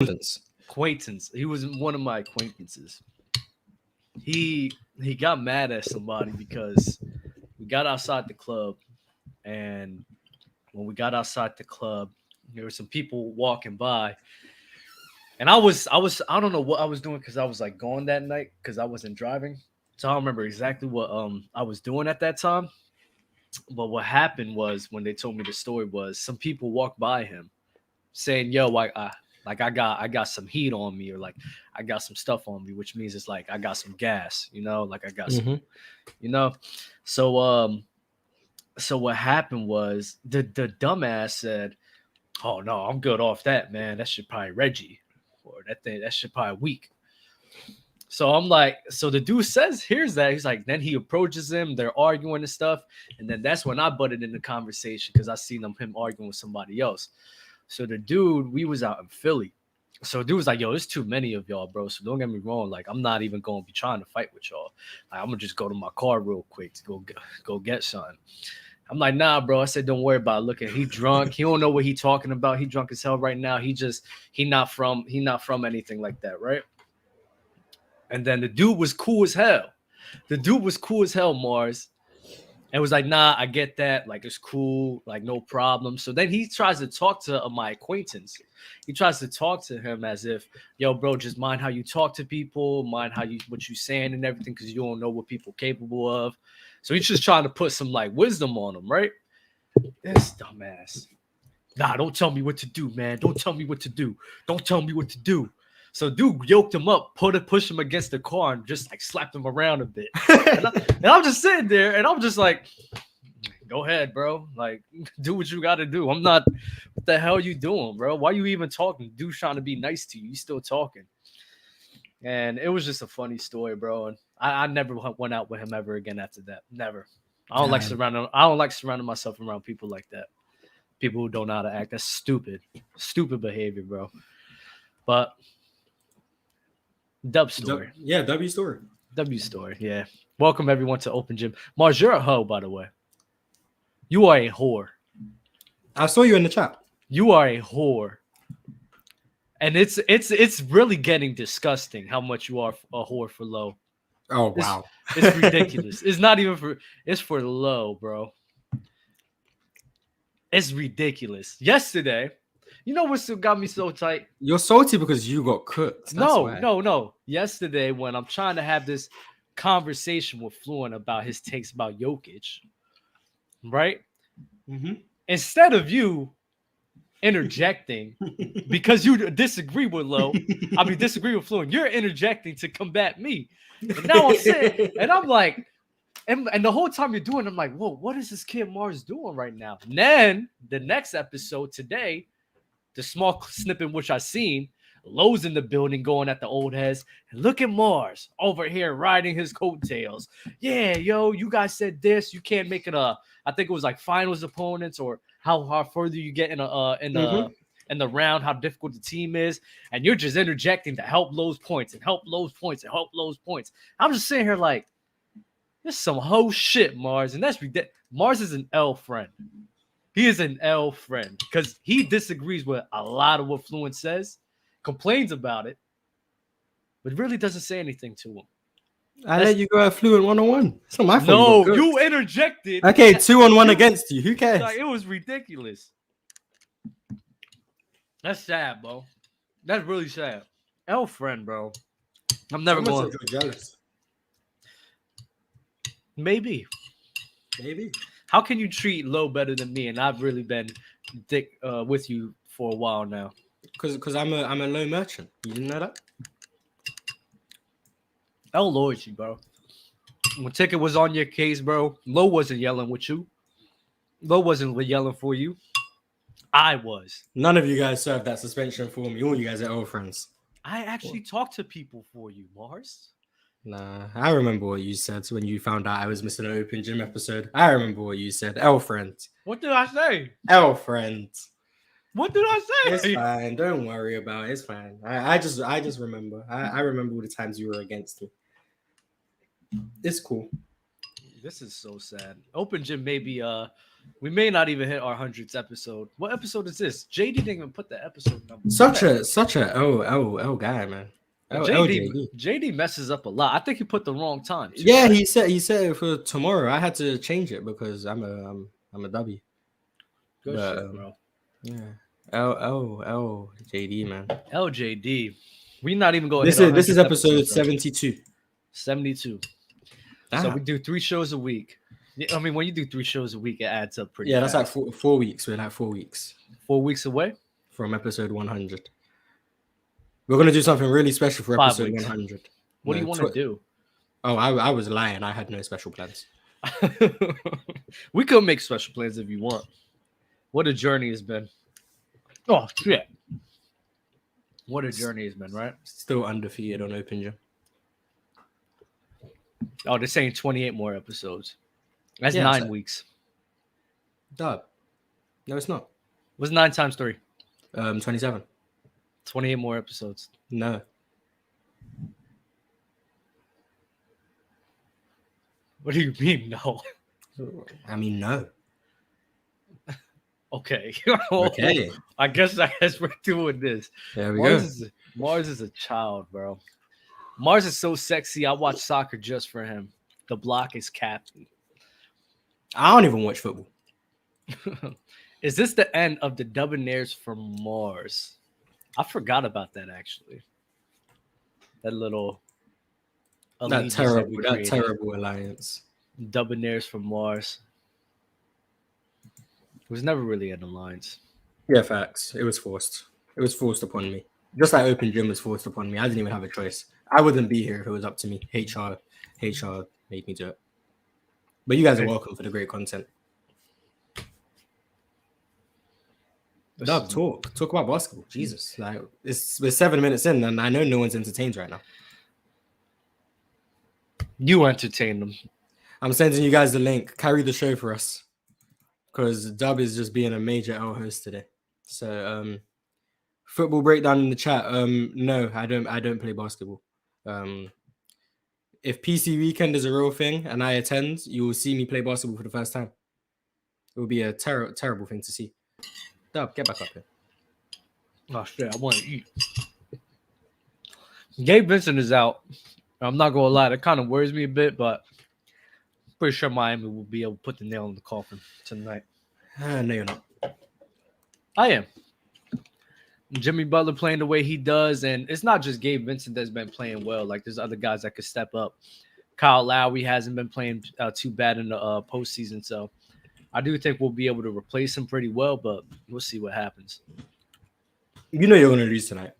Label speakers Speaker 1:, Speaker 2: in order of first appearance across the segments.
Speaker 1: Acquaintance. He was one of my acquaintances. He got mad at somebody because we got outside the club, and when we got outside the club, there were some people walking by, and I don't know what I was doing because I was like going that night because I wasn't driving, so I don't remember exactly what I was doing at that time. But what happened was when they told me the story was some people walked by him saying, "Yo, I got some heat on me, or like I got some stuff on me," which means it's like I got some gas, like I got some, So so what happened was the dumbass said, "Oh no, I'm good off that, man. That shit probably Reggie, or that shit probably weak." So I'm like, so the dude hears that. He's like, then he approaches him, they're arguing and stuff. And then that's when I butted in the conversation because I seen him arguing with somebody else. So the dude, we was out in Philly. So the dude was like, "Yo, there's too many of y'all, bro. So don't get me wrong. Like, I'm not even going to be trying to fight with y'all. Like, I'm going to just go to my car real quick to go get something." I'm like, "Nah, bro." I said, "Don't worry about it. Look, he drunk. He don't know what he talking about. He drunk as hell right now. He not from anything like that, right?" And then the dude was cool as hell. Mars. And was like, "Nah, I get that. Like, it's cool. Like, no problem." So then he tries to talk to my acquaintance. He tries to talk to him as if, "Yo, bro, just mind how you talk to people, mind what you saying and everything, because you don't know what people capable of." So he's just trying to put some like wisdom on him, right? This dumbass. "Nah, don't tell me what to do, man. Don't tell me what to do. Don't tell me what to do." So dude yoked him up, pushed him against the car, and just like slapped him around a bit. and I'm just sitting there, and I'm just like, "Go ahead, bro. Like, do what you got to do. I'm not. What the hell you doing, bro? Why you even talking? Dude's trying to be nice to you. You still talking." And it was just a funny story, bro. And I never went out with him ever again after that. Never. I don't like surrounding myself around people like that. People who don't know how to act. That's stupid behavior, bro. But W story. W story. Yeah. Welcome everyone to Open Gym. Mars, you're a hoe, by the way. You are a whore.
Speaker 2: I saw you in the chat.
Speaker 1: You are a whore. And it's really getting disgusting how much you are a whore for low.
Speaker 2: Oh wow.
Speaker 1: It's ridiculous. It's not even it's for low, bro. It's ridiculous. Yesterday, you know what got me so tight?
Speaker 2: You're salty because you got cooked.
Speaker 1: No. Yesterday, when I'm trying to have this conversation with Fluent about his takes about Jokic, right?
Speaker 2: Mm-hmm.
Speaker 1: Instead of you interjecting because you disagree with Fluent, you're interjecting to combat me. And now I'm sitting, and I'm like, and the whole time you're doing, I'm like, whoa, what is this kid Mars doing right now? And then the next episode today, the small snippet which I seen, Lowe's in the building going at the old heads. And look at Mars over here riding his coattails. Yeah, yo, you guys said this. You can't make it I think it was like finals opponents, or how further you get in the round, how difficult the team is. And you're just interjecting to help Lowe's points and help Lowe's points and help Lowe's points. I'm just sitting here like, this is some whole shit, Mars. And that's ridiculous. Mars is an L friend. He is an L friend because he disagrees with a lot of what Fluent says, complains about it, but really doesn't say anything to him.
Speaker 2: I let you go at Fluent 1-on-1. It's not my fault.
Speaker 1: No, you interjected.
Speaker 2: Okay, 2-on-1 against you. Who cares?
Speaker 1: Like, it was ridiculous. That's sad, bro. That's really sad. L friend, bro. I'm never going to.
Speaker 2: Jealous.
Speaker 1: Maybe. How can you treat Low better than me? And I've really been with you for a while now.
Speaker 2: Because I'm a low merchant. You didn't know that?
Speaker 1: L loyalty, bro. When Ticket was on your case, bro, Low wasn't yelling with you. Low wasn't yelling for you. I was.
Speaker 2: None of you guys served that suspension for me. All you guys are old friends.
Speaker 1: I actually talked to people for you, Mars.
Speaker 2: Nah, I remember what you said when you found out I was missing an Open Gym episode. I remember what you said. L friend.
Speaker 1: What did I say?
Speaker 2: L friend.
Speaker 1: What did I say?
Speaker 2: It's fine. Don't worry about it. It's fine. I just remember. I remember all the times you were against me. It's cool.
Speaker 1: This is so sad. Open Gym maybe We may not even hit our 100th episode. What episode is this? JD didn't even put the episode number.
Speaker 2: Such a oh guy, man.
Speaker 1: JD messes up a lot. I think he put the wrong time. Too,
Speaker 2: yeah,
Speaker 1: right?
Speaker 2: he said it for tomorrow. I had to change it because I'm a W.
Speaker 1: Good shit, bro.
Speaker 2: Yeah. LJD, man.
Speaker 1: LJD. We not even going.
Speaker 2: This is episode 72.
Speaker 1: 72. So we do 3 shows a week. I mean, when you do 3 shows a week, it adds up pretty.
Speaker 2: Yeah,
Speaker 1: fast.
Speaker 2: that's like 4 weeks. We're like 4 weeks.
Speaker 1: 4 weeks away
Speaker 2: from episode 100. We're gonna do something really special for episode 100.
Speaker 1: What do you want to do?
Speaker 2: Oh, I was lying. I had no special plans.
Speaker 1: We could make special plans if you want. What a journey has been. Oh shit! What a journey has been, right?
Speaker 2: Still undefeated on Open Gym.
Speaker 1: Oh, they're saying 28 more episodes. That's 9 weeks.
Speaker 2: Dub. No, it's not.
Speaker 1: What's 9 times 3?
Speaker 2: 27.
Speaker 1: 28 more episodes.
Speaker 2: No.
Speaker 1: What do you mean, no?
Speaker 2: I mean, no.
Speaker 1: Okay.
Speaker 2: Okay.
Speaker 1: I guess we're doing this.
Speaker 2: There we go.
Speaker 1: Mars is a child, bro. Mars is so sexy. I watch soccer just for him. The block is captain.
Speaker 2: I don't even watch football.
Speaker 1: Is this the end of the Debonaires from Mars? I forgot about that actually. That little
Speaker 2: terrible alliance.
Speaker 1: Debonaires from Mars. It was never really an alliance.
Speaker 2: Yeah, facts. It was forced. It was forced upon me. Just like Open Gym was forced upon me. I didn't even have a choice. I wouldn't be here if it was up to me. HR made me do it. But you guys are welcome for the great content. Dub, talk about basketball. Jesus, like we're 7 minutes in, and I know no one's entertained right now.
Speaker 1: You entertain them.
Speaker 2: I'm sending you guys the link. Carry the show for us, because Dub is just being a major L host today. So, football breakdown in the chat. No, I don't play basketball. If PC Weekend is a real thing and I attend, you will see me play basketball for the first time. It will be a terrible thing to see. Dub, get back up here.
Speaker 1: Oh shit, I want to eat. Gabe Vincent is out. I'm not gonna lie, that kind of worries me a bit, but I'm pretty sure Miami will be able to put the nail in the coffin tonight.
Speaker 2: No, you're not.
Speaker 1: I am. Jimmy Butler playing the way he does, and it's not just Gabe Vincent that's been playing well. Like there's other guys that could step up. Kyle Lowry hasn't been playing too bad in the postseason, so I do think we'll be able to replace him pretty well, but we'll see what happens.
Speaker 2: You know you're going to lose tonight.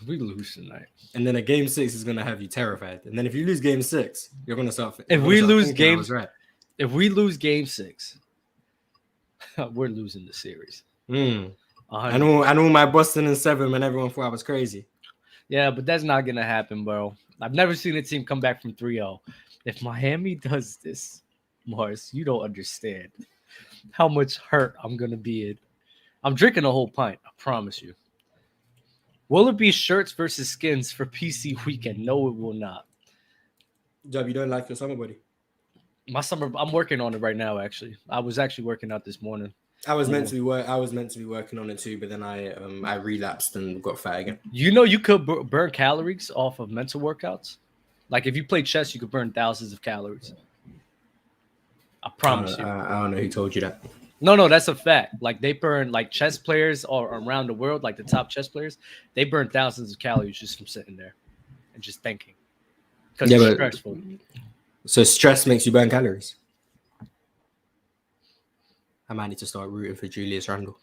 Speaker 1: We lose tonight.
Speaker 2: And then a game 6 is going to have you terrified. And then if you lose game 6, you're going to start.
Speaker 1: If we lose game 6, we're losing the series.
Speaker 2: I know my Boston in 7 when everyone thought I was crazy.
Speaker 1: Yeah, but that's not going to happen, bro. I've never seen a team come back from 3-0. If Miami does this, Mars, you don't understand how much hurt I'm going to be in. I'm drinking a whole pint, I promise you. Will it be shirts versus skins for PC Weekend? No, it will not.
Speaker 2: Job, you don't like your summer body?
Speaker 1: My summer, I'm working on it right now, actually. I was actually working out this morning.
Speaker 2: I was meant to be working on it too, but then I relapsed and got fat again.
Speaker 1: You know, you could burn calories off of mental workouts. Like if you play chess, you could burn thousands of calories. I promise you.
Speaker 2: I don't know who told you that.
Speaker 1: No, that's a fact. Like they burn, like chess players or around the world, like the top chess players, they burn thousands of calories just from sitting there and just thinking. Because it's stressful.
Speaker 2: So stress makes you burn calories. I might need to start rooting for Julius Randle.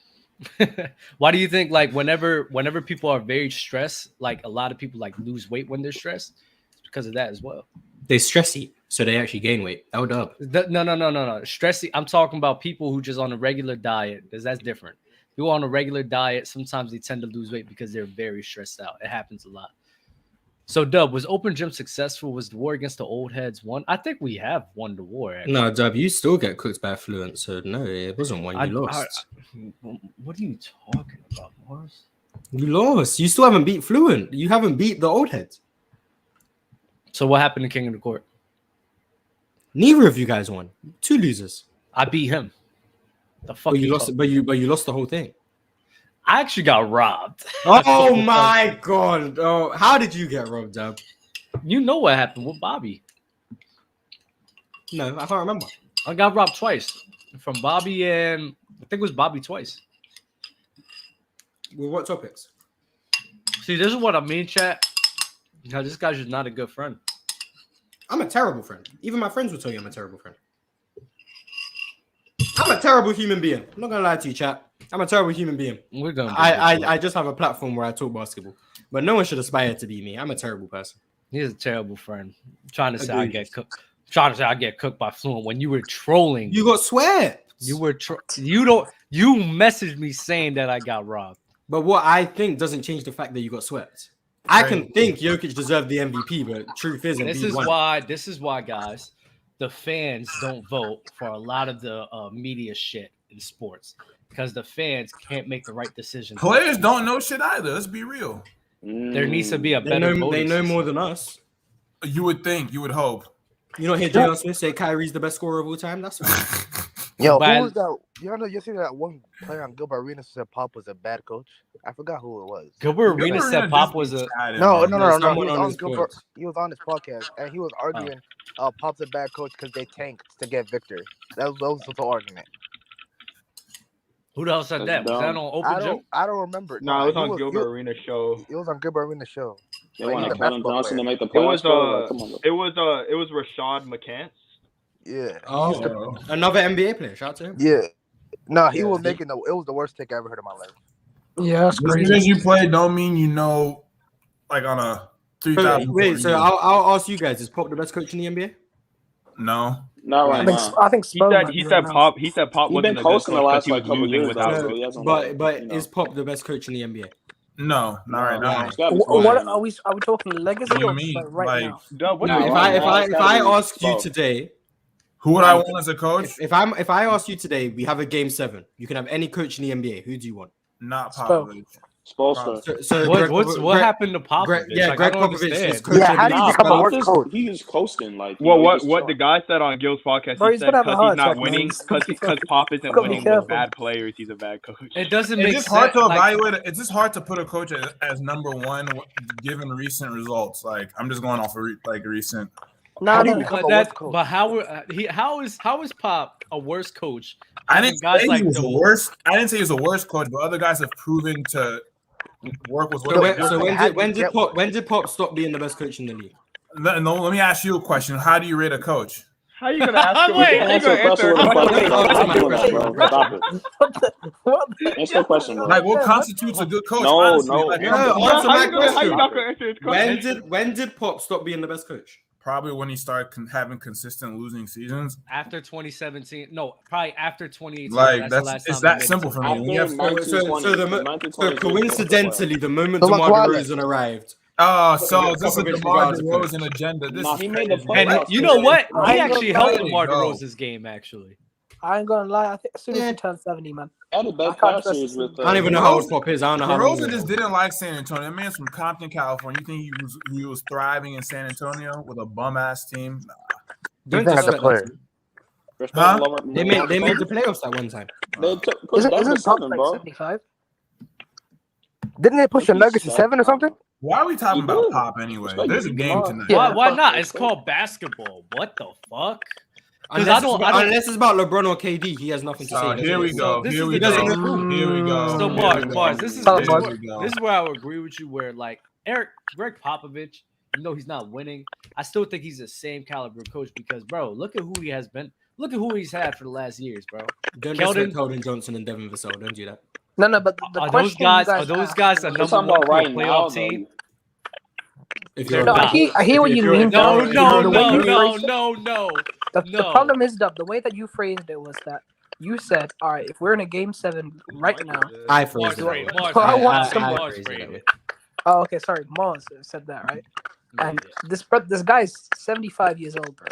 Speaker 1: Why do you think like whenever people are very stressed, like a lot of people like lose weight when they're stressed? It's because of that as well.
Speaker 2: They stress eat, so they actually gain weight. That would up.
Speaker 1: No. Stress eat, I'm talking about people who just on a regular diet, because that's different. People on a regular diet, sometimes they tend to lose weight because they're very stressed out. It happens a lot. So, Dub, was Open Gym successful? Was the war against the old heads won? I think we have won the war. Actually.
Speaker 2: No, Dub, you still get cooked by Fluent, so no, it wasn't one. You lost.
Speaker 1: What are you talking about, Morris?
Speaker 2: You lost. You still haven't beat Fluent. You haven't beat the old heads.
Speaker 1: So what happened to King of the Court?
Speaker 2: Neither of you guys won. 2 losers.
Speaker 1: I beat him. The fuck
Speaker 2: But you
Speaker 1: you
Speaker 2: lost.
Speaker 1: talking-
Speaker 2: But you lost the whole thing.
Speaker 1: I actually got robbed.
Speaker 2: Oh my god! Oh, how did you get robbed, Dab?
Speaker 1: You know what happened with Bobby?
Speaker 2: No, I can't remember.
Speaker 1: I got robbed twice from Bobby, and I think it was Bobby twice.
Speaker 2: With what topics?
Speaker 1: See, this is what I mean, chat. Now, this guy's just not a good friend.
Speaker 2: I'm a terrible friend. Even my friends will tell you I'm a terrible friend. I'm a terrible human being. I'm not gonna lie to you, chat. I'm a terrible human being.
Speaker 1: We're gonna.
Speaker 2: I just have a platform where I talk basketball, but no one should aspire to be me. I'm a terrible person.
Speaker 1: He's a terrible friend. Trying to say
Speaker 2: Agreed.
Speaker 1: I get cooked. Trying to say I get cooked by Fluent when you were trolling.
Speaker 2: You got swept.
Speaker 1: You were. You messaged me saying that I got robbed.
Speaker 2: But what I think doesn't change the fact that you got swept. I can think Jokic deserved the MVP, but truth is,
Speaker 1: This is why, guys, the fans don't vote for a lot of the media shit in sports because the fans can't make the right decision.
Speaker 3: Players don't know shit either. Let's be real.
Speaker 1: There needs to be a
Speaker 2: They
Speaker 1: better.
Speaker 2: know more than us.
Speaker 3: You would think. You would hope.
Speaker 2: You don't hear J.R. Smith say Kyrie's the best scorer of all time? That's fine.
Speaker 4: Yo,
Speaker 1: But-
Speaker 4: who was that? You see that one player on Gilbert Arenas said Pop was a bad coach? I forgot who it was.
Speaker 1: Gilbert Arenas said Pop was a.
Speaker 4: No.
Speaker 2: someone
Speaker 4: He was
Speaker 2: on
Speaker 4: on
Speaker 2: his
Speaker 4: Gilbert.
Speaker 2: points.
Speaker 4: He was on his podcast and he was arguing Pop's a bad coach because they tanked to get Victor. That was the whole argument.
Speaker 1: Who the hell said that? Was that on Open Gym?
Speaker 4: I don't remember.
Speaker 5: No, it was on Gilbert Arenas show.
Speaker 4: It was on Gilbert Arenas show.
Speaker 6: They
Speaker 4: Like,
Speaker 6: want
Speaker 4: he's
Speaker 6: to
Speaker 4: a
Speaker 6: Kevin
Speaker 4: basketball
Speaker 6: Johnson
Speaker 4: player.
Speaker 6: to make the
Speaker 5: It was
Speaker 6: playoffs. Come on,
Speaker 5: it was Rashad McCants.
Speaker 4: Yeah.
Speaker 2: Oh, another NBA player. Shout out to him.
Speaker 4: Yeah. No, he
Speaker 2: Yeah,
Speaker 4: was
Speaker 2: he-
Speaker 4: making it was the worst take I ever heard in my life.
Speaker 7: Yeah, that's
Speaker 3: Just
Speaker 7: crazy.
Speaker 3: because you play don't mean you know, like on a 3,000.
Speaker 2: Wait, so I'll ask you guys: is Pop the best coach in the NBA?
Speaker 3: No.
Speaker 6: Not right now.
Speaker 7: I think
Speaker 5: He
Speaker 7: Spurs
Speaker 5: said
Speaker 7: might
Speaker 5: he
Speaker 7: be
Speaker 5: said
Speaker 7: right now.
Speaker 5: Pop he said Pop
Speaker 6: He's
Speaker 5: wasn't
Speaker 6: been
Speaker 5: a good
Speaker 6: coasting the
Speaker 5: coach
Speaker 6: last
Speaker 5: because he was
Speaker 6: like couple
Speaker 5: losing
Speaker 6: years,
Speaker 5: without
Speaker 6: though,
Speaker 5: him.
Speaker 6: he hasn't
Speaker 2: But
Speaker 6: won, you know.
Speaker 2: is Pop the best coach in the NBA?
Speaker 3: No, not right now.
Speaker 6: It's gotta be
Speaker 7: What
Speaker 6: Spurs right now.
Speaker 7: are we talking legacy
Speaker 3: What do you
Speaker 7: or
Speaker 3: mean?
Speaker 7: like right
Speaker 3: Like,
Speaker 7: now?
Speaker 5: Duh, what
Speaker 2: No,
Speaker 5: do
Speaker 2: if
Speaker 5: you
Speaker 2: I
Speaker 5: want?
Speaker 2: if I
Speaker 6: gotta be
Speaker 2: ask you
Speaker 6: Pop.
Speaker 2: today,
Speaker 3: Who would I want as a coach?
Speaker 2: if I ask you today, we have a game 7. You can have any coach in the NBA. Who do you want?
Speaker 3: Not
Speaker 7: Spurs.
Speaker 3: Popovich.
Speaker 6: Spolstra.
Speaker 2: So
Speaker 1: What happened to Popovich?
Speaker 2: Greg, yeah,
Speaker 1: Like,
Speaker 2: Greg
Speaker 1: I don't
Speaker 2: Popovich
Speaker 1: understand.
Speaker 2: is coaching.
Speaker 4: Yeah, how do you
Speaker 6: Nah,
Speaker 4: become a
Speaker 6: Pop
Speaker 4: worse
Speaker 6: is,
Speaker 4: coach?
Speaker 6: he is coasting. Like,
Speaker 5: Well,
Speaker 6: he
Speaker 5: what
Speaker 6: just
Speaker 5: the
Speaker 6: chilling.
Speaker 5: guy said on Gil's podcast,
Speaker 7: Bro,
Speaker 5: he
Speaker 7: he's
Speaker 5: said
Speaker 7: gonna have a
Speaker 5: because
Speaker 7: heart
Speaker 5: he's not
Speaker 7: attack, man.
Speaker 5: winning, because Pop isn't
Speaker 7: Gotta be
Speaker 5: winning with
Speaker 7: careful.
Speaker 5: bad players, he's a bad coach.
Speaker 1: It doesn't
Speaker 3: It's
Speaker 1: make
Speaker 3: just
Speaker 1: sense.
Speaker 3: hard to
Speaker 1: like-
Speaker 3: evaluate. It's just hard to put a coach as number one given recent results. Like I'm just going off of recent.
Speaker 4: How do you
Speaker 7: No,
Speaker 4: become
Speaker 1: But
Speaker 4: a worse
Speaker 1: that,
Speaker 4: coach?
Speaker 1: but how is Pop a worse coach?
Speaker 3: I
Speaker 1: Having
Speaker 3: didn't
Speaker 1: guys
Speaker 3: say
Speaker 1: like
Speaker 3: he was
Speaker 1: the-
Speaker 3: the worst. I didn't say he was the worst coach, but other guys have proven to work with
Speaker 2: So
Speaker 3: what.
Speaker 2: when did Pop stop being the best coach in the league?
Speaker 3: No, let me ask you a question. How do you rate a coach?
Speaker 5: How you gonna ask him?
Speaker 1: Wait,
Speaker 5: How you
Speaker 6: Answer
Speaker 5: gonna
Speaker 6: the question
Speaker 5: answer?
Speaker 6: with a question.
Speaker 2: Stop
Speaker 6: Stop doing that,
Speaker 2: doing
Speaker 6: bro. Stop it.
Speaker 7: what?
Speaker 6: Answer the question, bro.
Speaker 3: Like, what constitutes a good coach?
Speaker 6: No,
Speaker 3: honestly?
Speaker 6: no.
Speaker 3: Like,
Speaker 2: Yeah,
Speaker 3: I'm-
Speaker 2: answer my
Speaker 5: How you
Speaker 2: question.
Speaker 5: not gonna answer his question?
Speaker 2: When did Pop stop being the best coach?
Speaker 3: Probably when he started having consistent losing seasons.
Speaker 1: After 2017, no, probably after 2018.
Speaker 3: Like
Speaker 1: the last
Speaker 3: it's
Speaker 1: time
Speaker 3: that
Speaker 1: they made
Speaker 3: simple
Speaker 1: it.
Speaker 3: for me. When you
Speaker 6: After
Speaker 3: have
Speaker 2: So
Speaker 6: 1920,
Speaker 2: coincidentally, the moment
Speaker 4: So,
Speaker 2: DeMar
Speaker 4: like,
Speaker 2: DeRozan arrived,
Speaker 3: so this is
Speaker 2: Popovich
Speaker 3: DeMar
Speaker 2: was a coach.
Speaker 3: DeRozan agenda. This
Speaker 6: Nah,
Speaker 3: is
Speaker 6: he made the
Speaker 3: crazy.
Speaker 6: playoffs.
Speaker 1: And you know what?
Speaker 7: I
Speaker 1: He
Speaker 7: ain't
Speaker 1: actually
Speaker 7: gonna
Speaker 1: helped
Speaker 3: lie.
Speaker 1: DeMar
Speaker 3: There you go.
Speaker 1: DeRozan's game, actually.
Speaker 7: I ain't gonna lie. I think as soon as
Speaker 2: Yeah.
Speaker 7: he turned 70, man.
Speaker 6: Had the best
Speaker 7: I can't
Speaker 6: pass series
Speaker 7: trust
Speaker 6: with.
Speaker 2: I don't even know how old Pop is. I don't know how long.
Speaker 3: DeRozan just didn't like San Antonio. That man's from Compton, California. You think he was thriving in San Antonio with a bum ass team? Nah.
Speaker 2: Don't
Speaker 4: You think as a
Speaker 2: disrespect
Speaker 4: player?
Speaker 2: that.
Speaker 3: Huh?
Speaker 2: They made the playoffs that one time.
Speaker 6: They put
Speaker 4: Isn't
Speaker 6: Denver
Speaker 4: Pop
Speaker 6: seven,
Speaker 7: Like
Speaker 6: bro.
Speaker 7: 75.
Speaker 4: Didn't they push the Nuggets to 7 or something?
Speaker 3: Why are we talking
Speaker 6: He
Speaker 3: about
Speaker 6: did.
Speaker 3: Pop anyway?
Speaker 6: It's like
Speaker 3: There's a
Speaker 6: he
Speaker 3: game
Speaker 6: did.
Speaker 3: tonight.
Speaker 7: Yeah.
Speaker 1: Why not? It's called basketball. What the fuck? 'Cause
Speaker 2: Unless,
Speaker 1: I don't-
Speaker 2: unless it's about LeBron or KD, he has nothing to
Speaker 3: So
Speaker 2: say.
Speaker 3: here we go.
Speaker 1: this
Speaker 3: Here
Speaker 1: is
Speaker 3: we
Speaker 1: the
Speaker 3: go.
Speaker 1: thing.
Speaker 3: Here we go.
Speaker 1: So
Speaker 3: Here
Speaker 1: Mars,
Speaker 3: we go.
Speaker 1: Mars, this is
Speaker 7: Tell
Speaker 1: this,
Speaker 7: us,
Speaker 1: is
Speaker 7: Mars.
Speaker 1: where, this is where I would agree with you. Where like Gregg Popovich, even though he's not winning, I still think he's the same caliber coach because, bro, look at who he has been. Look at who he's had for the last years, bro.
Speaker 2: Don't
Speaker 1: Keldon-
Speaker 2: disrespect Keldon Johnson and Devin Vassell. Don't do that.
Speaker 7: No, but the
Speaker 1: Are
Speaker 7: question
Speaker 1: those guys?
Speaker 7: you
Speaker 1: Are those
Speaker 7: asked-
Speaker 1: guys a
Speaker 6: We're
Speaker 1: number
Speaker 6: talking
Speaker 1: one
Speaker 6: about right
Speaker 1: playoff
Speaker 6: now,
Speaker 1: team?
Speaker 2: If
Speaker 1: They're
Speaker 2: you're
Speaker 7: No,
Speaker 1: not.
Speaker 7: I hear what
Speaker 2: If
Speaker 7: you
Speaker 2: you're-
Speaker 7: mean.
Speaker 1: No,
Speaker 2: If
Speaker 1: no,
Speaker 2: you're-
Speaker 7: The way
Speaker 1: no,
Speaker 7: you
Speaker 1: no,
Speaker 7: phrased it-
Speaker 1: no.
Speaker 7: The
Speaker 1: No.
Speaker 7: problem is, Dub, the way that you phrased it was that you said, all right, if we're in a game 7 right now.
Speaker 2: I
Speaker 1: Mars
Speaker 2: phrased it.
Speaker 1: Frame,
Speaker 2: that way.
Speaker 1: Mars
Speaker 7: I
Speaker 1: Frame,
Speaker 7: want
Speaker 1: Mars
Speaker 7: some
Speaker 1: Frame,
Speaker 2: I
Speaker 1: Mars
Speaker 2: phrased it that
Speaker 1: Frame.
Speaker 2: way.
Speaker 7: Oh, okay, sorry, Mars said that, right? And this guy is 75 years old, bro.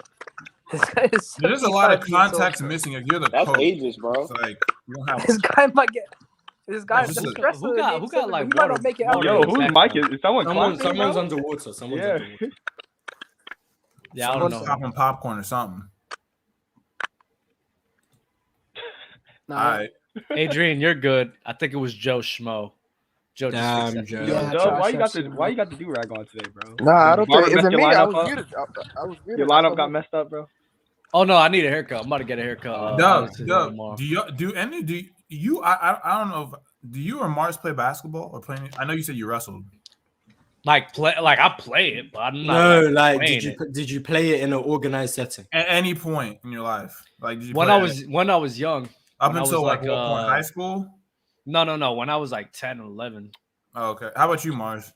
Speaker 7: This guy is
Speaker 3: There's a lot of
Speaker 7: 75 years old,
Speaker 3: context
Speaker 7: bro.
Speaker 3: missing if you're the
Speaker 6: That's
Speaker 3: coach.
Speaker 6: ages, bro.
Speaker 3: It's like you don't have.
Speaker 7: This guy might get. This guy.
Speaker 3: This is-
Speaker 7: the rest
Speaker 1: who
Speaker 7: of the
Speaker 1: got-
Speaker 7: game
Speaker 1: who got,
Speaker 7: 7,
Speaker 1: like,
Speaker 7: he might
Speaker 1: water-
Speaker 7: not make it out.
Speaker 1: water-
Speaker 5: Yo, whose mic is someone clapping,
Speaker 2: Someone's
Speaker 5: bro?
Speaker 2: underwater. Someone's
Speaker 5: Yeah.
Speaker 2: underwater.
Speaker 1: Yeah, I don't
Speaker 3: Someone's
Speaker 1: know.
Speaker 3: popping popcorn or something.
Speaker 7: No,
Speaker 3: All right.
Speaker 1: Adrian, you're good. I think it was Joe Schmo. Joe just
Speaker 2: Damn,
Speaker 1: fixed
Speaker 2: Joe.
Speaker 1: that.
Speaker 7: Yeah,
Speaker 5: Joe, why
Speaker 7: Josh,
Speaker 5: you got the do rag on today, bro?
Speaker 4: Nah, I don't
Speaker 5: Barber
Speaker 4: think. Is
Speaker 5: messed
Speaker 4: it
Speaker 5: your
Speaker 4: me? I
Speaker 5: lineup
Speaker 4: was
Speaker 5: up?
Speaker 4: muted. I was muted.
Speaker 5: Your
Speaker 4: I
Speaker 5: lineup
Speaker 4: thought
Speaker 5: got
Speaker 4: it-
Speaker 5: messed up, bro.
Speaker 1: Oh no, I need a haircut. I'm about to get a haircut.
Speaker 3: Dub,
Speaker 1: tomorrow.
Speaker 3: do you I don't know if do you or Mars play basketball or playing? I know you said you wrestled.
Speaker 1: Like I play it, but I'm not.
Speaker 2: No,
Speaker 1: like
Speaker 2: like
Speaker 1: playing it.
Speaker 2: did you play it in an organized setting?
Speaker 3: At any point in your life, like did you
Speaker 1: when
Speaker 3: play
Speaker 1: I was young.
Speaker 3: up
Speaker 1: when I
Speaker 3: until
Speaker 1: was
Speaker 3: like what point? High school?
Speaker 1: No. When I was like 10 or 11.
Speaker 3: Oh, okay. How about you, Mars?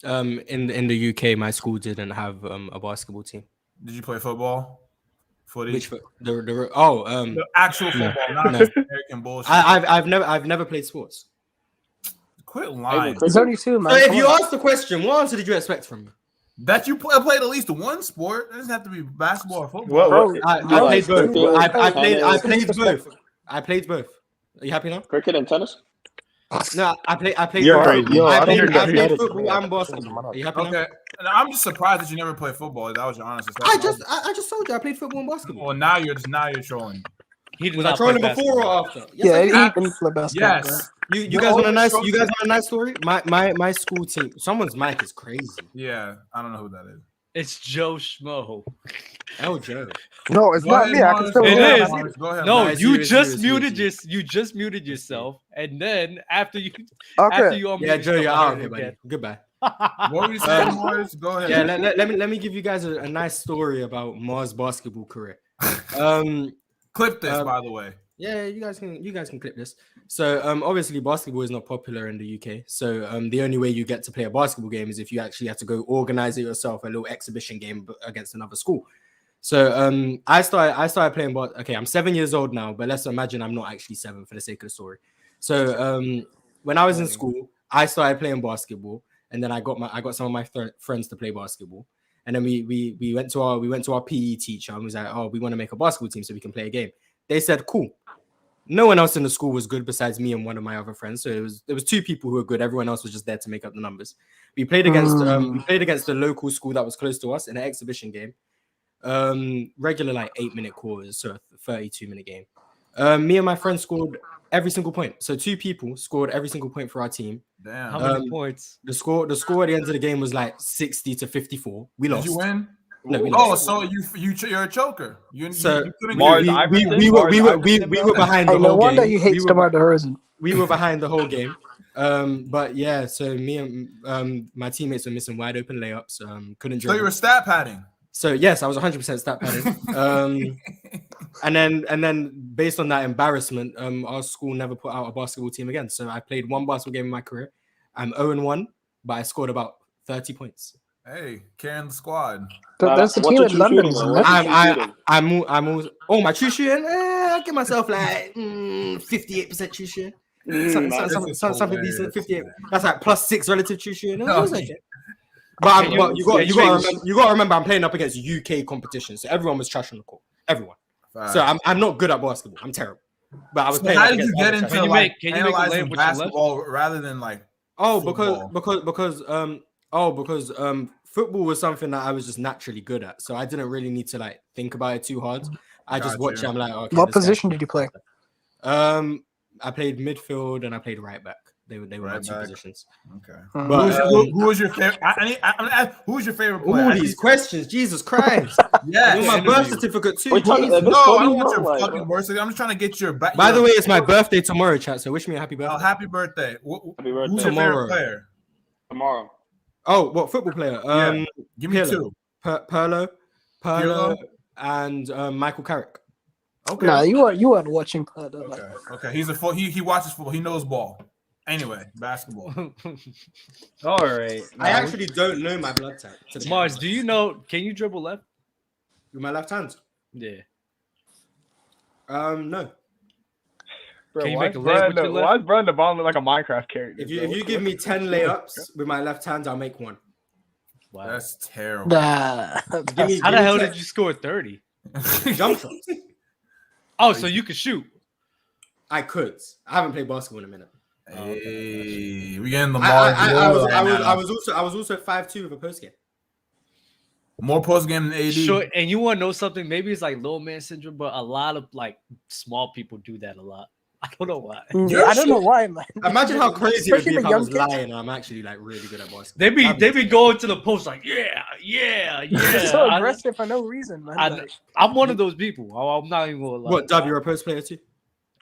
Speaker 2: In the UK, my school didn't have a basketball team.
Speaker 3: Did you play football? Footy?
Speaker 2: Which the
Speaker 3: actual
Speaker 2: no,
Speaker 3: football, not
Speaker 2: no.
Speaker 3: just American bullshit.
Speaker 2: I've never played sports.
Speaker 3: Quit lying.
Speaker 7: It's only two, man.
Speaker 2: So if
Speaker 7: Come
Speaker 2: you
Speaker 7: on.
Speaker 2: asked the question, what answer did you expect from me?
Speaker 3: That you played at least one sport. It doesn't have to be basketball or football.
Speaker 5: What?
Speaker 2: I
Speaker 7: Bro,
Speaker 2: played both.
Speaker 6: cricket,
Speaker 2: I played
Speaker 6: tennis.
Speaker 2: both. I played both. Are you happy now?
Speaker 6: Cricket and tennis?
Speaker 2: No, I played
Speaker 5: You're
Speaker 2: both.
Speaker 5: crazy.
Speaker 4: Yo,
Speaker 2: I
Speaker 4: I
Speaker 2: played
Speaker 4: don't think that is
Speaker 2: football
Speaker 4: me.
Speaker 2: and basketball. Are you happy now?
Speaker 3: Okay. And I'm just surprised that you never played football. That was your honest
Speaker 2: I
Speaker 3: assessment.
Speaker 2: just told you I played football and basketball.
Speaker 3: Well, now you're trolling.
Speaker 1: He did
Speaker 2: Was I
Speaker 1: not play
Speaker 2: trolling
Speaker 1: basketball.
Speaker 2: before or after?
Speaker 7: Yeah,
Speaker 2: I
Speaker 7: he
Speaker 2: did.
Speaker 7: didn't play basketball.
Speaker 3: Yes.
Speaker 2: You guys want a nice story? My school team. Someone's mic is crazy.
Speaker 3: Yeah. I don't know who that is.
Speaker 1: It's Joe Schmo.
Speaker 2: Oh, Joe.
Speaker 4: No, it's
Speaker 3: Go
Speaker 4: not
Speaker 3: ahead,
Speaker 4: me. I can
Speaker 3: Mars.
Speaker 4: still
Speaker 1: It
Speaker 4: hear
Speaker 1: is.
Speaker 4: him.
Speaker 3: Go ahead.
Speaker 1: No,
Speaker 3: Mars.
Speaker 1: you
Speaker 2: serious,
Speaker 1: just
Speaker 2: serious,
Speaker 1: muted
Speaker 2: serious.
Speaker 1: you just muted yourself, and then after you
Speaker 4: Okay.
Speaker 1: unmuted
Speaker 2: Yeah, Joe, you're
Speaker 1: yourself,
Speaker 2: out
Speaker 1: I
Speaker 2: here,
Speaker 1: heard it
Speaker 2: buddy.
Speaker 1: again.
Speaker 2: Goodbye.
Speaker 3: What were you saying, Mars? Go ahead.
Speaker 2: Yeah, let me give you guys a nice story about Mars' basketball career.
Speaker 3: Clip this, by the way.
Speaker 2: Yeah, you guys can clip this. So obviously basketball is not popular in the UK. So the only way you get to play a basketball game is if you actually have to go organize it yourself, a little exhibition game against another school. So I started playing ball. Okay, I'm 7 years old now, but let's imagine I'm not actually 7 for the sake of the story. So when I was in school, I started playing basketball, and then I got some of my friends to play basketball. And then we went to our PE teacher and was like, oh, we want to make a basketball team so we can play a game. They said, cool. No one else in the school was good besides me and one of my other friends. So there was 2 people who were good. Everyone else was just there to make up the numbers. We played against the local school that was close to us in an exhibition game. Regular like 8-minute quarters, so a 32-minute game. Me and my friend scored every single point. So 2 people scored every single point for our team.
Speaker 3: Damn.
Speaker 1: How many points?
Speaker 2: The score at the end of the game was like 60-54. We lost.
Speaker 3: Did you win?
Speaker 2: No, we
Speaker 3: Oh,
Speaker 2: lost.
Speaker 3: so you're a choker. You couldn't
Speaker 5: Mars,
Speaker 3: get
Speaker 2: we were behind the
Speaker 7: Hey, no
Speaker 2: whole
Speaker 7: wonder
Speaker 2: game.
Speaker 7: you hate DeMar DeRozan.
Speaker 2: We were behind the whole game. But yeah, so me and my teammates were missing wide open layups. Couldn't
Speaker 3: So you
Speaker 2: dribble.
Speaker 3: were stat padding.
Speaker 2: So yes, I was 100% stat padding. And then based on that embarrassment, our school never put out a basketball team again. So I played one basketball game in my career. I'm 0-1, but I scored about 30 points.
Speaker 3: Hey, carrying the squad.
Speaker 7: That's the
Speaker 6: what's
Speaker 7: team
Speaker 6: your
Speaker 7: in
Speaker 6: true
Speaker 7: London.
Speaker 6: shooting,
Speaker 7: isn't
Speaker 6: man?
Speaker 7: it?
Speaker 2: I'm my true shooting. I give myself like 58% true shooting. Something decent. 58. That's like +6 relative true shooting. It was okay. But you got to remember, I'm playing up against UK competition, so everyone was trash on the court. Everyone. So I'm not good at basketball. I'm terrible. But I was playing.
Speaker 3: How
Speaker 2: up
Speaker 3: did you
Speaker 2: against
Speaker 3: get
Speaker 2: other
Speaker 3: into
Speaker 2: trash.
Speaker 1: Can you make a
Speaker 3: analyzing
Speaker 1: layup with your left?
Speaker 3: basketball rather than like?
Speaker 2: Because football was something that I was just naturally good at, so I didn't really need to like think about it too hard. I just watch it. I'm like, okay.
Speaker 7: What position did you play?
Speaker 2: I played midfield and I played right back. They were my 2 positions.
Speaker 3: Okay.
Speaker 2: But
Speaker 3: Who was your favorite? Who was your favorite player?
Speaker 2: all these questions, Jesus Christ!
Speaker 3: Yeah.
Speaker 2: With my birth certificate too.
Speaker 6: Wait,
Speaker 2: Jesus.
Speaker 3: No, I don't want your
Speaker 6: Like,
Speaker 3: fucking birth certificate. I'm just trying to get your back.
Speaker 2: By the way, it's my birthday tomorrow, chat. So wish me a happy birthday.
Speaker 3: Oh, happy birthday.
Speaker 6: Happy
Speaker 3: Who's
Speaker 6: birthday.
Speaker 3: your
Speaker 2: Tomorrow.
Speaker 3: favorite player?
Speaker 6: Tomorrow.
Speaker 2: Oh, what football player?
Speaker 3: Yeah. Give me
Speaker 2: Pirlo.
Speaker 3: 2.
Speaker 2: Pirlo,
Speaker 3: Pirlo?
Speaker 2: and Michael Carrick.
Speaker 3: Okay.
Speaker 7: Nah, you weren't watching.
Speaker 3: Okay. He's he watches football. He knows ball. Anyway, basketball.
Speaker 5: All right.
Speaker 2: I actually don't know my blood type.
Speaker 1: Mars, do you know? Can you dribble left?
Speaker 2: With my left hand?
Speaker 1: Yeah.
Speaker 2: No.
Speaker 5: Bro,
Speaker 1: Can you
Speaker 5: why
Speaker 1: make
Speaker 5: is
Speaker 1: a layup with your left?
Speaker 5: Why is Brian the ball look like a Minecraft character?
Speaker 2: If you give me 10 layups with my left hand, I'll make 1.
Speaker 1: Wow.
Speaker 3: That's terrible.
Speaker 7: Nah.
Speaker 2: Give me
Speaker 1: How the hell
Speaker 2: 10
Speaker 1: did you score 30?
Speaker 2: jump shots?
Speaker 1: Oh, so you could shoot.
Speaker 2: I could. I haven't played basketball in a minute.
Speaker 3: Hey, we getting the
Speaker 2: I was also 5'2" with a post game.
Speaker 3: more post game than AD.
Speaker 1: Sure, and you want to know something? Maybe it's like little man syndrome, but a lot of like small people do that a lot. I don't know why.
Speaker 7: Yeah, I don't know why, man.
Speaker 2: Imagine how crazy it would be
Speaker 7: Especially
Speaker 2: if
Speaker 7: the
Speaker 2: I
Speaker 7: young
Speaker 2: was
Speaker 7: kids.
Speaker 2: lying and I'm actually like really good at basketball.
Speaker 1: They be going to the post like, yeah.
Speaker 7: It's so aggressive for no reason, man. Like,
Speaker 1: I'm one of those people. I'm not even gonna lie.
Speaker 2: What, Dub, you're a post player too?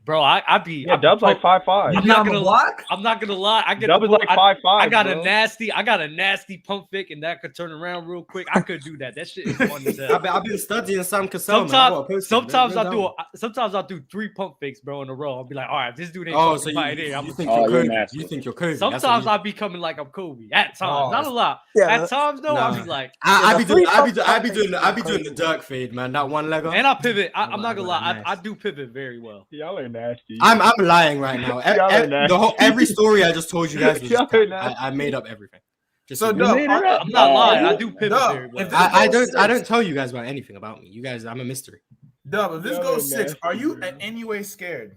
Speaker 1: Bro, I be.
Speaker 5: Yeah, Dub's like 5'5".
Speaker 1: I'm not gonna lie. I'm not gonna lie. I get
Speaker 5: Dub is like 5'5".
Speaker 1: I got
Speaker 5: bro.
Speaker 1: a nasty pump fake, and that could turn around real quick. I could do that. That shit is fun as hell.
Speaker 2: I've been studying Sam Cassell, man. I got a post
Speaker 1: Sometimes
Speaker 2: him.
Speaker 1: I'll do 3 pump fakes, bro, in a row. I'll be like, all right, this dude ain't
Speaker 2: Oh, so
Speaker 1: fucking fighting.
Speaker 2: you think
Speaker 6: Oh,
Speaker 2: you're
Speaker 6: you're
Speaker 2: Kobe?
Speaker 6: nasty.
Speaker 2: You think you're Kobe?
Speaker 1: Sometimes I'll be coming like I'm Kobe. At times,
Speaker 3: Oh.
Speaker 1: not a lot.
Speaker 7: Yeah.
Speaker 1: At times though, I'll be like,
Speaker 2: I be doing
Speaker 7: Crazy.
Speaker 2: the Dirk fade, man. That one legger.
Speaker 1: and I pivot. I'm not gonna
Speaker 2: Nice.
Speaker 1: lie. I do pivot very well.
Speaker 5: Y'all are nasty.
Speaker 2: I'm lying right now.
Speaker 5: Y'all are nasty.
Speaker 2: Every story I just told you guys was
Speaker 5: Y'all
Speaker 2: just
Speaker 5: are
Speaker 2: cap.
Speaker 5: nasty.
Speaker 2: I made up everything. Just
Speaker 3: So,
Speaker 2: so
Speaker 3: Dub,
Speaker 1: I'm not lying. I do pivot
Speaker 3: Dub,
Speaker 1: very well.
Speaker 3: if
Speaker 2: I don't tell you guys about anything about me. You guys, I'm a mystery.
Speaker 3: Dub, if this
Speaker 5: Y'all
Speaker 3: goes
Speaker 5: are
Speaker 3: 6,
Speaker 5: nasty,
Speaker 3: are you
Speaker 5: bro.
Speaker 3: in any way scared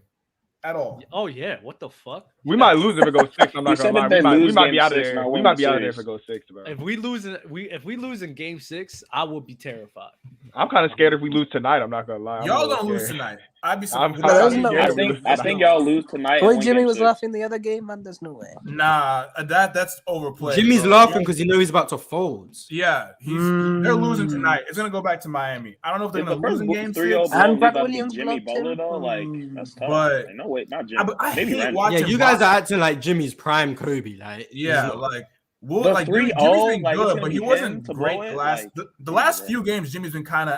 Speaker 3: at all?
Speaker 1: Oh yeah, what the fuck?
Speaker 5: We might lose if it goes 6. I'm
Speaker 6: You
Speaker 5: not
Speaker 6: said
Speaker 5: gonna
Speaker 6: if they
Speaker 5: lie. We
Speaker 6: lose
Speaker 5: might be
Speaker 6: game
Speaker 5: out of
Speaker 6: 6,
Speaker 5: there.
Speaker 6: not
Speaker 5: We
Speaker 6: win
Speaker 5: might
Speaker 6: the
Speaker 5: be out of there if
Speaker 6: series.
Speaker 5: it goes 6, bro.
Speaker 1: If we lose in game 6, I will be terrified.
Speaker 5: I'm kind of scared if we lose tonight. I'm not gonna lie. I'm a
Speaker 3: Y'all
Speaker 5: little
Speaker 3: gonna lose
Speaker 5: scared.
Speaker 3: tonight. I'd be
Speaker 5: I'm
Speaker 3: surprised.
Speaker 5: kinda
Speaker 7: I
Speaker 5: scared.
Speaker 6: I think y'all lose tonight.
Speaker 7: the way
Speaker 6: and win
Speaker 7: Jimmy
Speaker 6: game
Speaker 7: was
Speaker 6: 6.
Speaker 7: laughing the other game, man, there's no way.
Speaker 3: Nah, that's overplayed.
Speaker 2: Jimmy's
Speaker 3: bro.
Speaker 2: laughing because you know he's about to fold.
Speaker 3: Yeah, they're losing tonight. It's gonna go back to Miami. I don't know if they're
Speaker 6: If the
Speaker 3: gonna lose in game 6.
Speaker 6: 3-0
Speaker 7: And
Speaker 6: blow
Speaker 7: Brett
Speaker 6: lead up to
Speaker 7: Williams
Speaker 6: Jimmy
Speaker 7: blocked
Speaker 6: Butler
Speaker 7: him.
Speaker 6: though, like that's tough.
Speaker 3: But-
Speaker 6: Like, no wait, not Jimmy.
Speaker 3: I
Speaker 6: Maybe
Speaker 3: hate
Speaker 6: Randall.
Speaker 3: watching.
Speaker 2: Yeah, you guys are acting like Jimmy's prime Kobe. Like,
Speaker 3: Yeah,
Speaker 2: he's not.
Speaker 3: like Will,
Speaker 6: The
Speaker 3: like
Speaker 6: 3-0,
Speaker 3: Jimmy's been
Speaker 6: like, it's
Speaker 3: good,
Speaker 6: gonna
Speaker 3: but
Speaker 6: be
Speaker 3: he
Speaker 6: him
Speaker 3: wasn't
Speaker 6: to
Speaker 3: great
Speaker 6: blow it,
Speaker 3: last.
Speaker 6: like,
Speaker 3: The last
Speaker 6: yeah.
Speaker 3: few games, Jimmy's been kind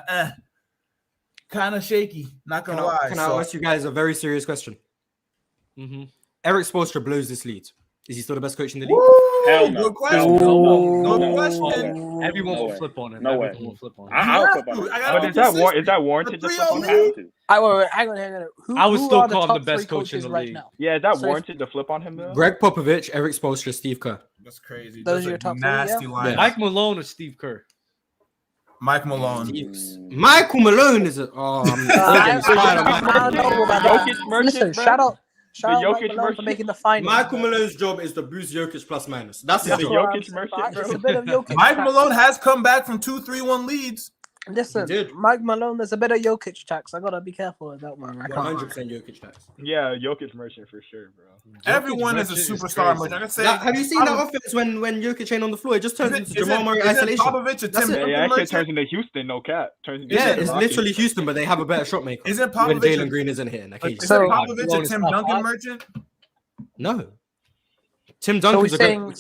Speaker 3: of shaky. Not gonna lie.
Speaker 2: Can I ask you guys a very serious question?
Speaker 1: Mm-hmm.
Speaker 2: Eric Spoelstra blows this lead. Is he still the best coach in the league?
Speaker 3: Woo!
Speaker 6: Hell no.
Speaker 3: Good question.
Speaker 6: No,
Speaker 3: Good
Speaker 6: no,
Speaker 3: question.
Speaker 1: Everyone
Speaker 6: No
Speaker 1: will
Speaker 6: way.
Speaker 1: flip on him.
Speaker 6: No way.
Speaker 1: Everyone will flip on him.
Speaker 6: I
Speaker 3: You
Speaker 6: don't
Speaker 3: have
Speaker 6: flip on
Speaker 3: to.
Speaker 6: him.
Speaker 3: I
Speaker 5: But
Speaker 3: gotta
Speaker 5: is
Speaker 3: be
Speaker 5: that
Speaker 3: consistent.
Speaker 5: warranted?
Speaker 3: The
Speaker 5: to flip on
Speaker 3: 3-0
Speaker 5: him?
Speaker 3: lead.
Speaker 7: Wait, hang on. Who,
Speaker 1: I would
Speaker 7: who
Speaker 1: still
Speaker 7: are
Speaker 1: call him
Speaker 7: top
Speaker 1: the best
Speaker 7: 3
Speaker 1: coach in
Speaker 7: coaches
Speaker 1: the
Speaker 7: right
Speaker 1: league.
Speaker 7: now?
Speaker 5: Yeah, is that
Speaker 7: So
Speaker 5: warranted to flip on him though?
Speaker 2: Greg Popovich, Eric Spoelstra, Steve Kerr.
Speaker 3: That's crazy.
Speaker 7: Those
Speaker 3: That's
Speaker 7: are your
Speaker 3: a
Speaker 7: top 3,
Speaker 3: nasty
Speaker 7: yeah?
Speaker 3: line.
Speaker 1: Mike Malone or Steve Kerr?
Speaker 3: Mike Malone.
Speaker 2: Michael Malone is a. Oh, I'm
Speaker 7: I
Speaker 2: inspired on
Speaker 7: don't
Speaker 2: Michael
Speaker 7: know
Speaker 2: Malone.
Speaker 7: about
Speaker 5: Jokic
Speaker 7: that.
Speaker 5: merchant,
Speaker 7: Listen,
Speaker 5: bro.
Speaker 7: shout out
Speaker 5: Jokic
Speaker 7: Mike Malone for
Speaker 5: merchant.
Speaker 7: making the finals.
Speaker 2: Michael Malone's job is to boost Jokic plus minus. That's his
Speaker 5: That's
Speaker 2: job.
Speaker 5: what
Speaker 7: what I'm
Speaker 5: Jokic
Speaker 7: saying,
Speaker 5: merchant,
Speaker 7: but
Speaker 5: bro.
Speaker 7: It's a bit of Jokic.
Speaker 3: Mike
Speaker 7: tax.
Speaker 3: Malone has come back from 2-3-1 leads.
Speaker 7: Listen,
Speaker 2: He did.
Speaker 7: Mike Malone, there's a bit of Jokic tax. I gotta be careful with that one. I can't.
Speaker 2: 100% Jokic tax.
Speaker 5: Yeah, Jokic merchant for sure, bro.
Speaker 3: Everyone is a
Speaker 1: merchant is
Speaker 3: superstar.
Speaker 1: crazy.
Speaker 3: Like I said,
Speaker 2: Have you seen that offense when Jokic ain't on the floor? It just turns into Jamal Murray
Speaker 3: is it
Speaker 2: isolation.
Speaker 3: Popovich or
Speaker 2: That's
Speaker 3: Tim
Speaker 2: it.
Speaker 3: Duncan
Speaker 5: Yeah, that shit
Speaker 3: merchant?
Speaker 5: turns into Houston, no cap. Turns into
Speaker 3: Is
Speaker 2: Yeah,
Speaker 3: it
Speaker 2: it's
Speaker 5: Rockets.
Speaker 2: literally Houston, but they have a better shot maker.
Speaker 3: Isn't
Speaker 2: When
Speaker 3: Popovich
Speaker 2: Jalen Green isn't hitting occasionally.
Speaker 3: Is
Speaker 7: So-
Speaker 3: it Popovich
Speaker 1: Malone
Speaker 3: or
Speaker 1: is
Speaker 3: Tim
Speaker 1: top
Speaker 3: Duncan
Speaker 1: 5?
Speaker 3: merchant?
Speaker 2: No. Tim
Speaker 7: we're
Speaker 2: Duncan's a
Speaker 7: saying-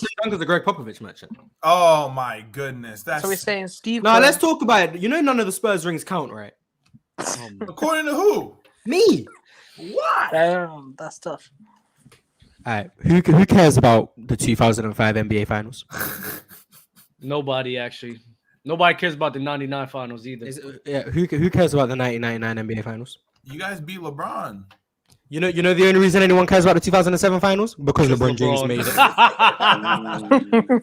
Speaker 2: Greg Popovich merchant.
Speaker 3: Oh my goodness, that's
Speaker 7: So we're saying Steve.
Speaker 2: Now
Speaker 7: Kerr-
Speaker 2: let's talk about it. You know none of the Spurs rings count, right?
Speaker 3: according to who?
Speaker 2: Me.
Speaker 3: What?
Speaker 7: Damn, that's tough.
Speaker 2: All right. Who cares about the 2005 NBA Finals?
Speaker 1: Nobody actually. Nobody cares about the '99 finals either.
Speaker 2: Who cares about the 1999 NBA Finals?
Speaker 3: You guys beat LeBron.
Speaker 2: You know the only reason anyone cares about the 2007 Finals because LeBron James made it.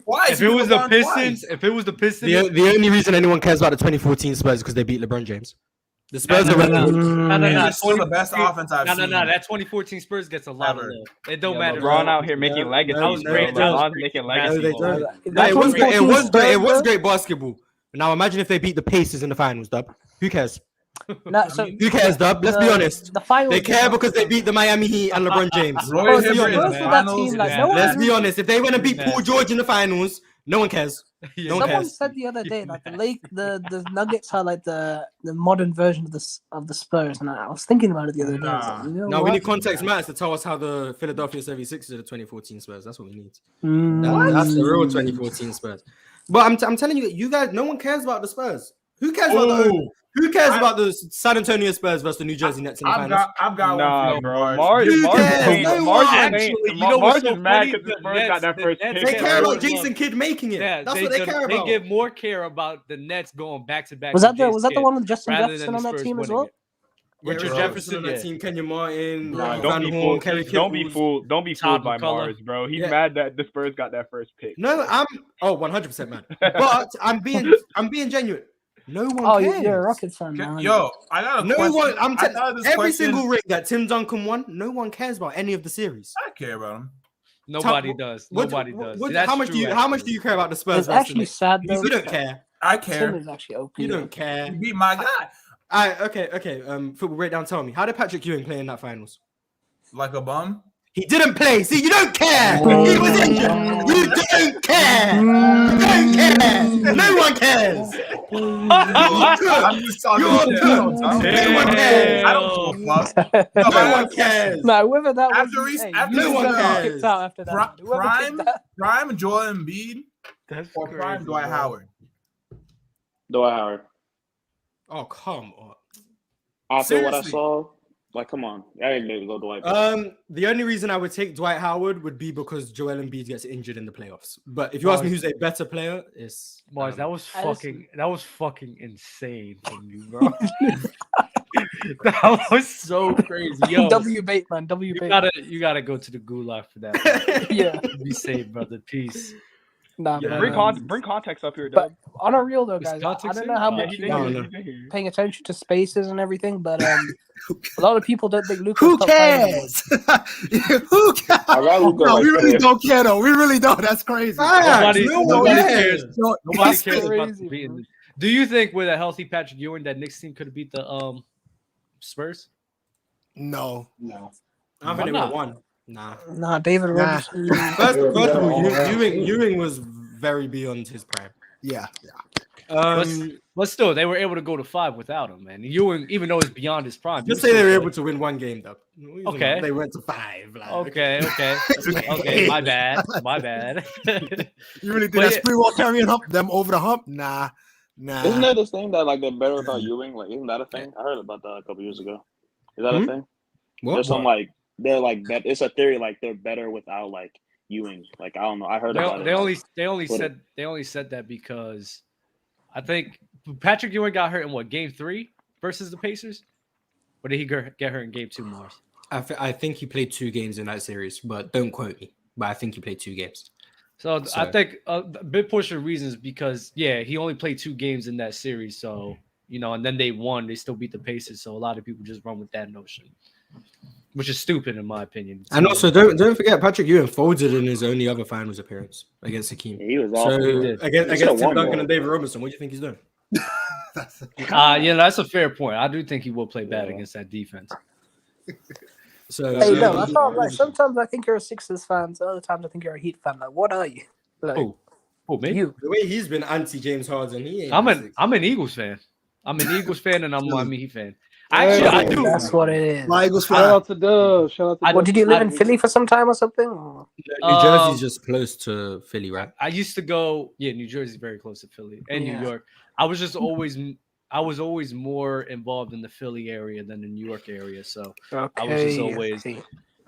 Speaker 3: Why?
Speaker 1: If it was the Pistons,
Speaker 2: The only reason anyone cares about the 2014 Spurs is because they beat LeBron James. The Spurs are
Speaker 3: It's still the best offense I've
Speaker 1: No,
Speaker 3: seen.
Speaker 1: That 2014 Spurs gets a lot of
Speaker 3: Ever.
Speaker 1: love. It don't
Speaker 5: Yeah,
Speaker 1: matter.
Speaker 5: LeBron out here making legacies,
Speaker 2: that was
Speaker 5: bro.
Speaker 1: great. That was
Speaker 5: LeBron's
Speaker 1: great.
Speaker 5: making
Speaker 2: No,
Speaker 5: legacies.
Speaker 2: they
Speaker 5: bro.
Speaker 2: don't.
Speaker 7: If
Speaker 2: No,
Speaker 7: that
Speaker 2: it was great. It
Speaker 7: 2014
Speaker 2: was great. It
Speaker 7: Spurs,
Speaker 2: was
Speaker 7: bro-
Speaker 2: great basketball. Now imagine if they beat the Pacers in the finals, Dub. Who cares?
Speaker 7: No, so
Speaker 2: Who cares, Dub? Let's be honest.
Speaker 7: The finals.
Speaker 2: They care because they beat the Miami Heat and LeBron James.
Speaker 3: Roy
Speaker 7: Bro,
Speaker 3: Hibbert
Speaker 7: the
Speaker 3: in the
Speaker 7: Spurs were that
Speaker 3: finals.
Speaker 7: team, like,
Speaker 3: is
Speaker 7: no one-
Speaker 2: Let's
Speaker 3: nasty.
Speaker 2: be honest. If they went and beat Paul George in the finals, no one cares.
Speaker 1: Yeah.
Speaker 2: No one
Speaker 7: Someone
Speaker 2: cares.
Speaker 7: said the other day that the Nuggets are like the modern version of the Spurs, and I was thinking about it the other day. I was like, you know
Speaker 2: No, we
Speaker 7: what?
Speaker 2: need context matters to tell us how the Philadelphia 76ers are the 2014 Spurs. That's what we need.
Speaker 7: Mm.
Speaker 2: That's the real 2014 Spurs. But I'm telling you guys, no one cares about the Spurs. Who cares about
Speaker 3: Ooh.
Speaker 2: Who cares about the San Antonio Spurs versus the New Jersey Nets in the finals?
Speaker 3: I've got
Speaker 5: Nah,
Speaker 3: one for you,
Speaker 5: bro.
Speaker 3: Mars.
Speaker 2: Who cares?
Speaker 1: What's
Speaker 5: is
Speaker 1: so
Speaker 5: mad
Speaker 1: funny?
Speaker 5: because the
Speaker 1: The
Speaker 5: Spurs
Speaker 1: Nets-
Speaker 5: got that
Speaker 1: the
Speaker 5: first
Speaker 1: Nets
Speaker 5: pick.
Speaker 2: They
Speaker 1: Yeah,
Speaker 2: care
Speaker 1: bro.
Speaker 2: about Jason Kidd making it.
Speaker 1: Yeah,
Speaker 2: That's what they care about.
Speaker 1: They give more care about the Nets going back to back.
Speaker 7: Was that the one with Justin
Speaker 1: rather
Speaker 7: Jefferson
Speaker 1: than
Speaker 7: on
Speaker 1: the
Speaker 7: that
Speaker 1: Spurs
Speaker 7: team as
Speaker 1: winning
Speaker 7: well?
Speaker 1: it.
Speaker 2: Yeah,
Speaker 1: Richard
Speaker 2: Richard
Speaker 1: Jefferson,
Speaker 2: on that
Speaker 1: yeah.
Speaker 2: team, Kenya Martin,
Speaker 7: Nah,
Speaker 2: Van
Speaker 5: Don't be
Speaker 2: Horn,
Speaker 5: fooled.
Speaker 2: Kerry
Speaker 5: Don't be
Speaker 2: Kittles.
Speaker 5: fooled. Don't be
Speaker 1: Todd
Speaker 5: fooled by
Speaker 1: McCullough.
Speaker 5: Mars, bro. He's
Speaker 2: Yeah.
Speaker 5: mad that the Spurs got that first pick.
Speaker 2: No, I'm 100% mad. But I'm being genuine. No one
Speaker 7: Oh,
Speaker 2: cares.
Speaker 7: you're a Rockets fan now.
Speaker 3: Yo, I got a
Speaker 2: No
Speaker 3: question.
Speaker 2: one. I'm
Speaker 3: I thought this
Speaker 2: every
Speaker 3: question-
Speaker 2: single ring that Tim Duncan won. No one cares about any of the series.
Speaker 3: I care about him.
Speaker 1: Nobody does. Nobody does. That's
Speaker 2: how much
Speaker 1: true,
Speaker 2: How much
Speaker 1: actually.
Speaker 2: do you care about the Spurs?
Speaker 7: It's
Speaker 2: versus
Speaker 7: actually
Speaker 2: the
Speaker 7: sad
Speaker 2: Knicks?
Speaker 7: though.
Speaker 2: You don't care.
Speaker 3: I
Speaker 7: Tim
Speaker 3: care.
Speaker 7: is actually OP.
Speaker 2: You don't
Speaker 3: You
Speaker 2: care.
Speaker 3: beat my guy.
Speaker 2: Okay. Football breakdown. Tell me, how did Patrick Ewing play in that finals?
Speaker 3: Like a bum?
Speaker 2: He didn't play. See, you don't care. He was injured. You don't care. You don't care. No one cares.
Speaker 3: I'm just talking shit. I don't know.
Speaker 2: No one cares.
Speaker 3: I don't give a fuck.
Speaker 2: No
Speaker 3: No,
Speaker 2: one cares.
Speaker 7: Nah, whether that was
Speaker 3: After he's
Speaker 2: no one cares.
Speaker 7: kicked out after that. Whoever
Speaker 3: Prime,
Speaker 7: kicked that-
Speaker 3: Prime Joel Embiid
Speaker 1: That's
Speaker 3: or Prime
Speaker 1: crazy,
Speaker 3: Dwight
Speaker 1: bro.
Speaker 3: Howard.
Speaker 6: Dwight Howard.
Speaker 2: Oh, come on.
Speaker 6: After what I
Speaker 3: Seriously.
Speaker 6: saw, like, come on. I didn't maybe go Dwight.
Speaker 2: The only reason I would take Dwight Howard would be because Joel Embiid gets injured in the playoffs. But if you ask me who's a better player, it's
Speaker 1: Mars, that was
Speaker 7: Honestly.
Speaker 1: fucking insane from you, bro. That was so crazy. Yo,
Speaker 7: W bait, man. W bait.
Speaker 1: you gotta go to the gulag for that.
Speaker 7: Yeah.
Speaker 1: Be safe, brother. Peace.
Speaker 7: Nah,
Speaker 2: Yeah.
Speaker 7: man.
Speaker 5: Bring context up here,
Speaker 7: But
Speaker 5: Doug.
Speaker 7: on a real though,
Speaker 1: Is
Speaker 7: guys, I
Speaker 1: context
Speaker 7: don't
Speaker 1: in?
Speaker 7: know how
Speaker 1: Yeah,
Speaker 7: much
Speaker 5: He's
Speaker 7: you
Speaker 5: in
Speaker 7: guys
Speaker 2: No,
Speaker 5: here,
Speaker 2: no.
Speaker 5: he's in here.
Speaker 7: paying attention to spaces and everything, but a lot of people don't think Luka's
Speaker 8: Who
Speaker 7: top five.
Speaker 8: cares? Who cares?
Speaker 6: I got Luka
Speaker 8: No,
Speaker 6: right
Speaker 8: we really
Speaker 6: there.
Speaker 8: don't care though. We really don't. That's crazy.
Speaker 1: Nobody,
Speaker 2: no one
Speaker 1: nobody
Speaker 2: cares.
Speaker 1: cares.
Speaker 8: No,
Speaker 1: Nobody
Speaker 8: that's
Speaker 1: cares about
Speaker 7: crazy,
Speaker 1: beating.
Speaker 7: bro.
Speaker 1: Do you think with a healthy Patrick Ewing that Knicks team could have beat the Spurs?
Speaker 8: No.
Speaker 2: I don't think they would have won. Nah.
Speaker 7: Nah, David
Speaker 8: Nah.
Speaker 7: Robinson.
Speaker 2: First of all, Ewing was very beyond his prime.
Speaker 8: Yeah.
Speaker 1: But still, they were able to go to 5 without him, man. Ewing, even though it's beyond his prime.
Speaker 2: Just say they were able to win one game, though.
Speaker 1: Okay.
Speaker 2: They went to 5. Like,
Speaker 1: Okay. Okay. My bad.
Speaker 8: You really think
Speaker 1: But
Speaker 8: that's
Speaker 1: yeah.
Speaker 8: pretty well carrying them over the hump? Nah.
Speaker 6: Isn't that this thing that like they're better without Ewing? Like, isn't that a thing? I heard about that a couple years ago. Is that a thing?
Speaker 2: What?
Speaker 6: There's some like they're like that. It's a theory like they're better without like Ewing. Like I don't know. I heard about it.
Speaker 1: They only
Speaker 6: Twitter.
Speaker 1: said that because I think Patrick Ewing got hurt in what, game 3 versus the Pacers, or did he get hurt in game 2, Mars?
Speaker 2: I think he played 2 games in that series, but don't quote me. But I think he played 2 games.
Speaker 1: So I think a big portion of reasons because he only played 2 games in that series, so and then they won. They still beat the Pacers, so a lot of people just run with that notion, which is stupid in my opinion.
Speaker 2: And also, don't forget, Patrick Ewing folded in his only other finals appearance against Hakeem.
Speaker 6: He was
Speaker 2: So
Speaker 6: awful.
Speaker 2: against
Speaker 6: should've
Speaker 2: Tim
Speaker 6: won
Speaker 2: Duncan
Speaker 6: more.
Speaker 2: and David Robinson, what do you think he's doing?
Speaker 1: That's a fair point. I do think he will play bad against that defense.
Speaker 2: So
Speaker 7: Hey, no, I thought like sometimes I think you're a Sixers fan, so other times I think you're a Heat fan. Like, what are you? Like,
Speaker 1: Oh, me?
Speaker 7: you.
Speaker 2: the way he's been anti James Harden, he ain't.
Speaker 1: I'm
Speaker 2: been
Speaker 1: an Eagles fan. I'm an Eagles fan, and I'm a Miami Heat fan.
Speaker 9: Hey,
Speaker 1: Actually, I do.
Speaker 7: That's what it is.
Speaker 8: My Eagles
Speaker 9: Shout
Speaker 8: fan.
Speaker 9: out to Dub. Shout out to
Speaker 7: What, did you live
Speaker 1: I-
Speaker 7: in Philly for some time or something? Or-
Speaker 2: New Jersey's just close to Philly, right?
Speaker 1: I used to go. Yeah, New Jersey's very close to Philly and
Speaker 7: Yeah.
Speaker 1: New York. I was always more involved in the Philly area than the New York area. So
Speaker 7: Okay.
Speaker 1: I was just always.
Speaker 7: see.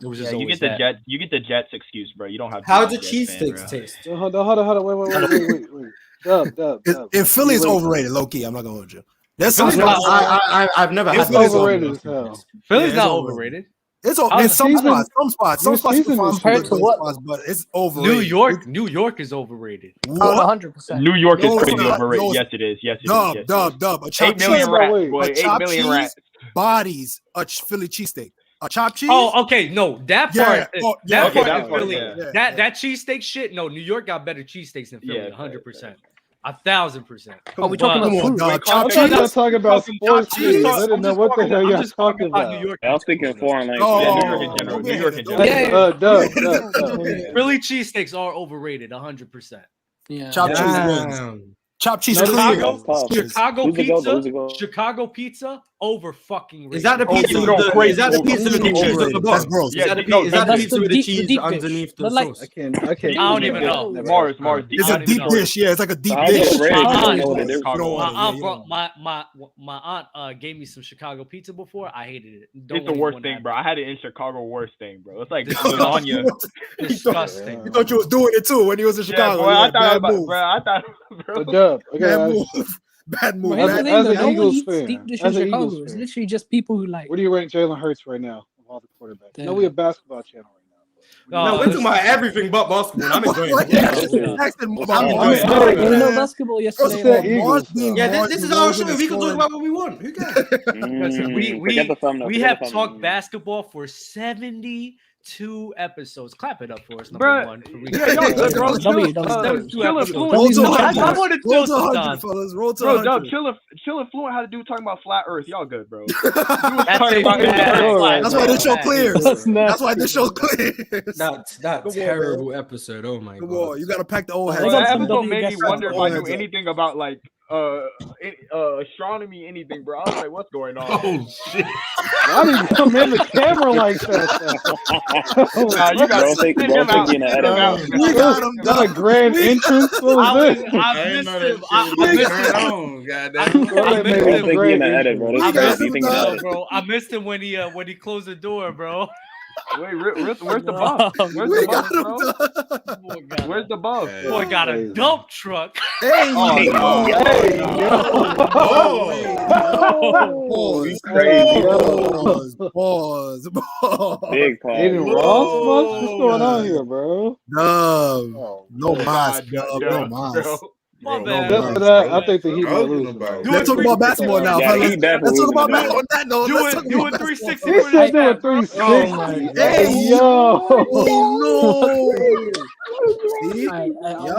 Speaker 1: It was
Speaker 5: Yeah,
Speaker 1: just
Speaker 5: you
Speaker 1: always
Speaker 5: get the
Speaker 1: that.
Speaker 5: Jets. You get the Jets excuse, bro. You don't have. to
Speaker 2: How
Speaker 5: be a
Speaker 2: do
Speaker 5: Jets fan,
Speaker 2: cheesesteaks
Speaker 5: bro.
Speaker 2: taste?
Speaker 9: Hold on. Wait. Dub.
Speaker 8: In Philly is overrated, low key. I'm not gonna hold you. There's some
Speaker 1: Philly's not
Speaker 8: spots.
Speaker 2: I've never
Speaker 8: It's
Speaker 2: had those.
Speaker 9: overrated as hell.
Speaker 1: Philly's
Speaker 8: Yeah,
Speaker 1: not
Speaker 8: it's
Speaker 1: overrated.
Speaker 8: It's
Speaker 1: How's
Speaker 8: in
Speaker 1: the
Speaker 8: some
Speaker 9: season-
Speaker 8: spots. Some
Speaker 9: your
Speaker 8: spots you
Speaker 9: season
Speaker 8: can
Speaker 9: is
Speaker 8: find
Speaker 7: compared
Speaker 8: good
Speaker 7: to what?
Speaker 8: spots, but it's overrated.
Speaker 1: New York is overrated.
Speaker 7: Oh,
Speaker 8: What?
Speaker 7: 100%.
Speaker 5: New York
Speaker 8: No,
Speaker 5: is
Speaker 8: it's
Speaker 5: crazy
Speaker 8: not.
Speaker 5: overrated.
Speaker 8: No,
Speaker 5: Yes, it is. Yes, it is. Yes, it is.
Speaker 8: Dub. A
Speaker 5: 8
Speaker 8: chopped
Speaker 5: million
Speaker 8: cheese
Speaker 5: rats,
Speaker 9: wait.
Speaker 5: boy.
Speaker 8: a
Speaker 5: 8
Speaker 8: chopped
Speaker 5: million
Speaker 8: cheese
Speaker 5: rats.
Speaker 8: bodies a Philly cheesesteak. A chopped cheese.
Speaker 1: Oh, okay. No, that
Speaker 8: Yeah,
Speaker 1: part.
Speaker 8: oh, yeah,
Speaker 1: That
Speaker 5: okay,
Speaker 1: part
Speaker 5: that
Speaker 1: in
Speaker 5: part,
Speaker 1: Philly.
Speaker 5: yeah.
Speaker 1: That cheesesteak shit. No, New York got better cheesesteaks than Philly.
Speaker 5: Yeah,
Speaker 1: 100%. 1,000%.
Speaker 7: Oh, we talking
Speaker 1: But-
Speaker 7: about food.
Speaker 8: dog.
Speaker 5: Wait,
Speaker 8: Chopped
Speaker 9: I thought y'all
Speaker 8: cheese.
Speaker 9: talking about
Speaker 1: Fucking
Speaker 9: sports
Speaker 1: chopped
Speaker 9: teams.
Speaker 1: cheese.
Speaker 9: I didn't know what the hell
Speaker 1: I'm
Speaker 9: y'all
Speaker 1: just
Speaker 9: talking about.
Speaker 1: New York.
Speaker 6: I was thinking foreign language.
Speaker 8: Oh,
Speaker 5: Yeah, New
Speaker 6: Yeah,
Speaker 5: York in general.
Speaker 8: okay.
Speaker 5: New York in
Speaker 8: Okay.
Speaker 5: general.
Speaker 9: Dub.
Speaker 1: Philly cheesesteaks are overrated 100%.
Speaker 7: Yeah.
Speaker 8: Chopped cheese wins.
Speaker 2: Damn.
Speaker 8: Chopped cheese
Speaker 6: No,
Speaker 8: clean.
Speaker 1: Chicago,
Speaker 6: Tough.
Speaker 1: Chicago
Speaker 6: Who's the goat?
Speaker 1: pizza,
Speaker 6: Who's the goat?
Speaker 1: Chicago pizza over fucking rated.
Speaker 2: Is that the
Speaker 5: Oh,
Speaker 2: pizza?
Speaker 5: you
Speaker 2: with
Speaker 5: don't
Speaker 2: the-
Speaker 5: praise
Speaker 2: Is that the
Speaker 5: over-
Speaker 2: pizza with the cheese on the
Speaker 8: Overrated.
Speaker 2: bottom?
Speaker 8: That's gross.
Speaker 5: Yeah,
Speaker 2: Is that the
Speaker 5: no,
Speaker 2: pizza
Speaker 7: that's
Speaker 2: with
Speaker 7: the
Speaker 2: the
Speaker 7: deep
Speaker 2: cheese
Speaker 7: dish.
Speaker 2: underneath the
Speaker 7: But like-
Speaker 2: sauce?
Speaker 9: I can't.
Speaker 1: I don't even know.
Speaker 5: Mars.
Speaker 8: It's a deep dish. Yeah, it's like a deep
Speaker 6: How's
Speaker 8: dish.
Speaker 6: it rated? You
Speaker 1: Ah,
Speaker 6: don't know what it is.
Speaker 8: You don't
Speaker 1: My
Speaker 8: want it, yeah,
Speaker 1: aunt
Speaker 8: you
Speaker 1: brought,
Speaker 8: don't-
Speaker 1: my aunt gave me some Chicago pizza before. I hated it.
Speaker 5: It's
Speaker 1: Don't
Speaker 5: the
Speaker 1: even
Speaker 5: worst
Speaker 1: wanna
Speaker 5: thing,
Speaker 1: have
Speaker 5: bro.
Speaker 1: it.
Speaker 5: I had it in Chicago. Worst thing, bro. It's like
Speaker 1: This-
Speaker 5: lasagna.
Speaker 1: Disgusting.
Speaker 8: You thought you was doing it too when you was in
Speaker 5: Yeah,
Speaker 8: Chicago.
Speaker 5: boy. I
Speaker 8: Yeah,
Speaker 5: thought,
Speaker 8: bad move.
Speaker 5: bro. I thought, bro.
Speaker 9: Dub.
Speaker 8: Bad
Speaker 9: Okay.
Speaker 8: move. Bad move.
Speaker 7: But here's the
Speaker 8: Bad-
Speaker 7: thing,
Speaker 9: as
Speaker 7: though,
Speaker 9: an
Speaker 7: no one
Speaker 9: Eagles
Speaker 7: eats
Speaker 9: fan,
Speaker 7: deep dish
Speaker 9: as
Speaker 7: in
Speaker 9: an
Speaker 7: Chicago.
Speaker 9: Eagles
Speaker 7: It's
Speaker 9: fan.
Speaker 7: literally just people who like.
Speaker 9: Where do you rank Jalen Hurts right now of all the quarterbacks?
Speaker 7: Damn.
Speaker 9: No, we a basketball channel right now.
Speaker 2: No, we're talking about everything but basketball. I'm enjoying
Speaker 8: What?
Speaker 2: it.
Speaker 8: Yeah,
Speaker 6: Yeah.
Speaker 8: ask them
Speaker 6: I'm
Speaker 8: about
Speaker 6: enjoying
Speaker 8: Mars.
Speaker 6: it.
Speaker 7: There was no
Speaker 8: Man.
Speaker 7: basketball
Speaker 8: First
Speaker 7: yesterday.
Speaker 8: of all,
Speaker 9: Eagles,
Speaker 8: Mars
Speaker 9: bro.
Speaker 8: being
Speaker 2: Yeah,
Speaker 8: Mars
Speaker 2: this is
Speaker 8: and
Speaker 2: our
Speaker 8: Rosen
Speaker 2: show.
Speaker 8: is
Speaker 2: We can talk
Speaker 8: scoring-
Speaker 2: about what we want. Who cares?
Speaker 1: Listen,
Speaker 6: Forget the thumbnail.
Speaker 1: we
Speaker 6: Forget the thumbnail.
Speaker 1: have
Speaker 6: Forget the
Speaker 1: talked
Speaker 6: thumbnail.
Speaker 1: basketball for 70 2 episodes. Clap it up for us, number
Speaker 10: Bruh,
Speaker 1: 1.
Speaker 10: yeah, y'all good, bro.
Speaker 7: W,
Speaker 10: Chill
Speaker 7: W.
Speaker 10: and fluent.
Speaker 8: Roll to
Speaker 1: I
Speaker 8: 100.
Speaker 1: wanted to
Speaker 8: Roll
Speaker 1: do
Speaker 8: to 100,
Speaker 1: sometimes.
Speaker 8: fellas. Roll to
Speaker 10: Bro,
Speaker 8: 100.
Speaker 10: Dub, chill and fluent had to do talking about flat Earth. Y'all good, bro.
Speaker 1: That's
Speaker 10: talking
Speaker 1: a
Speaker 10: about
Speaker 1: bad
Speaker 9: All
Speaker 1: flag.
Speaker 9: right,
Speaker 8: That's why this show
Speaker 1: Bad.
Speaker 8: clears.
Speaker 7: That's
Speaker 8: That's why this show clears.
Speaker 2: That
Speaker 8: Come on,
Speaker 2: terrible episode. Oh my
Speaker 8: Come
Speaker 2: god.
Speaker 8: on, you gotta pack the old
Speaker 7: Bro,
Speaker 8: heads.
Speaker 10: Bro,
Speaker 7: got
Speaker 10: that
Speaker 7: some
Speaker 10: episode
Speaker 7: W
Speaker 10: made me
Speaker 7: guests
Speaker 10: wonder if
Speaker 8: on.
Speaker 10: I
Speaker 8: All
Speaker 10: knew
Speaker 8: heads up.
Speaker 10: anything about like astronomy, anything, bro. I was like, what's going on?
Speaker 9: Oh shit! Why did you come in the camera like that?
Speaker 10: Nah, you got
Speaker 6: Bro,
Speaker 10: to
Speaker 6: take
Speaker 10: him
Speaker 6: you
Speaker 10: out.
Speaker 6: in the edit, bro.
Speaker 8: We got him,
Speaker 9: Not a
Speaker 8: dog.
Speaker 9: grand
Speaker 8: We-
Speaker 9: entrance. What was this?
Speaker 1: I missed him. I
Speaker 9: Bro, they
Speaker 1: missed
Speaker 9: made
Speaker 1: him.
Speaker 9: a grand
Speaker 6: in the edit, bro.
Speaker 9: entrance.
Speaker 8: We got
Speaker 6: This
Speaker 8: him,
Speaker 6: is
Speaker 8: dog.
Speaker 1: Bro, I missed him when he closed the door, bro.
Speaker 10: Wait, where's the buff? Where's
Speaker 8: We
Speaker 10: the
Speaker 8: got
Speaker 10: buff,
Speaker 8: him,
Speaker 10: bro?
Speaker 8: dog.
Speaker 1: Boy got,
Speaker 10: Where's the buff?
Speaker 1: boy got a
Speaker 9: Crazy.
Speaker 1: dump truck.
Speaker 8: Hey,
Speaker 10: Oh,
Speaker 8: yo.
Speaker 10: no.
Speaker 6: He's crazy.
Speaker 8: Pause.
Speaker 6: Big pause.
Speaker 9: Aiden Ross? What's going on here, bro?
Speaker 8: No,
Speaker 9: Oh,
Speaker 8: no mas,
Speaker 10: God,
Speaker 8: no mas.
Speaker 10: bro.
Speaker 1: My
Speaker 8: No,
Speaker 1: bad.
Speaker 8: no,
Speaker 9: Just for that, I think the Heat might lose.
Speaker 1: Do
Speaker 8: Let's
Speaker 1: it
Speaker 8: talk about basketball now,
Speaker 6: Yeah,
Speaker 8: fellas.
Speaker 6: he definitely
Speaker 8: Let's talk about
Speaker 6: losing
Speaker 8: basketball. On that note,
Speaker 1: Do
Speaker 8: let's
Speaker 1: it.
Speaker 8: talk
Speaker 1: Do
Speaker 8: about
Speaker 1: a
Speaker 8: basketball.
Speaker 1: 360.
Speaker 9: He
Speaker 1: for
Speaker 9: said
Speaker 1: this
Speaker 9: do a
Speaker 1: man, bro.
Speaker 9: 360.
Speaker 8: Hey,
Speaker 9: Yo.
Speaker 8: Oh, no. See?
Speaker 7: Alright, we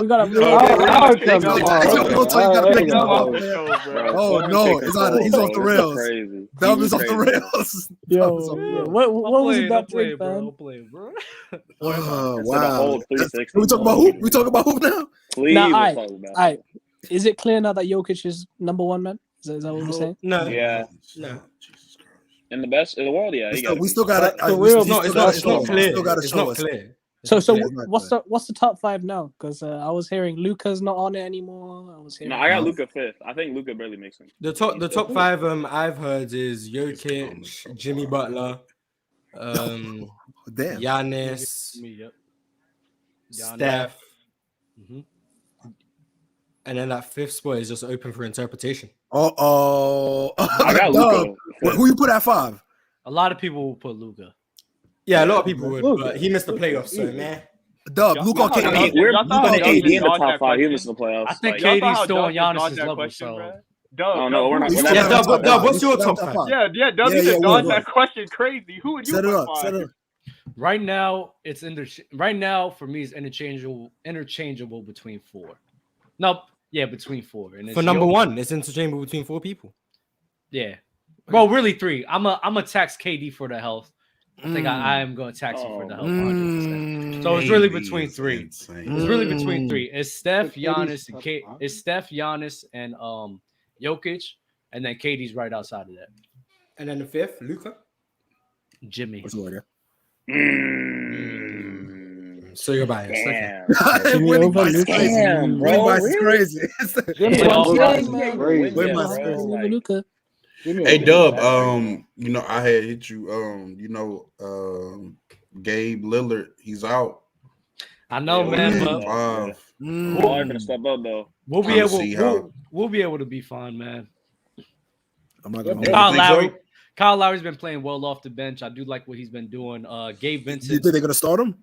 Speaker 7: gotta.
Speaker 9: I'll come
Speaker 8: Don't
Speaker 9: tomorrow.
Speaker 8: tell you gotta pick him
Speaker 10: Off
Speaker 8: up,
Speaker 10: the
Speaker 8: man.
Speaker 10: show, bro.
Speaker 8: Oh, no. He's off the rails.
Speaker 6: Crazy.
Speaker 8: Dub is off the
Speaker 6: Crazy.
Speaker 8: rails.
Speaker 7: Yo, what was it that take, man?
Speaker 1: Bro.
Speaker 8: Oh,
Speaker 6: Instead of
Speaker 8: wow.
Speaker 6: whole 360.
Speaker 8: We talk about hoop? We talk about hoop now?
Speaker 6: Please,
Speaker 7: Nah,
Speaker 6: let's talk about it.
Speaker 7: Alright, is it clear now that Jokic is number 1 man? Is that what we're saying?
Speaker 2: No.
Speaker 6: Yeah.
Speaker 2: No.
Speaker 6: In the best in the world, yeah.
Speaker 8: We still got
Speaker 9: The real-
Speaker 2: It's not clear.
Speaker 8: Still got to
Speaker 2: It's
Speaker 8: show
Speaker 2: not
Speaker 8: us.
Speaker 2: clear.
Speaker 7: So
Speaker 8: Yeah, it's not
Speaker 7: what's the top 5 now? Because I was hearing Luka's not on it anymore. I was hearing.
Speaker 6: No, I got Luka 5th. I think Luka barely makes him.
Speaker 2: The top 5 I've heard is Jokic, Jimmy Butler,
Speaker 8: Damn.
Speaker 2: Giannis,
Speaker 1: Yep.
Speaker 2: Steph,
Speaker 1: Mhm.
Speaker 2: and then that 5th spot is just open for interpretation.
Speaker 8: Uh-oh.
Speaker 6: I got
Speaker 8: Dub,
Speaker 6: Luka.
Speaker 8: who you put at 5?
Speaker 1: A lot of people will put Luka.
Speaker 2: Yeah, a lot of people would, but he missed the playoffs, so man.
Speaker 8: Dub, Luka on
Speaker 10: Y'all
Speaker 8: KD.
Speaker 10: thought-
Speaker 6: We're
Speaker 10: y'all thought
Speaker 6: putting
Speaker 10: Dub
Speaker 6: KD
Speaker 10: just
Speaker 6: in the
Speaker 10: dodged
Speaker 6: top
Speaker 10: that
Speaker 6: 5. He
Speaker 10: question?
Speaker 6: missed the playoffs.
Speaker 1: I think
Speaker 10: Y'all thought
Speaker 1: KD's
Speaker 10: how
Speaker 1: still on
Speaker 10: Dub just dodged
Speaker 1: Giannis's
Speaker 10: that
Speaker 1: level,
Speaker 10: question,
Speaker 1: so
Speaker 10: bruh? Dub,
Speaker 6: Oh, no, we're not-
Speaker 8: We
Speaker 6: we're
Speaker 8: still
Speaker 6: not-
Speaker 8: got
Speaker 2: Dub,
Speaker 8: top
Speaker 2: Dub,
Speaker 8: five.
Speaker 2: what's
Speaker 8: We still
Speaker 2: your
Speaker 8: got
Speaker 2: top
Speaker 8: top
Speaker 2: 5?
Speaker 8: five.
Speaker 10: Yeah, Dub,
Speaker 8: Yeah,
Speaker 10: you just
Speaker 8: yeah,
Speaker 10: dodged
Speaker 8: wait.
Speaker 10: that question crazy. Who would you
Speaker 8: Set it
Speaker 10: put
Speaker 8: up. Set
Speaker 10: 5?
Speaker 8: it up.
Speaker 1: right now it's right now for me it's interchangeable between 4. No, yeah, between 4. And it's
Speaker 2: For number
Speaker 1: Jokic-
Speaker 2: 1, it's interchangeable between 4 people.
Speaker 1: Yeah. Well, really 3. I'm a tax KD for the health. I think I am going to tax him for the health 100%. So it's really between 3. It's really between 3. It's Steph, Giannis, and it's Steph, Giannis, and Jokic, and then KD's right outside of that.
Speaker 2: And then the 5th, Luka.
Speaker 1: Jimmy.
Speaker 2: So you're biased. Okay.
Speaker 8: Winning bias is crazy.
Speaker 6: Damn, bro.
Speaker 8: Winning bias is crazy.
Speaker 9: Jimmy
Speaker 1: Yeah,
Speaker 9: Butler
Speaker 1: yeah,
Speaker 9: is
Speaker 6: yeah,
Speaker 9: crazy.
Speaker 8: Win
Speaker 6: yeah,
Speaker 8: my
Speaker 6: bro.
Speaker 8: screen.
Speaker 6: Like,
Speaker 7: Luka.
Speaker 9: Jimmy
Speaker 11: Hey
Speaker 9: Butler.
Speaker 11: Dub, you know, I had hit you, Gabe Lillard, he's out.
Speaker 1: I know, man, but
Speaker 6: Kawhi gonna step up though.
Speaker 1: we'll be
Speaker 11: Trying to
Speaker 1: able
Speaker 11: see how-
Speaker 1: we'll be able to be fine, man.
Speaker 8: I'm not gonna
Speaker 1: Kyle
Speaker 11: think
Speaker 1: Lowry.
Speaker 11: so?
Speaker 1: Kyle Lowry's been playing well off the bench. I do like what he's been doing. Gabe
Speaker 8: You
Speaker 1: Vincent.
Speaker 8: think they're gonna start him?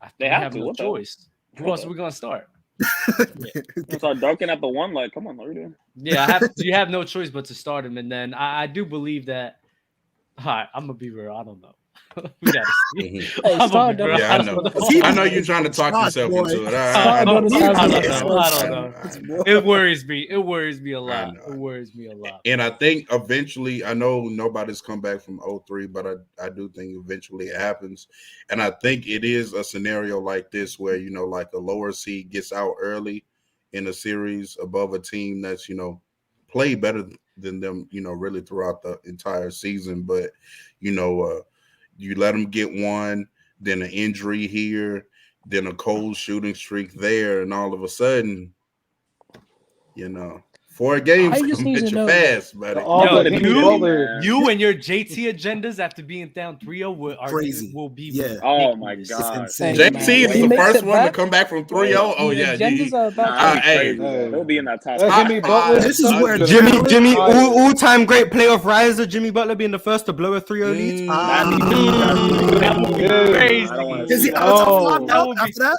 Speaker 1: I think
Speaker 6: They
Speaker 1: we
Speaker 6: have
Speaker 1: have
Speaker 6: to.
Speaker 1: no
Speaker 6: What the-
Speaker 1: choice. Who else are we gonna start?
Speaker 6: Start dunking at the 1. Like, come on, what are you doing?
Speaker 1: Yeah, you have no choice but to start him. And then I do believe that. All right, I'm gonna be real. I don't know. We gotta see.
Speaker 11: Mhm.
Speaker 7: Hey,
Speaker 1: I'm
Speaker 7: start
Speaker 1: gonna be
Speaker 7: them.
Speaker 1: real.
Speaker 11: Yeah, I know. I know you're trying to talk yourself into it.
Speaker 7: Start them.
Speaker 1: I don't know. It worries me. It worries me a lot.
Speaker 11: know.
Speaker 1: It worries me a lot.
Speaker 11: And I think eventually, I know nobody's come back from 03, but I do think eventually it happens. And I think it is a scenario like this where, you know, like a lower seed gets out early in a series above a team that's, you know, play better than them, you know, really throughout the entire season. But, you know, you let them get one, then an injury here, then a cold shooting streak there, and all of a sudden, you know, 4 games
Speaker 7: I just
Speaker 11: can
Speaker 7: need
Speaker 11: hit
Speaker 7: to
Speaker 11: you
Speaker 7: know-
Speaker 11: fast, buddy.
Speaker 7: Yo,
Speaker 1: you and your JT agendas after being down 3-0
Speaker 8: Crazy.
Speaker 1: will be
Speaker 8: Yeah.
Speaker 6: Oh my
Speaker 1: ridiculous.
Speaker 6: god.
Speaker 8: insane.
Speaker 11: JT is
Speaker 7: He
Speaker 11: the
Speaker 7: makes
Speaker 11: first
Speaker 7: it
Speaker 11: one to
Speaker 7: back.
Speaker 11: come back from 3-0. Oh,
Speaker 7: The
Speaker 11: yeah.
Speaker 7: agendas are about
Speaker 6: Nah,
Speaker 11: hey,
Speaker 6: crazy, bro. He'll be in that top.
Speaker 9: That Jimmy Butler.
Speaker 8: This is where
Speaker 2: Jimmy, all-time great playoff riser, Jimmy Butler being the first to blow a 3-0 lead.
Speaker 1: That would be
Speaker 9: Yeah.
Speaker 1: crazy.
Speaker 6: I don't wanna
Speaker 8: Is
Speaker 6: see
Speaker 8: he
Speaker 6: that.
Speaker 8: out
Speaker 9: Oh.
Speaker 8: of lockdown after that?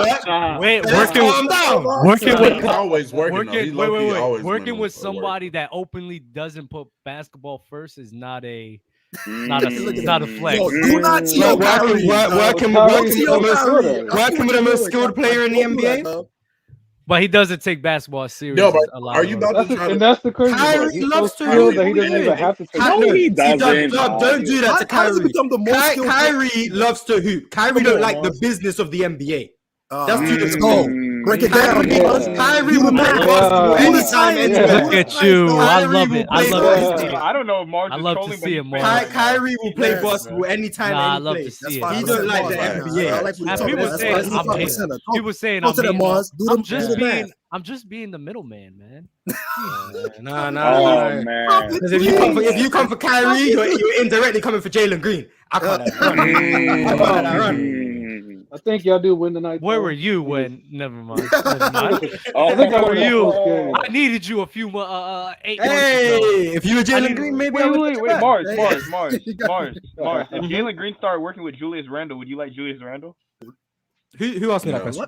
Speaker 2: Calm down.
Speaker 1: Working with
Speaker 11: He's always working. Though. He's low-key always
Speaker 1: working with
Speaker 11: working.
Speaker 1: somebody that openly doesn't put basketball first is not a flex.
Speaker 8: Yo, do not tell Kyrie.
Speaker 2: Working with the most skilled player in the NBA.
Speaker 1: But he doesn't take basketball serious.
Speaker 11: No, but
Speaker 1: a lot
Speaker 11: are you about to try to?
Speaker 9: And that's the crazy part.
Speaker 2: Kyrie
Speaker 9: He's
Speaker 2: loves
Speaker 9: so
Speaker 2: to
Speaker 9: skilled
Speaker 2: hoop.
Speaker 9: that he doesn't even have to take
Speaker 6: No, he doesn't.
Speaker 2: Don't do that to
Speaker 8: How does he
Speaker 2: Kyrie.
Speaker 8: become the most skilled player?
Speaker 2: Kyrie loves to hoop. Kyrie don't like the business of the NBA. That's too difficult.
Speaker 8: Break it down.
Speaker 2: Kyrie will play basketball anytime, anywhere.
Speaker 1: Look at you. I love it. I love to see it.
Speaker 5: I don't know if Mars
Speaker 1: I
Speaker 5: is
Speaker 1: love to
Speaker 5: trolling,
Speaker 1: see it,
Speaker 5: but
Speaker 1: Mars.
Speaker 2: Kyrie will play basketball anytime,
Speaker 1: Nah, I
Speaker 2: any
Speaker 1: love to
Speaker 2: place.
Speaker 1: see it.
Speaker 2: He don't like the NBA.
Speaker 8: I like what you're talking
Speaker 1: People
Speaker 8: about.
Speaker 1: saying
Speaker 8: That's why
Speaker 1: I'm
Speaker 8: he's
Speaker 1: being-
Speaker 8: 5%.
Speaker 1: People saying
Speaker 8: Go to them, Mars.
Speaker 1: I'm just being the middleman, man.
Speaker 2: No.
Speaker 6: Oh man.
Speaker 2: Because if you come for Kyrie, you're indirectly coming for Jalen Green. I can't let that run.
Speaker 9: I think y'all do win tonight.
Speaker 1: Where
Speaker 9: though.
Speaker 1: were you when? Never mind. Never mind.
Speaker 6: Oh,
Speaker 1: Where were you?
Speaker 9: Okay.
Speaker 1: I needed you a few 8 months ago.
Speaker 2: Hey, if you were Jalen Green, maybe I would
Speaker 5: wait,
Speaker 2: take
Speaker 5: wait,
Speaker 2: it back.
Speaker 5: Mars.
Speaker 6: Mm-hmm.
Speaker 5: If Jalen Green started working with Julius Randle, would you like Julius Randle?
Speaker 2: Who asked me that question?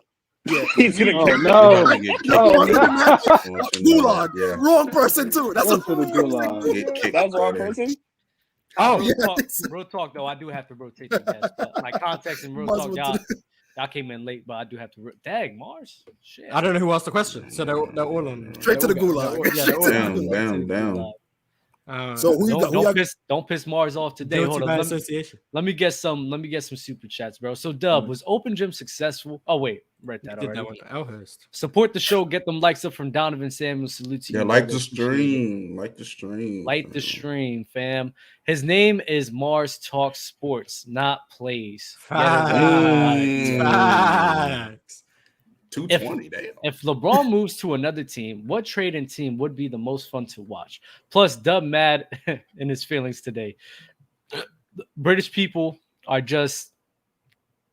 Speaker 6: He's gonna
Speaker 9: Oh
Speaker 6: get
Speaker 9: no!
Speaker 11: Gonna get kicked.
Speaker 9: Oh no!
Speaker 8: Gulag.
Speaker 11: Yeah.
Speaker 8: Wrong person too. That's
Speaker 9: One
Speaker 8: what
Speaker 9: for the gulag.
Speaker 11: Get kicked
Speaker 6: That was the wrong
Speaker 11: out there.
Speaker 6: person.
Speaker 2: Oh,
Speaker 1: Real talk, though, I do have to rotate you guys. But like context and real
Speaker 8: Mars
Speaker 1: talk,
Speaker 8: went
Speaker 1: y'all came in late, but I do have to. Dang, Mars. Shit.
Speaker 2: I don't know who asked the question, so they're all on.
Speaker 8: Straight to the
Speaker 2: they're all-
Speaker 8: gulag.
Speaker 2: they're all- yeah, they're all-
Speaker 11: Down.
Speaker 8: So who you got? Who y'all-
Speaker 1: Don't piss Mars off today.
Speaker 2: Guilty
Speaker 1: Hold
Speaker 2: by
Speaker 1: on.
Speaker 2: association.
Speaker 1: Let me get some super chats, bro. So Dub, was Open Gym successful? Oh wait, read that
Speaker 2: Did
Speaker 1: already.
Speaker 2: that one, Elhurst.
Speaker 1: Support the show. Get them likes up from Donovan Samuel. Salute to you.
Speaker 11: Yeah, like
Speaker 1: brother.
Speaker 11: the
Speaker 1: Appreciate it.
Speaker 11: stream. Like the stream.
Speaker 1: Like the stream, fam. His name is Mars Talks Sports, not plays. Get it right.
Speaker 2: Facts.
Speaker 11: 220, damn.
Speaker 1: If LeBron moves to another team, what trading team would be the most fun to watch? Plus, Dub mad in his feelings today. British people are just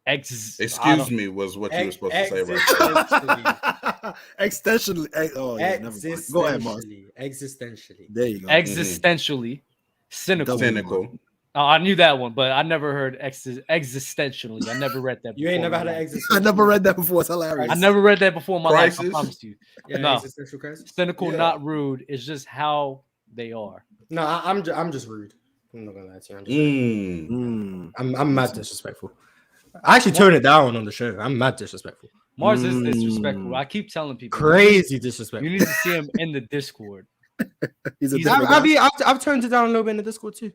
Speaker 11: Excuse me was what you were supposed to say right there.
Speaker 8: Extensionally. Oh yeah, never mind. Go ahead, Mars.
Speaker 2: Existentially.
Speaker 8: There you go.
Speaker 1: Existentially cynical.
Speaker 11: Cynical.
Speaker 1: Oh, I knew that one, but I never heard existentially. I never read that.
Speaker 2: You ain't
Speaker 1: before,
Speaker 2: never had an
Speaker 1: man.
Speaker 2: existential.
Speaker 8: I never read that before. It's hilarious.
Speaker 1: I never read that before in my life. I
Speaker 11: Crisis?
Speaker 1: promise you.
Speaker 2: Yeah,
Speaker 1: No.
Speaker 2: existential crisis.
Speaker 1: Cynical,
Speaker 11: Yeah.
Speaker 1: not rude. It's just how they are.
Speaker 2: No, I'm just rude. I'm not gonna lie to you. I'm mad disrespectful. I actually tone it down on the show. I'm mad disrespectful.
Speaker 1: Mars is disrespectful. I keep telling people.
Speaker 2: Crazy disrespectful.
Speaker 1: You need to see him in the Discord.
Speaker 8: He's a
Speaker 1: He's-
Speaker 8: different guy.
Speaker 2: I've toned it down a little bit in the Discord too,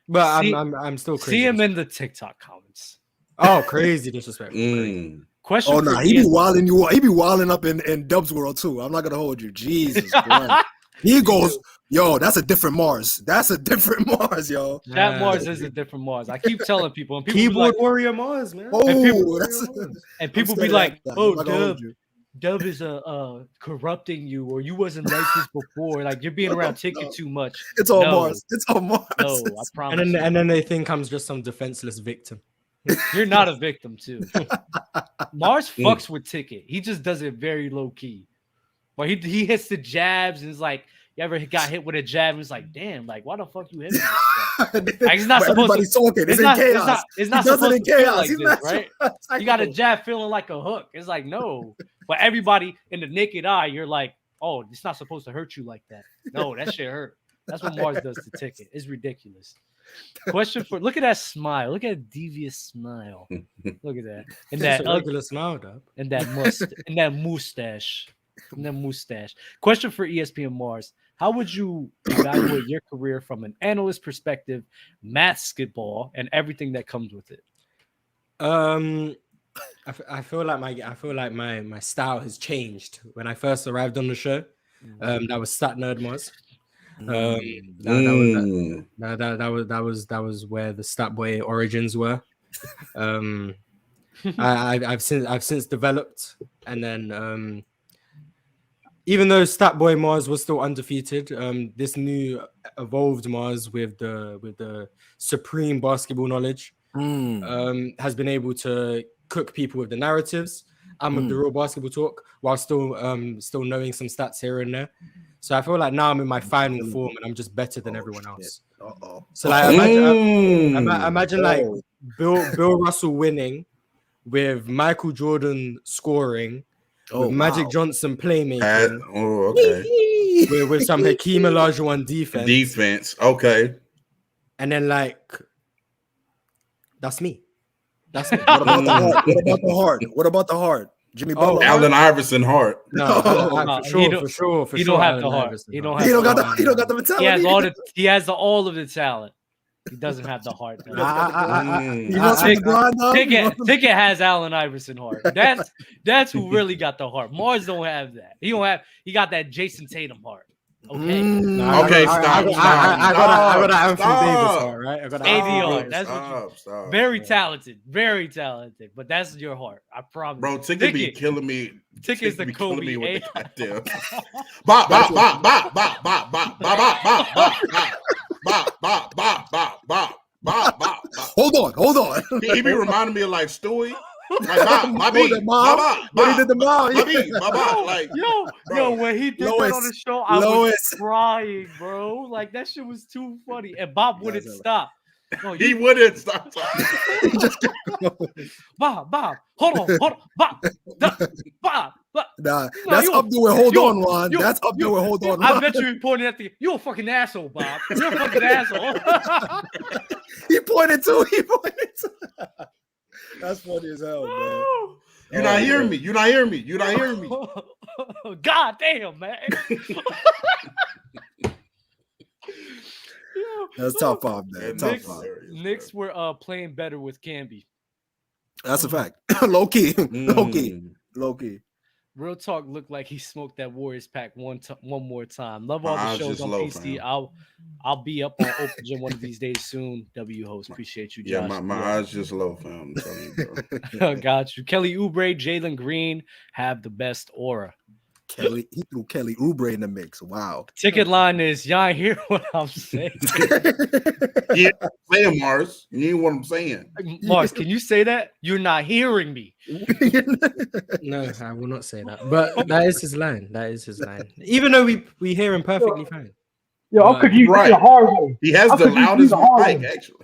Speaker 2: but
Speaker 1: See-
Speaker 2: I'm still crazy.
Speaker 1: See him in the TikTok comments.
Speaker 2: Oh, crazy disrespectful.
Speaker 11: Mm.
Speaker 1: Question.
Speaker 8: Oh
Speaker 1: for
Speaker 8: no, he be
Speaker 1: Ian.
Speaker 8: wilding you. He be wilding up in Dub's world too. I'm not gonna hold you. Jesus Christ. He goes, yo, that's a different Mars. That's a different Mars, yo.
Speaker 1: That Mars is a different Mars. I keep telling people, and people be
Speaker 2: Keyboard
Speaker 1: like,
Speaker 2: warrior Mars, man.
Speaker 8: Oh,
Speaker 1: And people-
Speaker 8: that's
Speaker 1: and people
Speaker 8: I'm
Speaker 1: be
Speaker 8: scared
Speaker 1: like,
Speaker 8: of that.
Speaker 1: "Oh,
Speaker 8: I'm not gonna hold
Speaker 1: Dub,
Speaker 8: you.
Speaker 1: Dub is corrupting you, or you wasn't like this before. Like you're being around Ticket too much."
Speaker 8: It's all
Speaker 1: No.
Speaker 8: Mars. It's all Mars.
Speaker 1: No, I promise.
Speaker 2: And then they think I'm just some defenseless victim.
Speaker 1: You're not a victim too. Mars fucks with Ticket. He just does it very low key. But he hits the jabs and it's like, you ever got hit with a jab and it's like, damn, like why the fuck you hit me? Like, he's not
Speaker 8: But
Speaker 1: supposed
Speaker 8: everybody's
Speaker 1: to.
Speaker 8: talking. It's in chaos.
Speaker 1: It's not
Speaker 8: He does it
Speaker 1: supposed
Speaker 8: in
Speaker 1: to feel
Speaker 8: chaos.
Speaker 1: like
Speaker 8: He's
Speaker 1: this,
Speaker 8: not
Speaker 1: right?
Speaker 8: so
Speaker 1: You got a
Speaker 8: psycho.
Speaker 1: jab feeling like a hook. It's like no, but everybody in the naked eye, you're like, oh, it's not supposed to hurt you like that. No, that shit hurt. That's what Mars does to Ticket. It's ridiculous. Question for look at that smile. Look at that devious smile. Look at that. And that
Speaker 2: regular smile, dog.
Speaker 1: and that mustache. And that mustache. Question for ESPN Mars. How would you evaluate your career from an analyst perspective, basketball, and everything that comes with it?
Speaker 2: I feel like my style has changed. When I first arrived on the show, that was Stat Nerd Mars. That was where the Stat Boy origins were. I've since developed, and then even though Stat Boy Mars was still undefeated, this new evolved Mars with the supreme basketball knowledge has been able to cook people with the narratives and with the real basketball talk while still knowing some stats here and there. So I feel like now I'm in my final form and I'm just better than everyone else. So like imagine like Bill Russell winning with Michael Jordan scoring, with Magic Johnson playmaking,
Speaker 11: okay.
Speaker 2: with some Hakeem Olajuwon defense.
Speaker 11: Okay.
Speaker 2: And then like that's me. That's me.
Speaker 8: What about the heart? What about the heart? Jimmy Butler.
Speaker 11: Allen Iverson Hart.
Speaker 2: No, for sure.
Speaker 1: He don't have the heart. He don't have
Speaker 8: He don't got the mentality.
Speaker 1: He has all of the talent. He doesn't have the heart. Though.
Speaker 8: You know some LeBron, though?
Speaker 1: Ticket has Allen Iverson heart. That's who really got the heart. Mars don't have that. He got that Jason Tatum heart. Okay.
Speaker 11: Okay, stop.
Speaker 2: I got Anthony Davis heart, right? I got
Speaker 1: AD. That's very talented, very talented. But that's your heart. I promise.
Speaker 11: Bro, Ticket be killing me.
Speaker 1: Ticket's the Kobe.
Speaker 11: With the goddamn. Bop, bop, bop, bop, bop, bop, bop, bop, bop, bop, bop, bop, bop, bop, bop, bop.
Speaker 8: Hold on.
Speaker 11: He be reminding me of like Stewie. Like, my beat,
Speaker 8: when he did the mom,
Speaker 11: like
Speaker 1: yo, when he did that on the show, I was crying, bro. Like that shit was too funny, and Bob wouldn't stop. No,
Speaker 11: he wouldn't stop.
Speaker 1: Bob, hold on, Bob.
Speaker 8: Nah, that's up there with hold on, Ron. That's up there with hold on, Ron.
Speaker 1: I bet you he pointed at you a fucking asshole, Bob. You're a fucking asshole.
Speaker 8: He pointed too. That's funny as hell, man.
Speaker 11: You're not hearing me.
Speaker 1: God damn, man.
Speaker 8: That's top 5, man. Top 5.
Speaker 1: Knicks were playing better with Camby.
Speaker 8: That's a fact. Low key.
Speaker 1: Real talk looked like he smoked that Warriors pack one more time. Love all the shows on PC. I'll be up on Open Gym one of these days soon. W host, appreciate you, Josh.
Speaker 11: Yeah, my eyes just low, fam. I'm telling you, bro.
Speaker 1: Got you. Kelly Oubre, Jalen Green have the best aura.
Speaker 8: He threw Kelly Oubre in the mix. Wow.
Speaker 1: Ticket line is y'all ain't hear what I'm saying.
Speaker 11: Yeah, saying Mars. You hear what I'm saying.
Speaker 1: Mars, can you say that? You're not hearing me.
Speaker 2: No, I will not say that. But that is his line. Even though we hear him perfectly fine.
Speaker 9: Yo, I'm confused.
Speaker 11: Right.
Speaker 9: The hard way.
Speaker 11: He has the loudest mic, actually.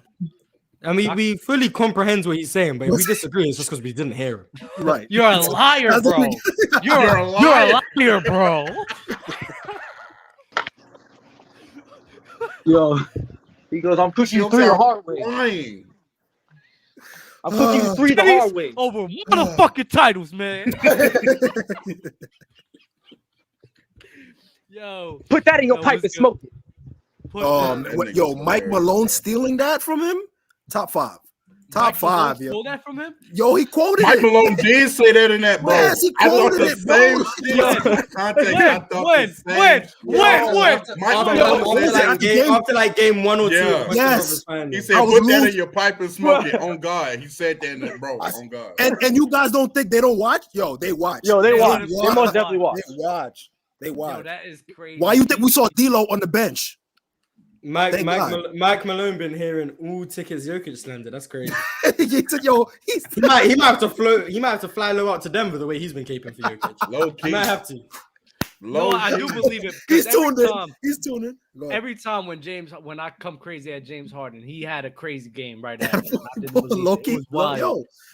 Speaker 2: I mean, we fully comprehend what he's saying, but if we disagree, it's just because we didn't hear him.
Speaker 8: Right.
Speaker 1: You're a liar, bro. You're a liar, bro.
Speaker 9: Yo, he goes, I'm pushing you 3 the hard way.
Speaker 11: Lying.
Speaker 9: I'm pushing you 3 the hard way.
Speaker 1: Over motherfucking titles, man. Yo.
Speaker 9: Put that in your pipe and smoke it.
Speaker 8: Mike Malone stealing that from him? Top 5. Top 5, yo.
Speaker 1: Stole that from him?
Speaker 8: Yo, he quoted
Speaker 11: Mike
Speaker 8: it.
Speaker 11: Malone did say that in that, bro.
Speaker 8: Yes, he quoted it, bro.
Speaker 2: After like game 1 or 2.
Speaker 8: Yes.
Speaker 11: He said, put that in your pipe and smoke it. On God. He said that in that, bro. On God.
Speaker 8: And you guys don't think they don't watch? Yo, they watch.
Speaker 9: Yo, they watch. They most definitely watch.
Speaker 8: They watch.
Speaker 1: Yo, that is crazy.
Speaker 8: Why you think we saw D'Lo on the bench?
Speaker 2: Mike Malone been hearing all tickets Jokic slander. That's crazy.
Speaker 8: He
Speaker 2: might have to float. He might have to fly low out to Denver the way he's been caping for Jokic.
Speaker 11: Low key.
Speaker 2: He might have to.
Speaker 1: No, I do believe it.
Speaker 8: He's tuning.
Speaker 1: Every time when I come crazy at James Harden, he had a crazy game right after.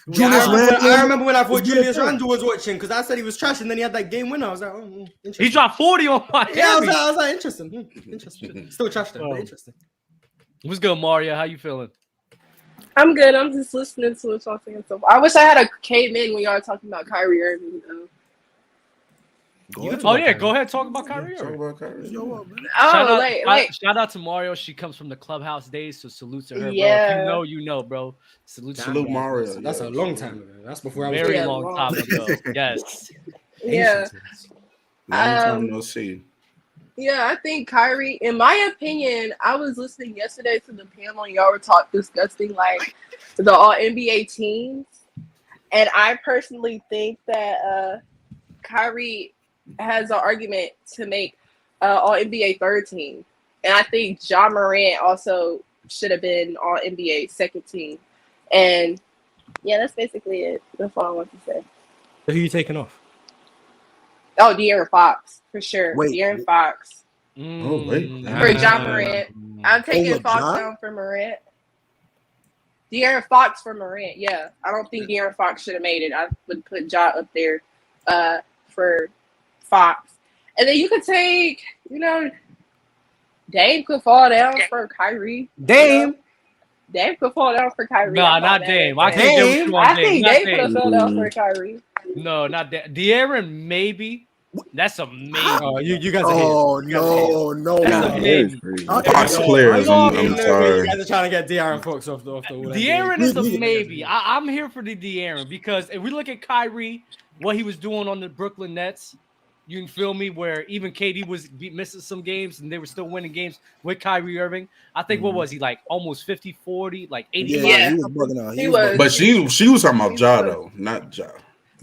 Speaker 8: Julius
Speaker 2: I remember when I thought Julius Randle was watching because I said he was trash and then he had that game winner. I was like, interesting.
Speaker 1: He dropped 40 on my head.
Speaker 2: Yeah, I was like, interesting. Still trash though, but interesting.
Speaker 1: What's good, Mario? How you feeling?
Speaker 12: I'm good. I'm just listening to what y'all saying. So I wish I had came in when y'all were talking about Kyrie Irving.
Speaker 1: Go ahead. Talk about Kyrie. Shout out to Mario. She comes from the clubhouse days, so salute to her.
Speaker 12: Yeah.
Speaker 1: Bro. If you know, bro. Salute
Speaker 11: Mario.
Speaker 2: That's a long time ago. That's before I was
Speaker 1: very long time ago. Yes.
Speaker 12: Yeah.
Speaker 11: No see.
Speaker 12: Yeah, I think Kyrie. In my opinion, I was listening yesterday to the panel, and y'all were discussing like the All NBA teams, and I personally think that Kyrie has an argument to make All NBA third team, and I think Ja Morant also should have been All NBA second team. And yeah, that's basically it. That's all I want to say.
Speaker 2: So who are you taking off?
Speaker 12: Oh, De'Aaron Fox for sure. De'Aaron Fox for Ja Morant. I'm taking Fox down for Morant. De'Aaron Fox for Morant. Yeah, I don't think De'Aaron Fox should have made it. I would put Ja up there for Fox. And then you could take, Dame could fall down for Kyrie.
Speaker 2: Dame
Speaker 12: could fall down for Kyrie.
Speaker 1: No, not Dame.
Speaker 12: I think Dame could have fell down for Kyrie.
Speaker 1: No, not De'Aaron maybe, That's amazing.
Speaker 2: Oh, you guys are
Speaker 8: Oh
Speaker 2: haters. You guys are haters.
Speaker 8: no.
Speaker 1: That's amazing.
Speaker 11: Box players. I'm
Speaker 2: You
Speaker 11: sorry.
Speaker 2: guys are trying to get De'Aaron Fox off the
Speaker 1: De'Aaron is a maybe. I'm here for the De'Aaron because if we look at Kyrie, what he was doing on the Brooklyn Nets, you can feel me, where even KD was missing some games and they were still winning games with Kyrie Irving. I think what was he like almost 50-40, like 80?
Speaker 8: Yeah, he was bugging out.
Speaker 12: He was.
Speaker 11: But she was talking about Ja though, not Ja.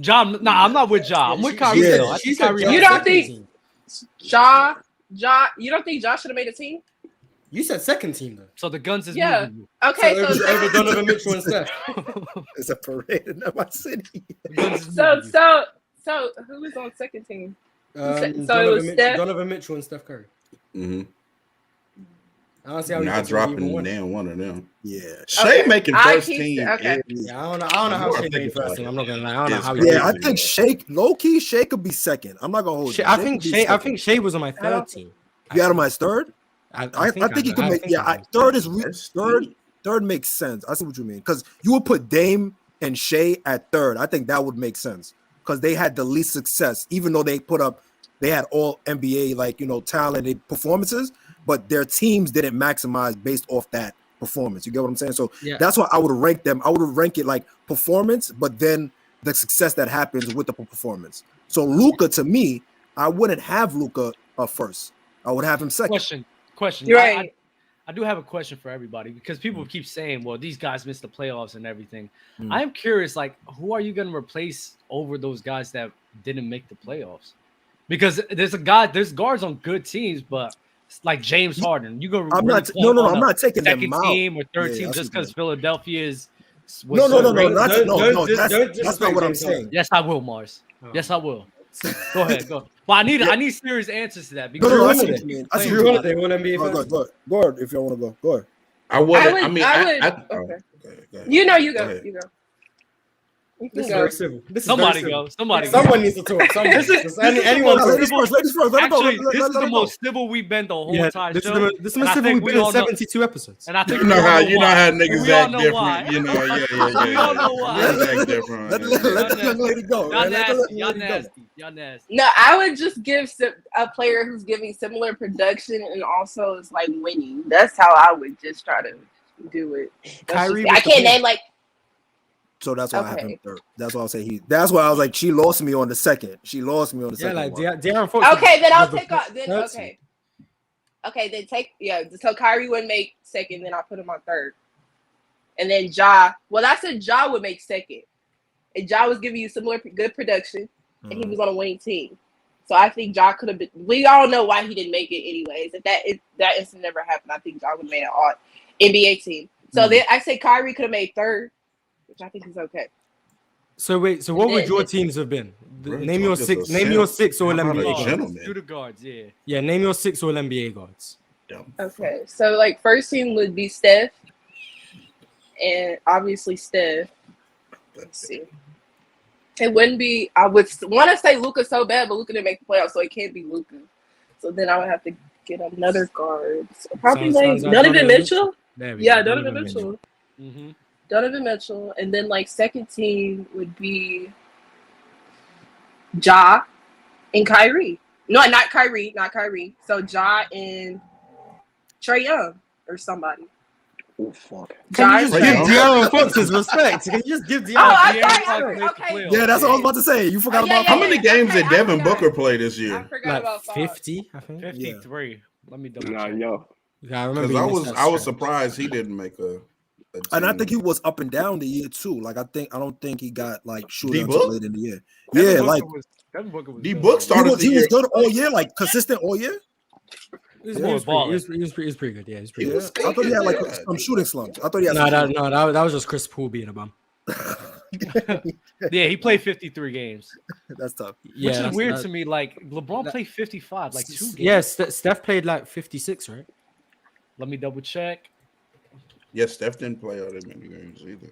Speaker 1: Ja, I'm not with Ja. I'm with Kyrie.
Speaker 8: Yeah,
Speaker 1: though. I think Kyrie.
Speaker 12: You don't think Ja? You don't think Ja should have made a team?
Speaker 2: You said second team though.
Speaker 1: So the Guns is
Speaker 12: Yeah.
Speaker 1: moving you.
Speaker 12: Okay,
Speaker 2: So it was over Donovan Mitchell and Steph.
Speaker 8: It's a parade in my city.
Speaker 12: So who was on second team? So it was Steph.
Speaker 2: Donovan Mitchell and Steph Curry.
Speaker 11: Mm-hmm.
Speaker 2: I don't see how
Speaker 11: Not dropping down one of them.
Speaker 8: Yeah.
Speaker 11: Shea making first team.
Speaker 12: Okay.
Speaker 2: Yeah, I don't know how Shea made first team. I'm not gonna lie. I don't know how.
Speaker 8: Yeah, I think Shea could be second. I'm not gonna hold you.
Speaker 2: I think Shea was on my third team.
Speaker 8: You had him my third? I think he could make. Third is third makes sense. I see what you mean because you would put Dame and Shea at third. I think that would make sense because they had the least success, even though they had all NBA talented performances, but their teams didn't maximize based off that performance. You get what I'm saying? So that's why I would rank them. I would rank it like performance, but then the success that happens with the performance. So Luka, to me, I wouldn't have Luka first. I would have him second.
Speaker 1: Question.
Speaker 12: You're right.
Speaker 1: I do have a question for everybody because people keep saying, well, these guys missed the playoffs and everything. I am curious, like, who are you going to replace over those guys that didn't make the playoffs? Because there's guards on good teams, but like James Harden, you go.
Speaker 8: I'm not taking them
Speaker 1: second
Speaker 8: out.
Speaker 1: Team or third team just because Philadelphia is.
Speaker 8: No. That's not what I'm saying.
Speaker 1: Yes, I will, Mars. Yes, I will. Go ahead, go. But I need serious answers to that because
Speaker 8: I see what you mean. I see what you mean.
Speaker 2: They want NBA.
Speaker 8: Go ahead if you want to go. Go ahead.
Speaker 11: I would.
Speaker 12: Okay. You go. You go.
Speaker 2: This is very civil.
Speaker 1: Somebody go.
Speaker 2: Someone needs to talk. Anyone.
Speaker 8: Ladies first.
Speaker 1: Actually, this is the most civil we've been the whole entire show.
Speaker 2: This is the most civil we've been in 72 episodes.
Speaker 1: And I think
Speaker 11: you know how niggas act different.
Speaker 1: Why.
Speaker 11: You know, yeah.
Speaker 1: We all know why.
Speaker 8: Let the young lady go.
Speaker 1: Y'all nasty.
Speaker 12: No, I would just give a player who's giving similar production and also is like winning. That's how I would just try to do it.
Speaker 2: Kyrie,
Speaker 12: I can't name like.
Speaker 8: So that's why I have him third. That's why I'll say that's why I was like, she lost me on the second. She lost me on the second.
Speaker 2: Yeah, like
Speaker 8: one.
Speaker 2: De'Aaron Fox.
Speaker 12: Okay, then I'll take off. Then then take So Kyrie would make second, then I'll put him on third, and then Ja. Well, I said Ja would make second, and Ja was giving you similar good production, and he was on a winning team. So I think Ja could have been. We all know why he didn't make it, anyways. If that incident never happened, I think Ja would have made an all NBA team. So then I say Kyrie could have made third, which I think is okay.
Speaker 2: So wait, what would your teams have been? Name your six. Name your 6 all NBA guards.
Speaker 1: Do the guards, yeah.
Speaker 2: Yeah, name your 6 all NBA guards.
Speaker 12: Okay, so like first team would be Steph, and obviously Steph. Let's see. It wouldn't be. I would want to say Luka so bad, but Luka didn't make the playoffs, so it can't be Luka. So then I would have to get another guard. So probably Donovan Mitchell. Yeah, Donovan Mitchell.
Speaker 1: Mm-hmm.
Speaker 12: Donovan Mitchell, and then like second team would be Ja and Kyrie. No, not Kyrie. So Ja and Trae Young or somebody.
Speaker 6: Oh fuck!
Speaker 2: Can you just give De'Aaron Fox his respect? Can you just give De'Aaron Fox?
Speaker 12: Okay.
Speaker 8: Yeah, that's what I was about to say. You forgot about
Speaker 11: how many games did Devin Booker play this year?
Speaker 12: I forgot about
Speaker 2: 50, I think.
Speaker 1: 53. Let me double check.
Speaker 2: Yeah, I remember.
Speaker 11: Because I was surprised he didn't make a
Speaker 8: and I think he was up and down the year too. Like I don't think he got like shooting until late in the year. Yeah, like
Speaker 11: D-Book started.
Speaker 8: He was good all year, like consistent all year.
Speaker 2: He was pretty good. Yeah, he was
Speaker 8: I thought he had like some shooting slumps. I thought he had
Speaker 2: that was just Chris Paul being a bum.
Speaker 1: Yeah, he played 53 games.
Speaker 8: That's tough.
Speaker 1: Which is weird to me. Like LeBron played 55, like 2 games.
Speaker 2: Yeah, Steph played like 56, right?
Speaker 1: Let me double check.
Speaker 11: Yes, Steph didn't play all that many games either.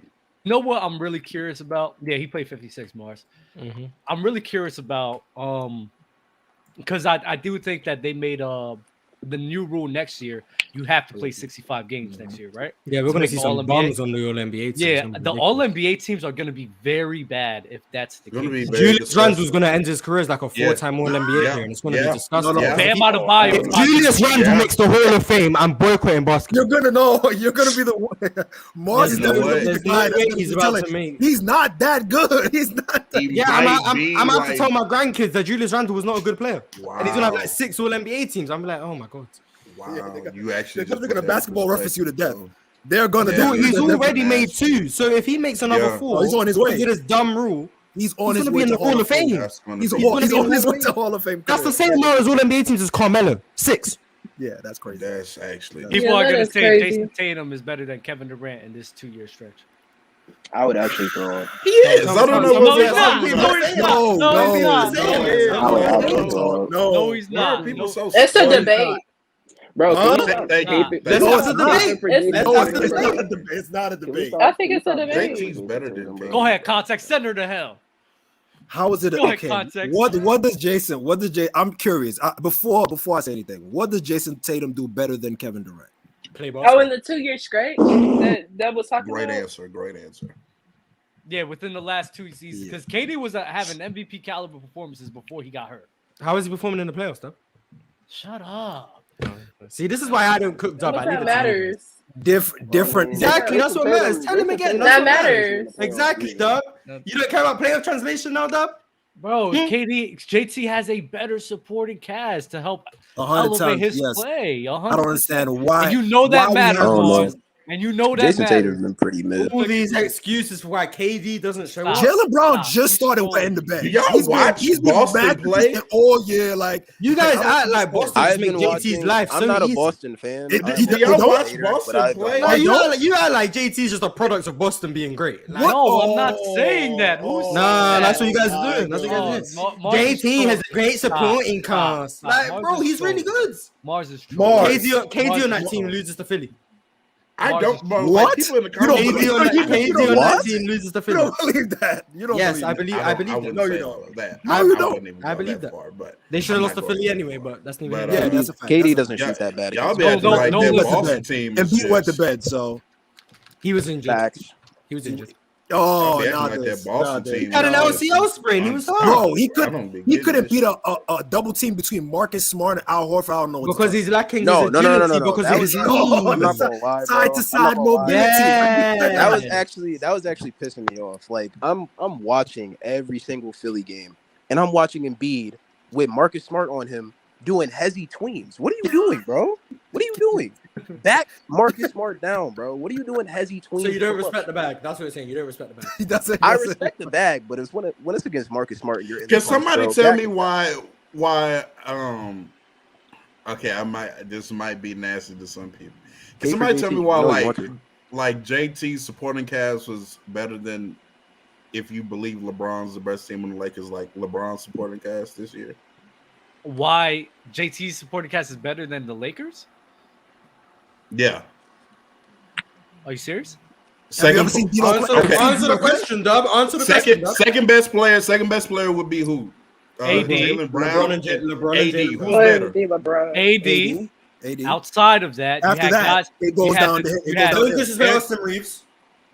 Speaker 1: You know what I'm really curious about? Yeah, he played 56, Mars.
Speaker 2: Mm-hmm.
Speaker 1: I'm really curious about because I do think that they made the new rule next year, you have to play 65 games next year, right?
Speaker 2: Yeah, we're
Speaker 1: To
Speaker 2: gonna
Speaker 1: make
Speaker 2: see
Speaker 1: the
Speaker 2: some
Speaker 1: All-NBA.
Speaker 2: bombs on the All NBA teams.
Speaker 1: Yeah, the All NBA teams are going to be very bad if that's the
Speaker 11: Gonna be
Speaker 1: case.
Speaker 11: very
Speaker 2: Julius
Speaker 11: disgusting.
Speaker 2: Randle's gonna end his career as like a four-time All NBA player, and it's gonna be disgusting.
Speaker 8: No,
Speaker 11: Yeah.
Speaker 1: Bam Adebayo.
Speaker 2: If Julius Randle makes the Hall of Fame, I'm boycotting basketball.
Speaker 8: You're gonna know. You're gonna be the one. Mars is
Speaker 11: You know
Speaker 8: definitely
Speaker 11: what?
Speaker 8: the
Speaker 2: There's no
Speaker 8: guy
Speaker 2: way
Speaker 8: that's gonna
Speaker 2: he's
Speaker 8: be
Speaker 2: about
Speaker 8: telling.
Speaker 2: to make.
Speaker 8: He's not that good. He's not. That,
Speaker 11: He
Speaker 2: Yeah,
Speaker 11: might be
Speaker 2: I'm about to
Speaker 11: like-
Speaker 2: tell my grandkids that Julius Randle was not a good player,
Speaker 11: Wow.
Speaker 2: and he's gonna have like 6 All NBA teams. I'm like, oh my god.
Speaker 11: Wow,
Speaker 8: Yeah,
Speaker 11: you actually
Speaker 8: they're
Speaker 11: just
Speaker 8: gonna
Speaker 11: put that
Speaker 8: basketball
Speaker 11: in
Speaker 8: reference you to death.
Speaker 11: perspective.
Speaker 8: They're gonna.
Speaker 11: Yeah,
Speaker 8: do it.
Speaker 2: He's
Speaker 11: they're
Speaker 2: already
Speaker 11: definitely
Speaker 2: made
Speaker 11: nasty.
Speaker 2: 2, so if he makes another
Speaker 11: Yeah.
Speaker 2: 4,
Speaker 8: Oh, he's on his way.
Speaker 2: Get his dumb rule.
Speaker 8: He's on his
Speaker 2: gonna
Speaker 8: way
Speaker 2: be in
Speaker 8: to
Speaker 2: the Hall of Fame.
Speaker 11: That's gonna
Speaker 8: He's
Speaker 11: be-
Speaker 8: on his
Speaker 2: gonna be
Speaker 8: way to Hall of Fame.
Speaker 2: That's the same amount as All NBA teams as Carmelo. 6.
Speaker 8: Yeah, that's crazy.
Speaker 11: That's actually.
Speaker 1: People
Speaker 12: Yeah,
Speaker 1: are
Speaker 12: that
Speaker 1: going to
Speaker 12: is
Speaker 1: say
Speaker 12: crazy.
Speaker 1: Jason Tatum is better than Kevin Durant in this 2-year stretch.
Speaker 6: I would actually throw it.
Speaker 11: He is. I don't know
Speaker 1: No,
Speaker 11: what
Speaker 1: he's not. No, he's not. No, he's not. No, he's not.
Speaker 11: People so
Speaker 12: It's a
Speaker 11: spoiled.
Speaker 12: debate.
Speaker 6: Bro,
Speaker 8: Huh?
Speaker 11: Thank you.
Speaker 2: Let's
Speaker 11: Thank you.
Speaker 2: have a debate.
Speaker 8: It's not a debate.
Speaker 12: I think it's a debate.
Speaker 11: JT's better than KD.
Speaker 1: Go ahead, context. Send her to hell.
Speaker 8: How is it?
Speaker 1: Go ahead,
Speaker 8: Okay.
Speaker 1: context.
Speaker 8: What does Jason? What does Jay? I'm curious. Before I say anything, what does Jason Tatum do better than Kevin Durant?
Speaker 2: Play
Speaker 12: Oh, in the 2 years straight that was talking
Speaker 11: Great
Speaker 12: about.
Speaker 11: answer. Great answer.
Speaker 1: Yeah, within the last 2 seasons, because KD was having MVP caliber performances before he got hurt.
Speaker 2: How is he performing in the playoffs, though?
Speaker 1: Shut up.
Speaker 2: See, this is why I don't cook dub. I
Speaker 12: What
Speaker 2: leave
Speaker 12: that
Speaker 2: it to you.
Speaker 12: matters.
Speaker 8: Different.
Speaker 2: Exactly, that's what matters. Tell him again.
Speaker 12: That
Speaker 2: That's what
Speaker 12: matters.
Speaker 2: Exactly, dub. You don't care about playoff translation now, dub?
Speaker 1: Bro, JT has a better supporting cast to help
Speaker 8: 100
Speaker 1: elevate
Speaker 8: times,
Speaker 1: his
Speaker 8: yes.
Speaker 1: play. 100%.
Speaker 8: I don't understand why.
Speaker 1: And you know that
Speaker 8: why we
Speaker 1: matters,
Speaker 8: have-
Speaker 6: I don't know.
Speaker 1: Mars. And you know that
Speaker 6: Jason
Speaker 1: matters.
Speaker 6: Tatum's been pretty mid.
Speaker 2: All these excuses for why KD doesn't show up.
Speaker 8: Jalen Brown
Speaker 1: Stop.
Speaker 8: just started wetting the bed.
Speaker 11: Do y'all watch Boston
Speaker 8: mad
Speaker 11: play?
Speaker 8: consistent all year. Like
Speaker 2: You guys act like Boston
Speaker 6: I've
Speaker 2: make
Speaker 6: been
Speaker 2: JT's
Speaker 6: watching.
Speaker 2: life
Speaker 6: I'm
Speaker 2: so
Speaker 6: not a
Speaker 2: easy.
Speaker 6: Boston fan.
Speaker 8: It-
Speaker 6: I'm
Speaker 8: you
Speaker 6: a
Speaker 8: don't
Speaker 11: watch
Speaker 6: hater,
Speaker 11: Boston
Speaker 6: but I
Speaker 11: play?
Speaker 6: don't-
Speaker 2: No, you
Speaker 8: don't?
Speaker 2: act like JT's just a product of Boston being great. Like,
Speaker 1: No, I'm not saying that. Who said
Speaker 2: Nah,
Speaker 1: that?
Speaker 2: that's what you guys are doing. That's what you guys are doing. JT has a great supporting cast. Like,
Speaker 1: Mars
Speaker 2: bro,
Speaker 1: is
Speaker 2: he's really
Speaker 1: trolling.
Speaker 2: good.
Speaker 1: Mars is true.
Speaker 8: Mars.
Speaker 2: KD on that team loses to Philly.
Speaker 11: I don't. Bro,
Speaker 8: What?
Speaker 11: like, people in the
Speaker 8: You don't
Speaker 11: comments-
Speaker 8: believe
Speaker 2: KD on that,
Speaker 8: You
Speaker 2: KD
Speaker 8: don't
Speaker 2: on
Speaker 8: what?
Speaker 2: that team loses to
Speaker 8: You
Speaker 2: Philly.
Speaker 8: don't believe that. You don't.
Speaker 2: Yes,
Speaker 8: believe
Speaker 2: I
Speaker 8: that.
Speaker 2: believe.
Speaker 11: I
Speaker 2: I
Speaker 11: don't-
Speaker 2: believe
Speaker 11: I
Speaker 2: that.
Speaker 11: wouldn't
Speaker 8: No, you
Speaker 11: say
Speaker 8: don't.
Speaker 11: all of that.
Speaker 8: No, you
Speaker 11: I
Speaker 8: don't.
Speaker 11: wouldn't even
Speaker 2: I
Speaker 11: go
Speaker 2: believe that.
Speaker 11: far, but
Speaker 2: They should have
Speaker 11: I'm
Speaker 2: lost to
Speaker 11: not going
Speaker 2: Philly
Speaker 11: there.
Speaker 2: anyway, but that's neither
Speaker 11: But,
Speaker 2: here nor
Speaker 8: Yeah,
Speaker 2: there.
Speaker 8: that's a fact.
Speaker 6: KD
Speaker 8: That's a
Speaker 6: doesn't
Speaker 11: Yeah,
Speaker 6: shoot that bad.
Speaker 11: y'all
Speaker 6: against
Speaker 11: be
Speaker 6: Boston.
Speaker 11: acting
Speaker 1: no,
Speaker 11: like
Speaker 1: no,
Speaker 11: that
Speaker 1: no,
Speaker 11: Boston team.
Speaker 8: And
Speaker 11: is
Speaker 8: beat wet the
Speaker 11: just-
Speaker 8: bed. So
Speaker 2: He was injured.
Speaker 6: Facts.
Speaker 2: He was injured.
Speaker 8: oh,
Speaker 11: They acting
Speaker 8: not
Speaker 11: like
Speaker 8: this.
Speaker 11: that Boston
Speaker 8: Not this.
Speaker 11: team.
Speaker 2: Had an
Speaker 11: is
Speaker 2: LCL
Speaker 11: just
Speaker 2: sprain. He was hurt.
Speaker 8: Bro, he
Speaker 11: I
Speaker 8: could.
Speaker 11: don't be
Speaker 8: He
Speaker 11: getting
Speaker 8: couldn't
Speaker 11: this
Speaker 8: beat
Speaker 11: shit.
Speaker 8: a double team between Marcus Smart and Al Horford. I don't know what
Speaker 2: Because
Speaker 8: to
Speaker 2: he's lacking
Speaker 6: No,
Speaker 2: his
Speaker 6: no, no, no,
Speaker 2: agility
Speaker 6: no, no.
Speaker 2: because
Speaker 6: That
Speaker 2: of
Speaker 6: was
Speaker 2: his
Speaker 8: No,
Speaker 2: knee.
Speaker 6: I'm not gonna lie, bro.
Speaker 8: side to
Speaker 6: I'm
Speaker 8: side
Speaker 6: not gonna lie.
Speaker 8: mobility.
Speaker 2: Yeah.
Speaker 6: That was actually pissing me off. Like I'm watching every single Philly game, and I'm watching Embiid with Marcus Smart on him doing hezzy tweens. What are you doing, bro? What are you doing? Back Marcus Smart down, bro. What are you doing hezzy tweens?
Speaker 2: So you don't
Speaker 6: for?
Speaker 2: respect the bag. That's what you're saying. You don't respect the bag.
Speaker 8: He doesn't.
Speaker 6: I respect the bag, but it's when it's against Marcus Smart and you're in.
Speaker 11: Can
Speaker 6: the punch,
Speaker 11: somebody
Speaker 6: bro.
Speaker 11: tell
Speaker 6: Back-
Speaker 11: me why okay, this might be nasty to some people. Can
Speaker 6: Pay for
Speaker 11: somebody tell
Speaker 6: JT.
Speaker 11: me why
Speaker 6: No, you want to.
Speaker 11: like JT's supporting cast was better than if you believe LeBron's the best team in the Lakers, like LeBron's supporting cast this year?
Speaker 1: Why JT's supporting cast is better than the Lakers?
Speaker 11: Yeah.
Speaker 1: Are you serious?
Speaker 8: Have you ever seen D'Lo play?
Speaker 11: Okay.
Speaker 2: Answer the question, Dub. Answer the question, Dub.
Speaker 11: Second best player would be who?
Speaker 1: AD.
Speaker 11: Jalen Brown
Speaker 2: LeBron and
Speaker 11: and
Speaker 2: LeBron and
Speaker 11: AD.
Speaker 2: Jalen
Speaker 11: Who's
Speaker 2: Brown.
Speaker 11: better?
Speaker 1: AD. Outside of that, you
Speaker 8: After
Speaker 1: had
Speaker 8: that,
Speaker 1: guys.
Speaker 8: it goes
Speaker 1: you had
Speaker 8: down
Speaker 1: the-
Speaker 8: to-
Speaker 1: you
Speaker 8: it
Speaker 1: had
Speaker 8: goes down
Speaker 2: Don't disrespect Austin Reeves.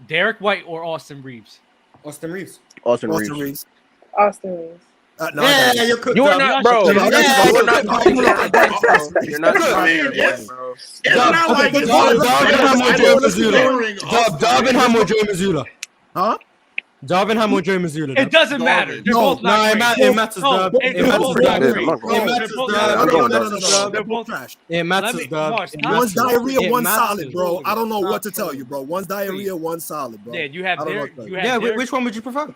Speaker 1: Derek White or Austin Reeves.
Speaker 2: Austin Reeves.
Speaker 6: Austin
Speaker 8: Austin
Speaker 6: Reeves.
Speaker 8: Reeves.
Speaker 12: Austin Reeves.
Speaker 8: No,
Speaker 2: Yeah, you're cooked.
Speaker 6: You are
Speaker 2: Dub.
Speaker 6: not, bro.
Speaker 2: Yeah,
Speaker 6: You're not
Speaker 2: talking
Speaker 6: You're not
Speaker 11: Yes.
Speaker 6: bro.
Speaker 11: It's not like it's
Speaker 2: Dub
Speaker 11: one
Speaker 2: and
Speaker 11: of
Speaker 2: Joe Mazzulla. Darvingham or Joe Mazzulla.
Speaker 8: Huh?
Speaker 2: Darvingham or Joe Mazzulla.
Speaker 1: It doesn't matter. They're both not great.
Speaker 2: It matters, Dub. It
Speaker 1: they're
Speaker 2: matters,
Speaker 1: both
Speaker 2: Dub.
Speaker 1: not great.
Speaker 2: It matters,
Speaker 1: They're both
Speaker 2: Dub.
Speaker 1: not
Speaker 6: No.
Speaker 1: great.
Speaker 8: They're both trash.
Speaker 2: It matters,
Speaker 1: Let me-
Speaker 2: Dub.
Speaker 1: Mars,
Speaker 2: It
Speaker 1: stop.
Speaker 8: One's
Speaker 2: matters.
Speaker 8: diarrhea,
Speaker 2: It
Speaker 8: one's
Speaker 2: matters.
Speaker 8: solid, bro. I don't know
Speaker 1: Stop
Speaker 8: what to tell
Speaker 1: trolling.
Speaker 8: you, bro. One's diarrhea, one's solid, bro.
Speaker 1: Yeah, you have
Speaker 8: I don't know
Speaker 1: Derek.
Speaker 8: what to
Speaker 1: You
Speaker 8: tell
Speaker 1: have
Speaker 2: Yeah,
Speaker 1: Derek.
Speaker 2: which one would you prefer?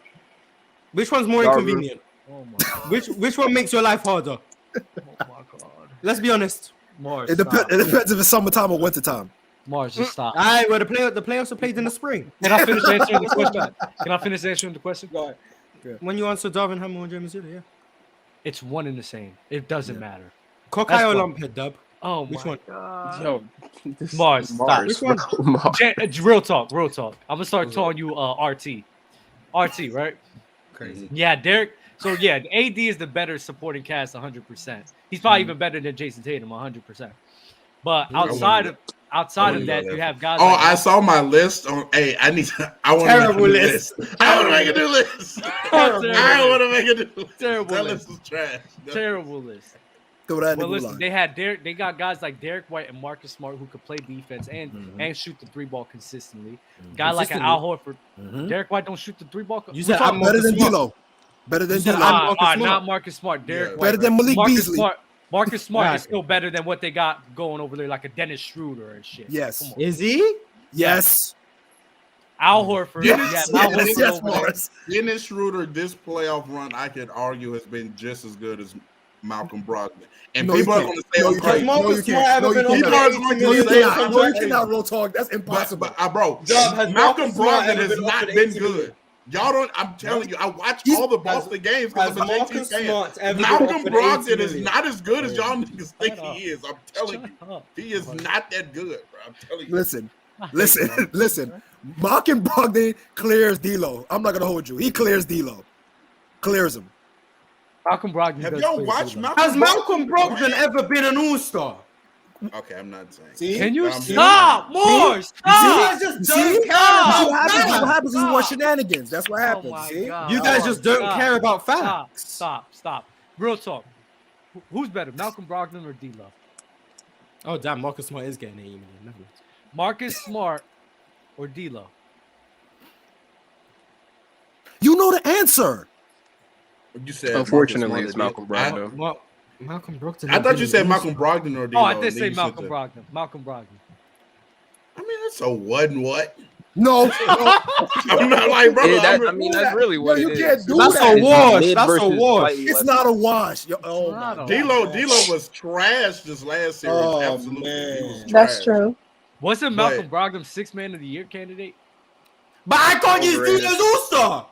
Speaker 2: Which one's more
Speaker 6: Darvin.
Speaker 2: inconvenient?
Speaker 1: Oh my god.
Speaker 2: Which one makes your life harder?
Speaker 1: Oh my god.
Speaker 2: Let's be honest.
Speaker 1: Mars,
Speaker 8: It depends. It depends if it's summertime or wintertime.
Speaker 1: Mars, just stop.
Speaker 2: All right, well, the playoffs are played in the spring.
Speaker 1: Can I finish answering the question? Can I finish answering the question?
Speaker 2: Go ahead. When you answer Darvingham or Joe Mazzulla, yeah.
Speaker 1: It's one and the same. It doesn't matter.
Speaker 2: Cockeye or
Speaker 1: one.
Speaker 2: lumphead, Dub?
Speaker 1: Oh
Speaker 2: Which
Speaker 1: my
Speaker 2: one?
Speaker 1: god.
Speaker 6: Yo,
Speaker 1: Mars, stop.
Speaker 2: Which one?
Speaker 1: Real talk, real talk. I'm gonna start calling you RT. RT, right?
Speaker 2: Crazy.
Speaker 1: Yeah, Derek So yeah, AD is the better supporting cast, 100%. He's probably even better than Jason Tatum, 100%. But outside of that, you have guys.
Speaker 11: Oh,
Speaker 1: like
Speaker 11: I saw my list. Hey, I want to make a new list. I want to make a new list. I want to make a new list.
Speaker 1: Terrible
Speaker 11: that
Speaker 1: list.
Speaker 11: list is trash.
Speaker 1: Terrible list.
Speaker 8: Throw that
Speaker 1: Well,
Speaker 8: in the
Speaker 1: listen, they got guys like Derek White and Marcus Smart who could play defense and shoot the 3-ball consistently. Guy like an Al Horford. Derek White don't shoot the 3-ball.
Speaker 8: You said I'm better than D'Lo. Better than D'Lo.
Speaker 1: Not Marcus Smart. Derek White.
Speaker 8: Better than Malik Beasley.
Speaker 1: Marcus Smart is still better than what they got going over there, like a Dennis Schroeder and shit.
Speaker 8: Yes.
Speaker 1: Come on.
Speaker 2: Is he?
Speaker 8: Yes.
Speaker 1: Al Horford.
Speaker 11: Yes,
Speaker 1: Al Horford
Speaker 8: yes,
Speaker 1: over there.
Speaker 8: Morris.
Speaker 11: Dennis Schroeder, this playoff run, I could argue has been just as good as Malcolm Brogdon. And people are going to say,
Speaker 8: you cannot roll talk. That's impossible.
Speaker 11: But bro, Malcolm Brogdon has not been good. Y'all don't. I'm telling you, I watched all the Boston games because I'm a JT fan. Malcolm Brogdon is not as good as y'all niggas think he is. I'm telling you, he is not that good, bro. I'm telling you.
Speaker 8: Listen. Malcolm Brogdon clears D'Lo. I'm not gonna hold you. He clears D'Lo. Clears him.
Speaker 1: Malcolm Brogdon.
Speaker 11: Have y'all watched Malcolm?
Speaker 2: Has Malcolm Brogdon ever been an all-star?
Speaker 11: Okay, I'm not saying.
Speaker 8: See?
Speaker 1: Can you stop? More. Stop.
Speaker 2: You guys just don't care about facts.
Speaker 8: What happens is you want shenanigans. That's what happens. See?
Speaker 1: God.
Speaker 2: You guys just don't care about facts.
Speaker 1: Stop. Real talk. Who's better, Malcolm Brogdon or D'Lo?
Speaker 2: Oh damn, Marcus Smart is getting 80 million.
Speaker 1: Marcus Smart or D'Lo?
Speaker 8: You know the answer.
Speaker 11: You said.
Speaker 6: Unfortunately, it's Malcolm Brogdon.
Speaker 2: Malcolm Brogdon.
Speaker 11: I thought you said Malcolm Brogdon or D'Lo.
Speaker 1: Oh, I did say Malcolm Brogdon. Malcolm Brogdon.
Speaker 11: I mean, that's a what and what.
Speaker 8: No.
Speaker 11: I'm not like, bro.
Speaker 6: Yeah, that's really what
Speaker 8: you
Speaker 6: it
Speaker 8: can't
Speaker 6: is.
Speaker 8: do
Speaker 2: That's
Speaker 8: that.
Speaker 2: a wash. That's a wash.
Speaker 8: It's not a wash.
Speaker 11: D'Lo was trash this last series. Absolutely, he was trash.
Speaker 12: That's true.
Speaker 1: Wasn't Malcolm Brogdon 6th Man of the Year candidate?
Speaker 2: But I can't use D'Lo's all-star.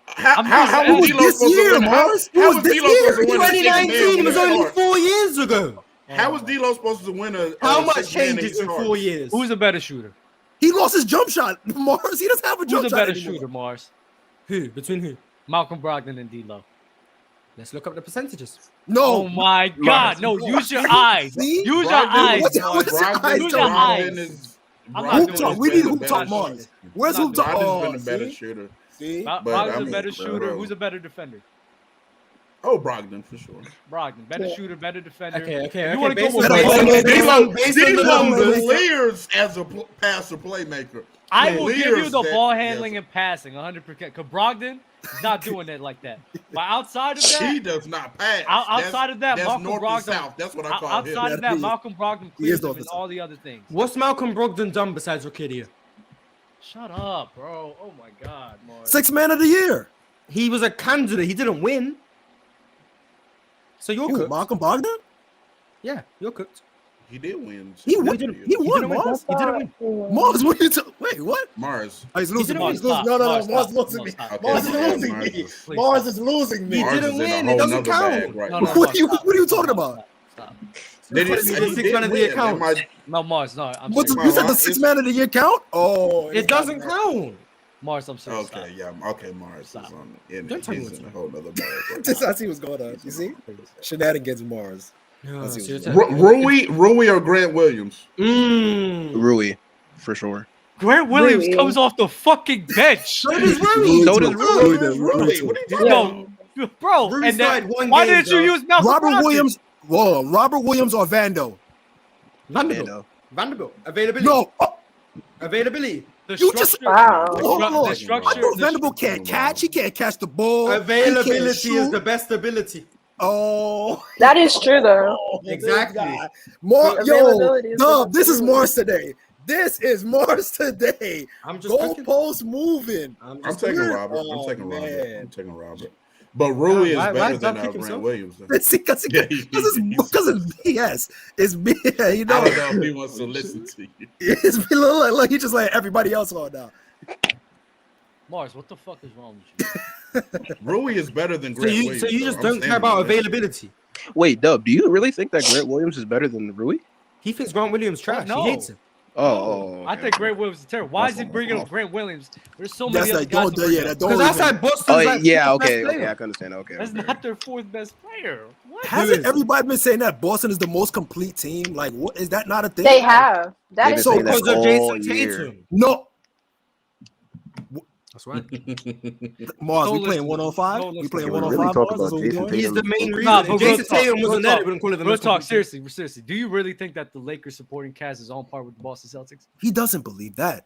Speaker 11: How was D'Lo supposed to win? How was D'Lo supposed to win?
Speaker 2: 2019 was only 4 years ago.
Speaker 11: How was D'Lo supposed to win a?
Speaker 2: How much changes in 4 years?
Speaker 1: Who's a better shooter?
Speaker 8: He lost his jump shot, Mars. He doesn't have a jump
Speaker 1: Who's
Speaker 8: shot.
Speaker 1: a better
Speaker 8: anymore.
Speaker 1: shooter, Mars?
Speaker 2: Who? Between who?
Speaker 1: Malcolm Brogdon and D'Lo.
Speaker 2: Let's look up the percentages.
Speaker 8: No.
Speaker 1: Oh my God! No, use your eyes. Use your eyes.
Speaker 8: What's your eyes?
Speaker 1: Use your eyes.
Speaker 8: Hoop talk. We need hoop talk, Mars. Where's hoop talk?
Speaker 11: Brogdon's been a better shooter.
Speaker 8: See?
Speaker 1: Brogdon's a better shooter. Who's a better defender?
Speaker 11: Oh, Brogdon for sure.
Speaker 1: Brogdon, better shooter, better defender.
Speaker 2: Okay.
Speaker 1: You want to go with
Speaker 11: D'Lo clears as a passer playmaker.
Speaker 1: I will give you the ball handling and passing 100%. Because Brogdon is not doing it like that. But outside of that,
Speaker 11: he does not pass.
Speaker 1: Outside of that,
Speaker 11: that's
Speaker 1: Malcolm
Speaker 11: north
Speaker 1: Brogdon.
Speaker 11: and south. That's what I call
Speaker 1: outside
Speaker 11: him.
Speaker 1: of that, Malcolm Brogdon clears him in all the other things.
Speaker 2: What's Malcolm Brogdon done besides Rookie?
Speaker 1: Shut up, bro. Oh my God, Mark.
Speaker 8: 6th Man of the Year.
Speaker 2: He was a candidate. He didn't win. So you're cooked.
Speaker 8: Malcolm Brogdon?
Speaker 2: Yeah, you're cooked.
Speaker 11: He did win.
Speaker 8: He won, Mars.
Speaker 2: He didn't win.
Speaker 8: Mars, what are you talking? Wait, what?
Speaker 11: Mars.
Speaker 8: Oh, he's losing.
Speaker 1: Mars,
Speaker 8: No,
Speaker 1: Mars,
Speaker 8: Mars losing me. Mars is losing me. Mars is losing me.
Speaker 2: He didn't win. It doesn't count.
Speaker 8: What are you talking about?
Speaker 11: Did
Speaker 2: he 6th Man of the Year count?
Speaker 1: No, Mars, no.
Speaker 8: You said the 6th Man of the Year count? Oh,
Speaker 2: it doesn't count.
Speaker 1: Mars, I'm sorry.
Speaker 11: Okay, yeah, okay, Mars is on.
Speaker 2: Don't tell me
Speaker 11: He's in a whole other bag.
Speaker 8: I see what's going on. You see, shenanigans, Mars.
Speaker 11: Rui or Grant Williams?
Speaker 6: Rui, for sure.
Speaker 1: Grant Williams comes off the fucking bench.
Speaker 2: So does Rui.
Speaker 6: So does Rui.
Speaker 11: What are you talking
Speaker 1: about? Bro,
Speaker 2: Rui
Speaker 1: and then,
Speaker 2: one
Speaker 1: why
Speaker 2: game,
Speaker 1: didn't you use Malcolm
Speaker 8: Robert
Speaker 1: Brogdon?
Speaker 8: Williams? Whoa, Robert Williams or Vanderbilt?
Speaker 2: Vanderbilt. Availability.
Speaker 8: No.
Speaker 2: Availability.
Speaker 8: You just Vanderbilt can't catch. He can't catch the ball.
Speaker 2: Availability is the best ability.
Speaker 8: Oh,
Speaker 12: that is true though.
Speaker 2: Exactly.
Speaker 8: Dub, this is Mars today. This is Mars today.
Speaker 2: I'm just
Speaker 8: goalpost moving.
Speaker 11: I'm taking Robert. I'm taking Robert. But Rui is better than Grant Williams.
Speaker 8: See, because it's BS. It's BS. You know.
Speaker 11: I don't know if he wants to listen to you.
Speaker 8: It's a little like he just let everybody else on now.
Speaker 1: Mars, what the fuck is wrong with you?
Speaker 11: Rui is better than Grant Williams.
Speaker 2: So you just don't care about availability.
Speaker 6: Wait, Dub, do you really think that Grant Williams is better than Rui?
Speaker 2: He thinks Grant Williams trash.
Speaker 1: No.
Speaker 2: He hates him.
Speaker 6: Oh,
Speaker 1: I think Grant Williams is terrible. Why is he bringing up Grant Williams? There's so many other guys.
Speaker 8: Because
Speaker 7: outside Boston's
Speaker 6: oh yeah, okay, I can understand. Okay,
Speaker 1: that's not their fourth best player. What?
Speaker 8: Hasn't everybody been saying that Boston is the most complete team? Like, what is that not a thing?
Speaker 12: They have. That is
Speaker 8: so
Speaker 6: because of Jason Tatum.
Speaker 8: No.
Speaker 2: That's right.
Speaker 8: Mars, we playing 105? We playing 105?
Speaker 6: He's
Speaker 2: the main reason.
Speaker 1: Nah,
Speaker 2: If Jason Tatum wasn't there, we wouldn't call it the
Speaker 1: Real
Speaker 2: most
Speaker 1: talk,
Speaker 2: complete.
Speaker 1: seriously. Do you really think that the Lakers supporting cast is on par with the Boston Celtics?
Speaker 8: He doesn't believe that.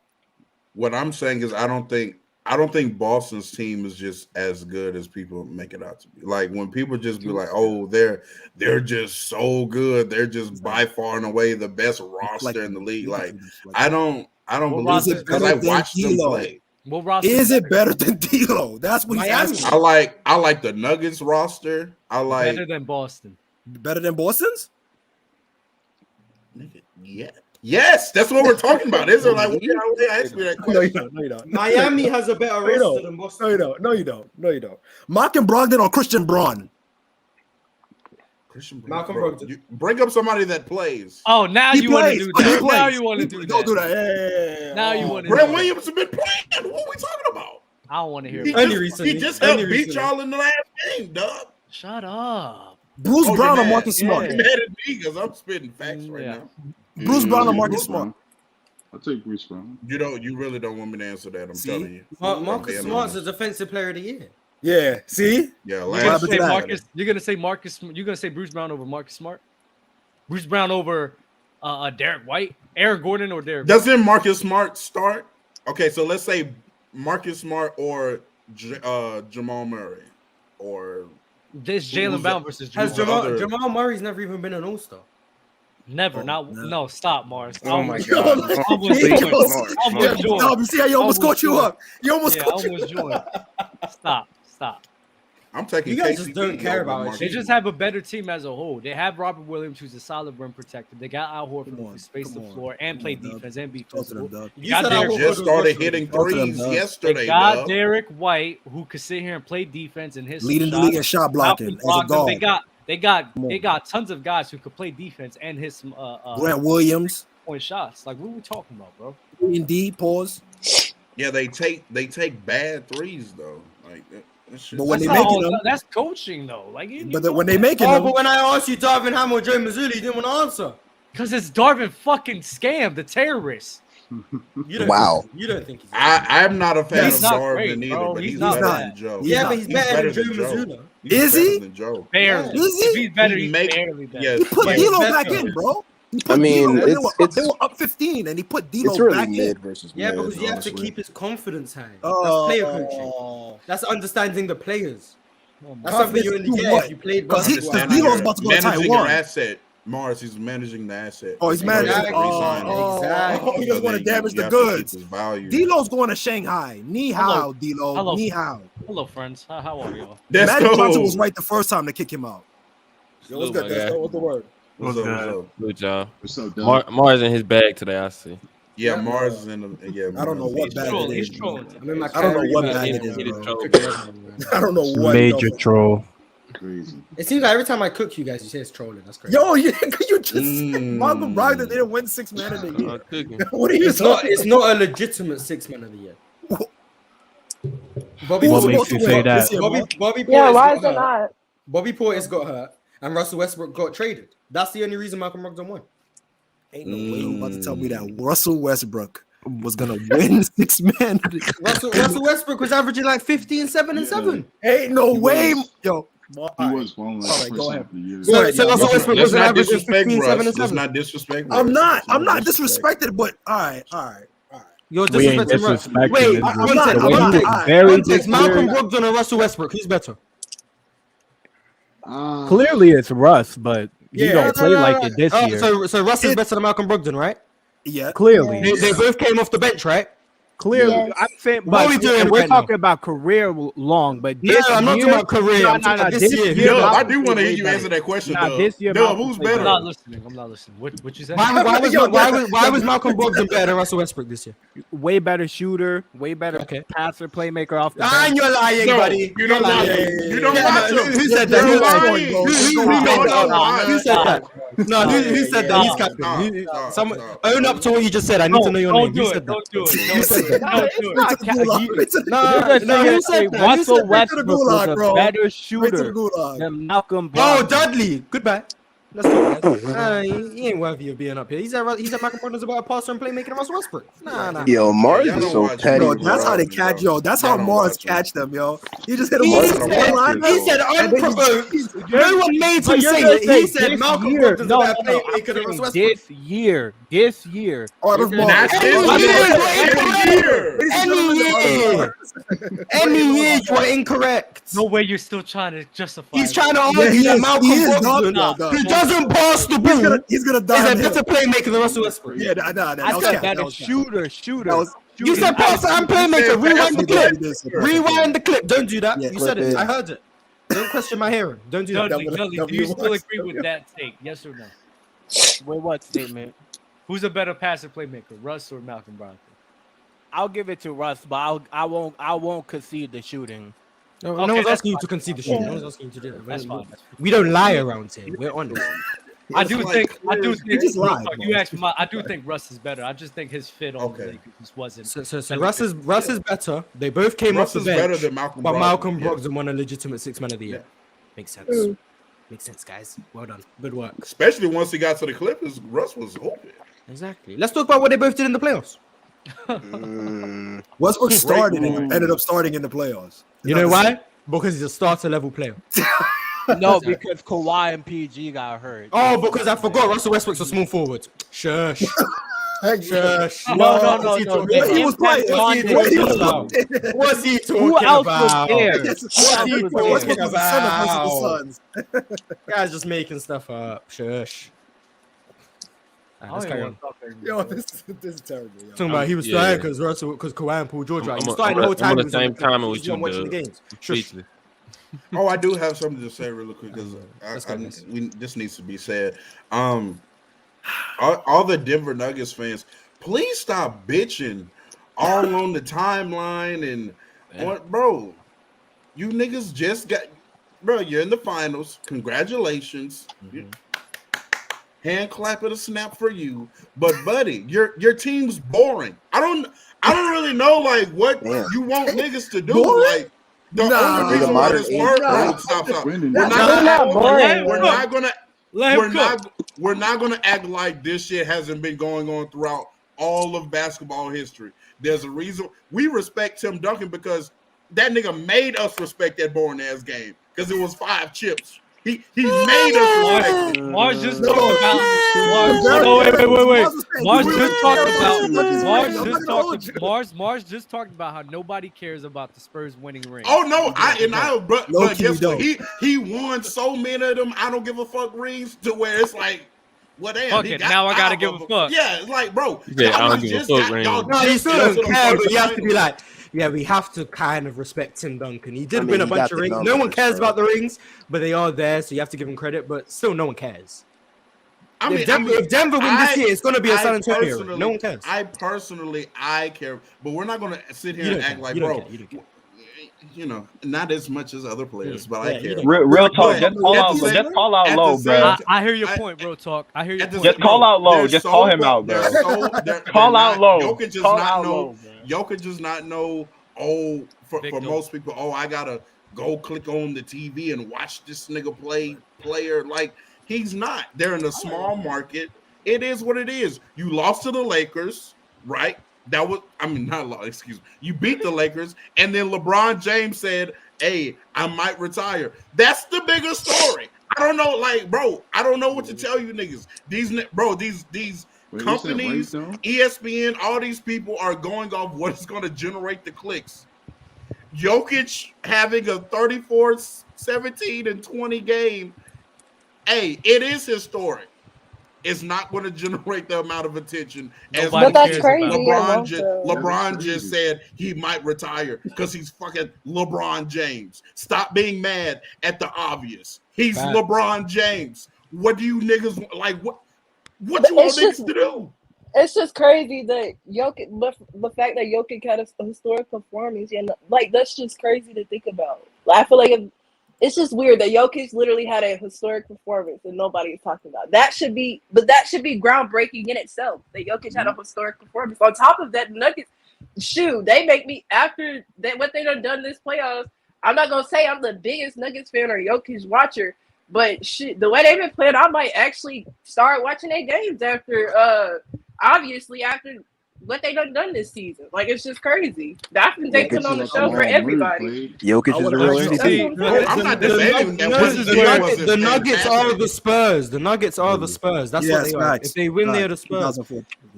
Speaker 11: What I'm saying is, I don't think Boston's team is just as good as people make it out to be. Like when people just be like, "Oh, they're just so good. They're just by far and away the best roster in the league." Like I don't believe it because I watched them play.
Speaker 8: Is it better than D'Lo? That's what he's asking.
Speaker 11: I like the Nuggets roster. I like
Speaker 1: better than Boston.
Speaker 8: Better than Boston's?
Speaker 11: Yeah. Yes, that's what we're talking about. Is it like ask me that question?
Speaker 8: No, you don't.
Speaker 2: Miami has a better roster than Boston.
Speaker 8: No, you don't. Malcolm Brogdon or Christian Braun?
Speaker 11: Malcolm Brogdon. You bring up somebody that plays.
Speaker 1: Oh, now you want to do that. Now you want to do that.
Speaker 8: Don't do that. Yeah.
Speaker 1: Now you want to.
Speaker 11: Brent Williams has been playing. What are we talking about?
Speaker 1: I don't want to hear.
Speaker 11: He just helped beat y'all in the last game, dog.
Speaker 1: Shut up.
Speaker 8: Bruce Brown or Marcus Smart?
Speaker 11: You're mad at me because I'm spitting facts right now.
Speaker 8: Bruce Brown or Marcus Smart?
Speaker 13: I'll take Bruce Brown.
Speaker 11: You really don't want me to answer that. I'm telling you.
Speaker 2: Marcus Smart's a defensive player of the year.
Speaker 8: Yeah. See?
Speaker 11: Yeah.
Speaker 1: You're gonna say Marcus. You're gonna say Bruce Brown over Marcus Smart. Bruce Brown over Derek White, Aaron Gordon, or Derek.
Speaker 11: Doesn't Marcus Smart start? Okay, so let's say Marcus Smart or Jamal Murray or
Speaker 1: this Jalen Brown versus
Speaker 2: Jamal Murray's never even been an All-Star.
Speaker 1: Never. No. Stop, Mars.
Speaker 6: Oh my God.
Speaker 8: You see how you almost caught you up. You almost caught you
Speaker 1: up. Stop.
Speaker 11: I'm taking.
Speaker 2: You guys just don't care about it.
Speaker 1: They just have a better team as a whole. They have Robert Williams, who's a solid rim protector. They got Al Horford, who can space the floor and play defense and be physical.
Speaker 11: They just started hitting threes yesterday.
Speaker 1: They got Derek White, who could sit here and play defense and hit
Speaker 8: leading the league in shot blocking as a guard.
Speaker 1: They got tons of guys who could play defense and hit some
Speaker 8: Grant Williams
Speaker 1: point shots. Like, what are we talking about, bro?
Speaker 8: Indeed, pause.
Speaker 11: Yeah, they take bad threes though. Like,
Speaker 8: but when they making them,
Speaker 1: that's coaching though. Like,
Speaker 8: but when they making them,
Speaker 2: but when I asked you Darvin Ham or Joe Mazzulla, you didn't want to answer.
Speaker 1: Because it's Darvin fucking Scam, the terrorist.
Speaker 6: Wow.
Speaker 2: You don't think he's
Speaker 11: I'm not a fan of Darvin
Speaker 1: great,
Speaker 11: either,
Speaker 1: bro.
Speaker 11: but
Speaker 1: He's
Speaker 11: he's
Speaker 1: not
Speaker 11: better
Speaker 1: bad.
Speaker 11: than Joe.
Speaker 2: Yeah, but he's better than Joe Mazzulla.
Speaker 8: Is he?
Speaker 1: Barely.
Speaker 8: Is he?
Speaker 1: If he's better, he's barely better.
Speaker 11: Yeah,
Speaker 8: he put D'Lo back in, bro.
Speaker 6: I mean,
Speaker 8: they were up 15, and he put D'Lo
Speaker 6: it's really
Speaker 8: back
Speaker 6: mid
Speaker 8: in.
Speaker 6: versus
Speaker 2: yeah,
Speaker 6: mid,
Speaker 2: because you have to
Speaker 6: honestly.
Speaker 2: keep his confidence high. That's player coaching. That's understanding the players. That's something you in the game. If you played
Speaker 8: because D'Lo's about to go to
Speaker 11: managing
Speaker 8: Taiwan.
Speaker 11: your asset. Mars, he's managing the asset.
Speaker 8: Oh, he's managing.
Speaker 2: Exactly.
Speaker 8: He doesn't want to damage the goods. D'Lo's going to Shanghai. Ni hao, D'Lo. Ni hao.
Speaker 1: Hello, friends. How are y'all?
Speaker 8: Magic Johnson was right the first time to kick him out. Yo, what's good? That's what's the word?
Speaker 14: What's good? Good job.
Speaker 13: What's up,
Speaker 14: Mars in his bag today, I see.
Speaker 11: Yeah, Mars is in the. Yeah,
Speaker 8: I don't know what bag it is.
Speaker 1: He's trolling.
Speaker 8: I don't know what bag it is, bro. I don't know what.
Speaker 14: Major troll.
Speaker 13: Crazy.
Speaker 2: It seems like every time I cook you guys, you say it's trolling. That's crazy.
Speaker 8: Yo, you just said Malcolm Brogdon didn't win 6 man of the year. What are you talking?
Speaker 2: It's not a legitimate 6 man of the year. Bobby
Speaker 14: What makes you say that?
Speaker 2: Bobby
Speaker 12: Yeah, why is it not?
Speaker 2: Bobby Portis got hurt, and Russell Westbrook got traded. That's the only reason Malcolm Brogdon won.
Speaker 8: Ain't no way you're about to tell me that Russell Westbrook was gonna win 6 man.
Speaker 2: Russell Westbrook was averaging like 15, 7, and 7.
Speaker 8: Ain't no way, yo.
Speaker 13: He was one like
Speaker 8: go ahead.
Speaker 2: So Russell Westbrook was averaging 15, 7, and
Speaker 11: Let's
Speaker 2: 7.
Speaker 11: not disrespect.
Speaker 8: I'm not disrespected, but all right.
Speaker 2: You're
Speaker 14: We ain't
Speaker 2: disrespecting
Speaker 14: disrespecting
Speaker 2: Wait,
Speaker 14: this
Speaker 2: I'm
Speaker 14: dude.
Speaker 2: not.
Speaker 14: The way
Speaker 2: I'm
Speaker 14: he
Speaker 2: not.
Speaker 14: was very
Speaker 2: Malcolm
Speaker 14: disrespectful.
Speaker 2: Brogdon or Russell Westbrook, who's better?
Speaker 14: Clearly, it's Russ, but he don't play like it this year.
Speaker 2: So Russ is better than Malcolm Brogdon, right?
Speaker 8: Yeah.
Speaker 14: Clearly,
Speaker 2: They both came off the bench, right?
Speaker 14: clearly.
Speaker 12: Yes.
Speaker 14: I'm saying,
Speaker 2: What are we doing
Speaker 14: we're
Speaker 2: right now?
Speaker 14: talking about career long, but
Speaker 2: Yeah,
Speaker 14: this
Speaker 2: I'm not
Speaker 14: year,
Speaker 2: talking about career. I'm talking about this year.
Speaker 11: Dub, I
Speaker 14: Malcolm
Speaker 11: do want to
Speaker 14: played
Speaker 11: hear you
Speaker 14: better.
Speaker 11: answer that question.
Speaker 14: Nah,
Speaker 11: Dub,
Speaker 14: this year,
Speaker 11: Dub,
Speaker 14: Malcolm
Speaker 11: who's
Speaker 14: played
Speaker 11: better?
Speaker 1: I'm not listening. What you say?
Speaker 2: Why was Malcolm Brogdon better than Russell Westbrook this year?
Speaker 14: Way better shooter, way better passer, playmaker off the
Speaker 2: And
Speaker 14: bench.
Speaker 2: you're lying,
Speaker 11: No,
Speaker 2: buddy.
Speaker 11: you don't
Speaker 2: You're
Speaker 11: watch
Speaker 2: lying.
Speaker 11: him. You don't
Speaker 2: Yeah,
Speaker 11: watch
Speaker 2: no,
Speaker 11: him.
Speaker 2: who said that?
Speaker 11: You're
Speaker 2: Who
Speaker 11: lying.
Speaker 2: made that up? Who said that? No, who said that? He's captain. Someone own up to what you just said. I need to know your name. Who said that?
Speaker 1: Don't do it.
Speaker 2: Who said that?
Speaker 14: No,
Speaker 2: who said that?
Speaker 14: Russell Westbrook was a better shooter than Malcolm Brogdon.
Speaker 2: Oh, Dudley. Goodbye. Let's go, guys. He ain't worthy of being up here. He's at Malcolm Brogdon's about a passer and playmaker than Russell Westbrook. Nah.
Speaker 6: Yo, Mars is so petty.
Speaker 8: Bro, that's how they catch That's how Mars catch them, yo. You just hit him
Speaker 2: He
Speaker 8: on
Speaker 2: said unprovoked. No one made him say it. He said Malcolm Brogdon's about a playmaker than Russell Westbrook.
Speaker 14: This year.
Speaker 8: Out of Mars.
Speaker 2: Any year you are incorrect.
Speaker 1: No way you're still trying to justify.
Speaker 2: He's trying to argue that Malcolm Brogdon, who doesn't pass the ball,
Speaker 8: he's gonna die.
Speaker 2: Is a better playmaker than Russell Westbrook.
Speaker 8: Yeah,
Speaker 14: I said better shooter.
Speaker 2: You said passer and playmaker. Rewind the clip. Don't do that. You said it. I heard it. Don't question my hearing. Don't do that.
Speaker 1: Dudley, do you still agree with that take? Yes or no?
Speaker 14: Wait, what statement?
Speaker 1: Who's a better passer playmaker, Russ or Malcolm Brogdon?
Speaker 14: I'll give it to Russ, but I won't concede the shooting.
Speaker 2: No one's asking you to concede the shooting. No one's asking you to do that. That's fine. We don't lie around here. We're honest.
Speaker 1: I do think.
Speaker 8: You just lied.
Speaker 1: You asked me. I do think Russ is better. I just think his fit on the Lakers just wasn't.
Speaker 2: So Russ is better. They both came off the bench.
Speaker 11: Better than Malcolm
Speaker 2: but
Speaker 11: Brogdon.
Speaker 2: Malcolm Brogdon won a legitimate Sixth Man of the Year. Makes sense. Makes sense, guys. Well done. Good work.
Speaker 11: Especially once he got to the Clippers, Russ was open.
Speaker 2: Exactly. Let's talk about what they both did in the playoffs.
Speaker 8: Westbrook ended up starting in the playoffs.
Speaker 2: You know why? Because he's a starter level player.
Speaker 14: No, because Kawhi and PG got hurt.
Speaker 2: Oh, because I forgot Russell Westbrook's a small forward. Shush. Shush.
Speaker 14: No.
Speaker 8: He was playing.
Speaker 2: What's he talking
Speaker 14: Who else
Speaker 2: about?
Speaker 14: was there?
Speaker 8: Westbrook was the center versus the Suns.
Speaker 2: Guy's just making stuff up. Shush. Let's carry on.
Speaker 8: Yo, this is terrible. Yo.
Speaker 2: Talking about he was starting because Kawhi and Paul George. He was starting the whole time.
Speaker 15: I'm on the same time with you,
Speaker 2: watching the games. Shush.
Speaker 11: Oh, I do have something to say really quick because this needs to be said. All the Denver Nuggets fans, please stop bitching all on the timeline and bro, you niggas just got, bro. You're in the finals. Congratulations. Hand clap at a snap for you, but buddy, your team's boring. I don't really know like what you want niggas to do.
Speaker 6: Boring?
Speaker 11: Like the only reason why this works. Stop. We're not gonna act like this shit hasn't been going on throughout all of basketball history. There's a reason we respect Tim Duncan because that nigga made us respect that boring ass game because it was 5 chips. He made us respect it.
Speaker 1: Mars just talked about. Wait. Mars just talked about how nobody cares about the Spurs winning ring.
Speaker 11: Oh no, but guess what? He won so many of them. I don't give a fuck rings to where it's like, well, damn.
Speaker 1: Okay, now I gotta give a fuck.
Speaker 11: Yeah, it's like, bro.
Speaker 15: Yeah, I don't give a fuck ring.
Speaker 2: No, you still don't care, but you have to be like, yeah, we have to kind of respect Tim Duncan. He did win a bunch of rings. No one cares about the rings, but they are there, so you have to give him credit. But still, no one cares. If Denver win this year, it's going to be a San Antonio. No one cares.
Speaker 11: I care, but we're not going to sit here and act like, bro. You know, not as much as other players, but I care.
Speaker 5: Real talk. Just call out low, bro.
Speaker 1: I hear your point, bro. Talk. I hear your point.
Speaker 5: Just call out low. Just call him out, bro. Call out low.
Speaker 11: Jokic does not know. Oh, for most people, I gotta go click on the TV and watch this nigga player. Like he's not. They're in a small market. It is what it is. You lost to the Lakers, right? That was, you beat the Lakers, and then LeBron James said, "Hey, I might retire." That's the bigger story. I don't know, like, bro. I don't know what to tell you, niggas. These companies, ESPN, all these people are going off what is going to generate the clicks. Jokic having a 34, 17, and 20 game. Hey, it is historic. It's not going to generate the amount of attention as
Speaker 12: but that's crazy.
Speaker 11: LeBron just said he might retire because he's fucking LeBron James. Stop being mad at the obvious. He's LeBron James. What do you niggas like? What do you want niggas to do?
Speaker 12: It's just crazy that Jokic, the fact that Jokic had a historic performance, like that's just crazy to think about. Like, I feel like it's just weird that Jokic literally had a historic performance and nobody is talking about. That should be groundbreaking in itself. That Jokic had a historic performance. On top of that, Nuggets, they make me after that what they done this playoffs. I'm not gonna say I'm the biggest Nuggets fan or Jokic watcher, but the way they've been playing, I might actually start watching their games after what they done this season. Like, it's just crazy. That's been taken on the show for everybody.
Speaker 6: Jokic is the real MVP.
Speaker 11: I'm not debating that.
Speaker 2: The Nuggets are the Spurs. The Nuggets are the Spurs. That's what they are. If they win, they're the Spurs.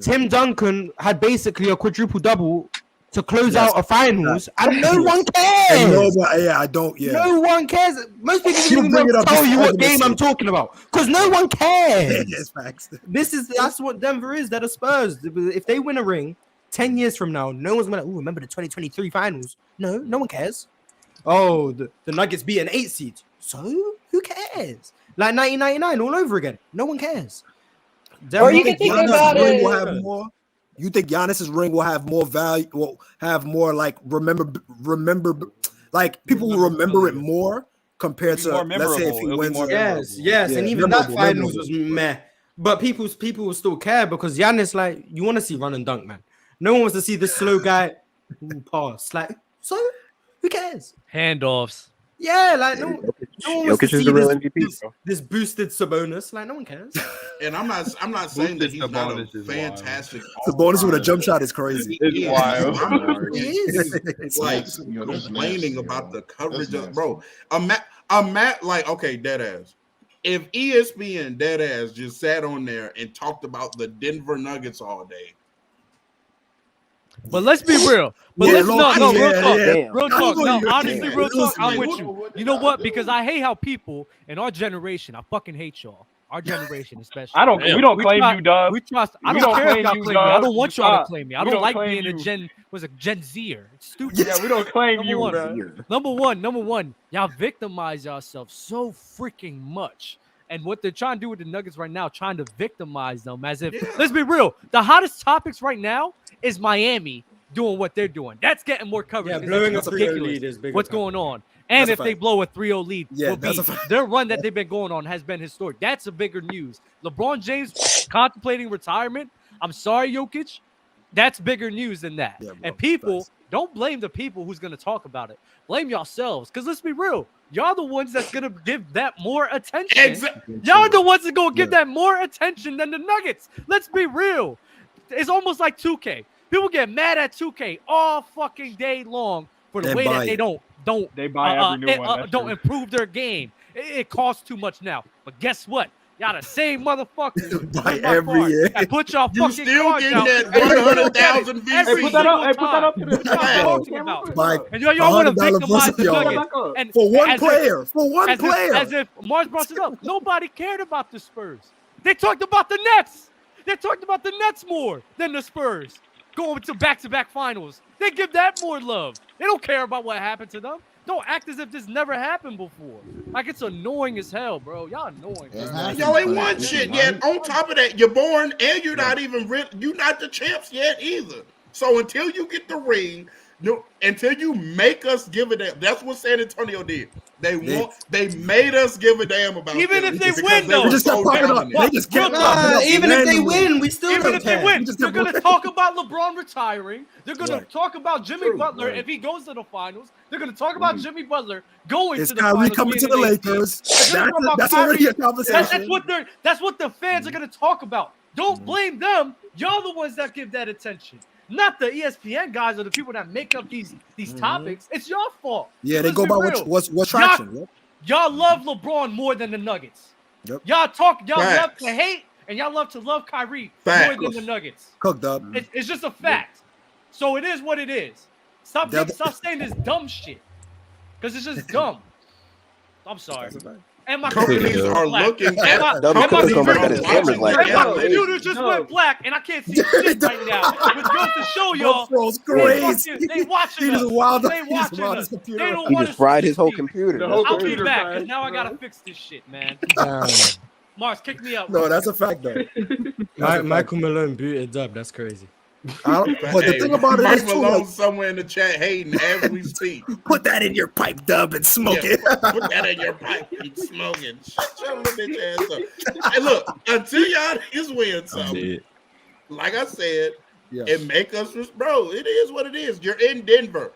Speaker 2: Tim Duncan had basically a quadruple double to close out a finals, and no one cares. No one cares. Most people don't even tell you what game I'm talking about because no one cares. That's what Denver is. They're the Spurs. If they win a ring 10 years from now, no one's gonna remember the 2023 finals. No one cares. Oh, the Nuggets beat an 8 seed. So who cares? Like 1999 all over again. No one cares.
Speaker 12: Or you can think about it.
Speaker 8: Will have more. You think Giannis's ring will have more value? Will have more like remember? Like people will remember it more compared to let's say if he wins.
Speaker 2: Yes, and even that finals was meh. But people will still care because Giannis, like, you want to see run and dunk, man. No one wants to see this slow guy pass. Like, so who cares?
Speaker 1: Handoffs.
Speaker 2: Yeah, like no one wants to see this boosted Sabonis. Like, no one cares.
Speaker 11: And I'm not saying that he's not a fantastic.
Speaker 8: Sabonis with a jump shot is crazy.
Speaker 11: It's wild. It's like complaining about the coverage of bro. I'm like, okay, dead ass. If ESPN dead ass just sat on there and talked about the Denver Nuggets all day.
Speaker 1: But let's be real. Real talk. No, honestly, real talk. I'm with you. You know what? Because I hate how people in our generation, I fucking hate y'all. Our generation, especially.
Speaker 10: We don't claim you, dog.
Speaker 1: I don't care if y'all claim me. I don't want y'all to claim me. I don't like being a Gen Zer. It's stupid.
Speaker 10: Yeah, we don't claim you, bro.
Speaker 1: Number one, y'all victimize yourself so freaking much. And what they're trying to do with the Nuggets right now, trying to victimize them as if, let's be real, the hottest topics right now is Miami doing what they're doing. That's getting more coverage.
Speaker 2: Yeah, blowing a 3-0 lead is bigger.
Speaker 1: What's going on? And if they blow a 3-0 lead, their run that they've been going on has been historic. That's a bigger news. LeBron James contemplating retirement. I'm sorry, Jokic. That's bigger news than that. Yeah, and people, don't blame the people who's going to talk about it. Blame yourselves. Because let's be real. Y'all the ones that's going to give that more attention. Exactly. Y'all the ones that going to give that more attention than the Nuggets. Let's be real. It's almost like 2K. People get mad at 2K all fucking day long for the way that they don't improve their game. It costs too much now. But guess what? Y'all the same motherfuckers.
Speaker 8: Buy every year.
Speaker 1: And put y'all fucking
Speaker 11: still
Speaker 1: cards
Speaker 11: getting
Speaker 1: out.
Speaker 11: that 100,000 VC.
Speaker 10: Hey, put that up to the
Speaker 1: and y'all want to victimize the Nuggets. And
Speaker 8: for one player.
Speaker 1: As if Mars brought it up. Nobody cared about the Spurs. They talked about the Nets. They talked about the Nets more than the Spurs. Going to back-to-back finals. They give that more love. They don't care about what happened to them. Don't act as if this never happened before. Like, it's annoying as hell, bro. Y'all annoying.
Speaker 11: Y'all ain't won shit yet. On top of that, you're born and you're not even you're not the champs yet either. So until you get the ring, until you make us give a damn. That's what San Antonio did. They made us give a damn about
Speaker 1: even if they win, though.
Speaker 8: They just kept popping up. They just kept popping up.
Speaker 2: Even if they win, we still
Speaker 1: even if they win, they're gonna talk about LeBron retiring. They're gonna talk about Jimmy Butler if he goes to the finals. They're gonna talk about Jimmy Butler going to the finals.
Speaker 8: Kyrie coming to the Lakers. That's already a conversation.
Speaker 1: That's what the fans are gonna talk about. Don't blame them. Y'all the ones that give that attention. Not the ESPN guys or the people that make up these topics. It's your fault.
Speaker 8: Yeah, they go by what's traction.
Speaker 1: Y'all love LeBron more than the Nuggets. Yep. Y'all love to hate and y'all love to love Kyrie more than the Nuggets.
Speaker 8: Cooked up.
Speaker 1: It's just a fact. So it is what it is. Stop saying this dumb shit. Because it's just dumb. I'm sorry. And my
Speaker 11: companies are looking at
Speaker 1: my computer just went black, and I can't see shit right now. Which goes to show y'all, they watching us. They watching us. They don't
Speaker 6: he just fried his whole computer.
Speaker 1: I'll be back, because now I gotta fix this shit, man. Mars, kick me out.
Speaker 8: No, that's a fact, though.
Speaker 2: Michael Malone booted up. That's crazy.
Speaker 8: But the thing about it is,
Speaker 11: Mike
Speaker 8: too,
Speaker 11: Malone
Speaker 8: like,
Speaker 11: somewhere in the chat hating as we speak.
Speaker 8: put that in your pipe, Dub, and smoke it.
Speaker 11: Put that in your pipe and smoke it. Shut your little bitch ass up. Hey, look, until y'all niggas win something, like I said, it make us, bro, it is what it is. You're in Denver.